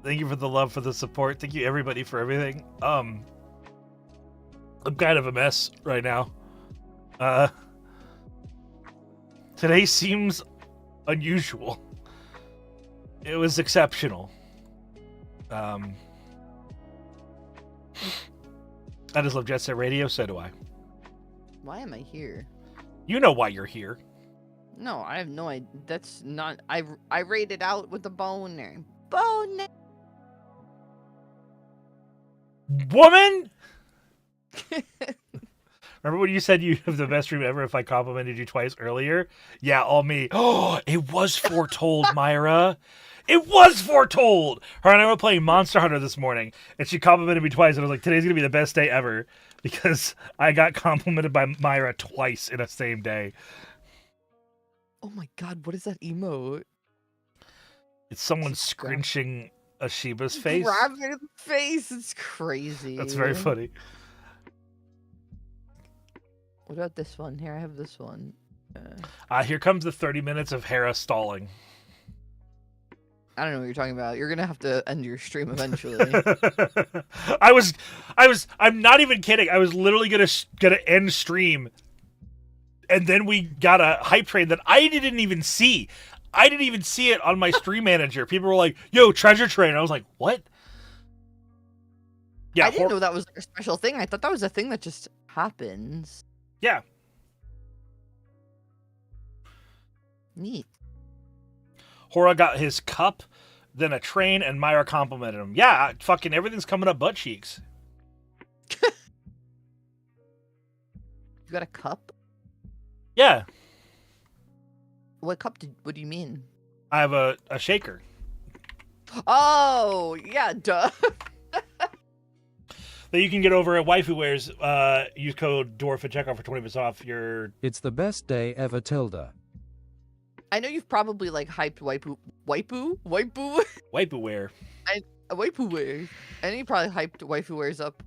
Thank you for the love, for the support. Thank you, everybody, for everything. I'm kind of a mess right now. Today seems unusual. It was exceptional. I just love Jet Set Radio, so do I. Why am I here? You know why you're here. No, I have no idea. That's not. I rated out with the boner. Boner. Woman! Remember when you said you have the best stream ever if I complimented you twice earlier? Yeah, all me. Oh, it was foretold, Myra. It was foretold! Her and I were playing Monster Hunter this morning, and she complimented me twice, and I was like, today's gonna be the best day ever, because I got complimented by Myra twice in the same day. Oh my god, what is that emote? It's someone scrunching a Shiba's face. Grabbing the face. It's crazy. That's very funny. What about this one? Here, I have this one. Here comes the 30 minutes of Hera stalling. I don't know what you're talking about. You're gonna have to end your stream eventually. I'm not even kidding. I was literally gonna end stream, and then we got a hype train that I didn't even see. I didn't even see it on my stream manager. People were like, "Yo, treasure train." I was like, "What?" Yeah, I didn't know that was like a special thing. I thought that was a thing that just happens. Yeah. Neat. Hora got his cup, then a train, and Myra complimented him. Yeah, fucking everything's coming up butt cheeks. You got a cup? Yeah. What cup what do you mean? I have a shaker. Oh, yeah, duh. That you can get over at Waifu Wares. Use code Dwarf at checkout for 20% off your... It's the best day ever, Tilda. I know you've probably like hyped waifu Waifu wear. I know you probably hyped waifu wares up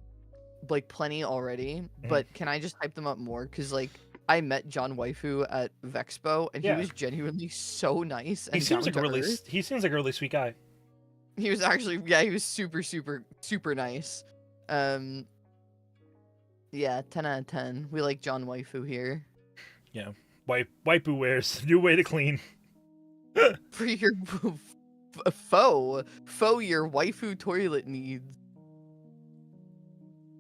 like plenty already, but can I just hype them up more? Because like I met John Waifu at Vexpo, and he was genuinely so nice. And he seems like a really sweet guy. He was actually he was super nice. Yeah, 10 out of 10. We like John Waifu here. Yeah. Waifu Wares, new way to clean. For your your waifu toilet needs.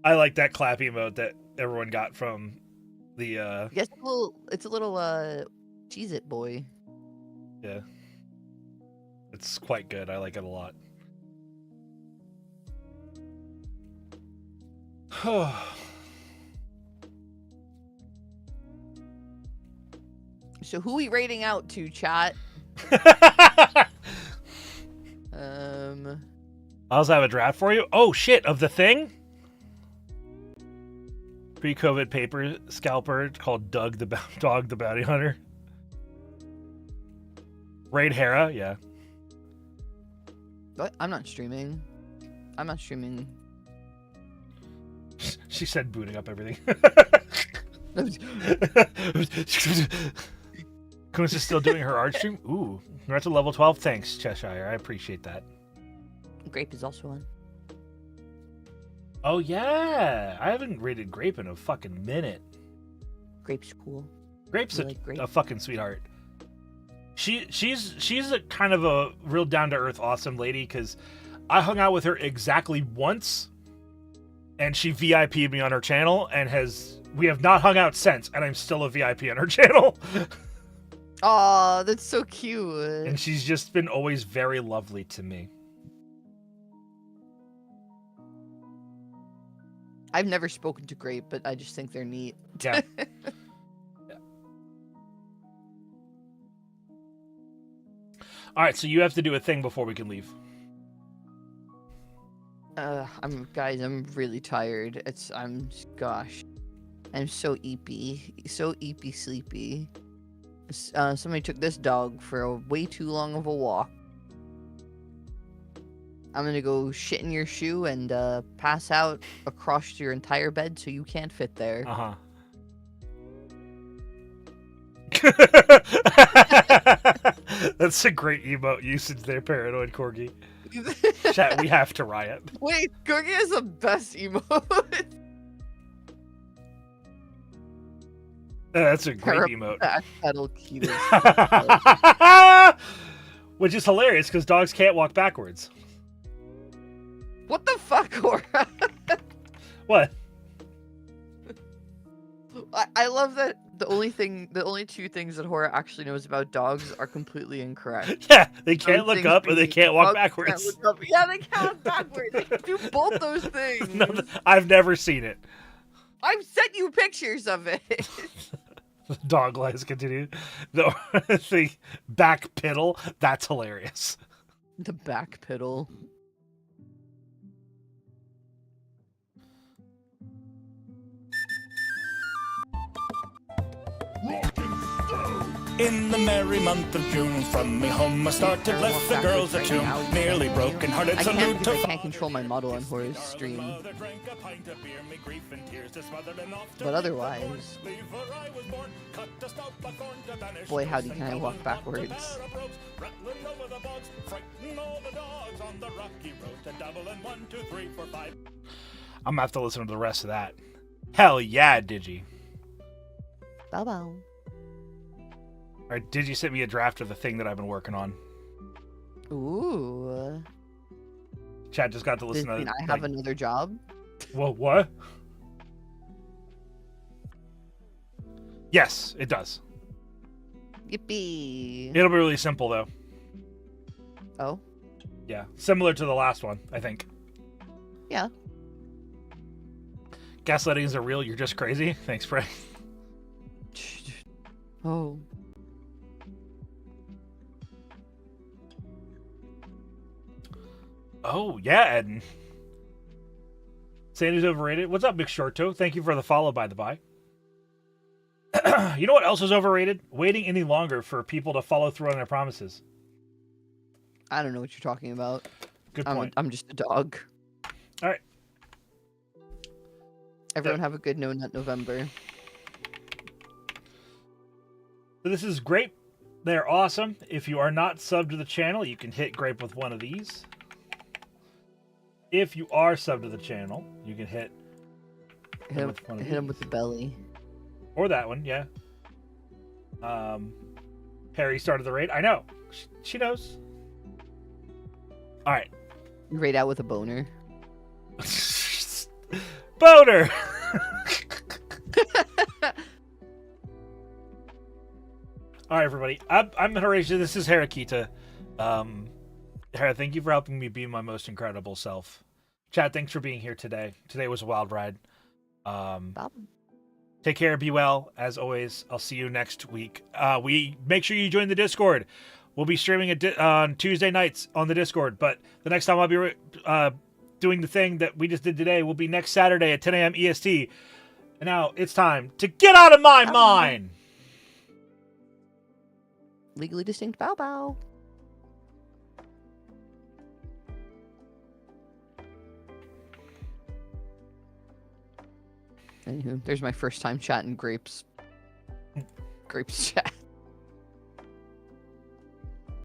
I like that clap emote that everyone got from the Yes, it's a little Cheez-It boy. Yeah. It's quite good. I like it a lot. So who we rating out to, chat? I also have a draft for you. Oh shit, of the thing? Pre-COVID paper scalper called Dog the Bounty Hunter. Raid Hera, yeah. What? I'm not streaming. She said booting up everything. Kunz is still doing her art stream? Ooh, we're at to level 12. Thanks, Cheshire. I appreciate that. Grape is also on. Oh, yeah. I haven't rated Grape in a fucking minute. Grape's cool. Grape's a fucking sweetheart. She's a kind of a real down-to-earth awesome lady, because I hung out with her exactly once, and she VIP'd me on her channel, and we have not hung out since, and I'm still a VIP on her channel. Aw, that's so cute. And she's just been always very lovely to me. I've never spoken to Grape, but I just think they're neat. Yeah. All right, so you have to do a thing before we can leave. I'm really tired. I'm so eepy sleepy. Somebody took this dog for a way too long of a walk. I'm gonna go shit in your shoe and pass out across your entire bed so you can't fit there. Uh-huh. That's a great emote usage there, Paranoid Corgi. Chat, we have to riot. Wait, Corgi is the best emote. That's a great emote. Which is hilarious because dogs can't walk backwards. What the fuck, Hora? What? I love that the only two things that Hora actually knows about dogs are completely incorrect. Yeah, they can't look up and they can't walk backwards. Yeah, they can't walk backwards. They can do both those things. No, I've never seen it. I've sent you pictures of it. Dog lies continue. The back piddle, that's hilarious. The back piddle. Rock and stone. In the merry month of June, from me home I started, left the girls at tomb, nearly broken hearted. I can't Salute because to I can't control my model on Horus stream. But otherwise, boy howdy can I walk backwards. I'm gonna have to listen to the rest of that. Hell yeah, Digi. Bow bow. Alright, Digi sent me a draft of the thing that I've been working on. Ooh. Chad just got to listen Does to mean I have another job? Well, what? Yes, it does. Yippee. It'll be really simple, though. Oh? Yeah, similar to the last one, I think. Yeah. Gaslighting isn't real, you're just crazy. Thanks, Frank. Oh. Oh, yeah, Eden. Sandy's overrated. What's up, Big Short Toe? Thank you for the follow, by the by. You know what else is overrated? Waiting any longer for people to follow through on their promises. I don't know what you're talking about. Good point. I'm just a dog. All right. Everyone have a good No Nut November. So this is grape. They're awesome. If you are not subbed to the channel, you can hit grape with one of these. If you are subbed to the channel, you can hit him with the belly. Or that one, yeah. Harry started the raid. I know. She knows. All right. You raid out with a boner. Boner! All right, everybody. I'm Horatius. This is Harakita. Hera, thank you for helping me be my most incredible self. Chad, thanks for being here today. Today was a wild ride. Take care. Be well. As always, I'll see you next week. We make sure you join the Discord. We'll be streaming on Tuesday nights on the Discord. But the next time I'll be doing the thing that we just did today will be next Saturday at 10 a.m. EST. And now it's time to get out of my mind. Legally distinct bow bow. Anywho, there's my first time chatting grapes. Grapes chat.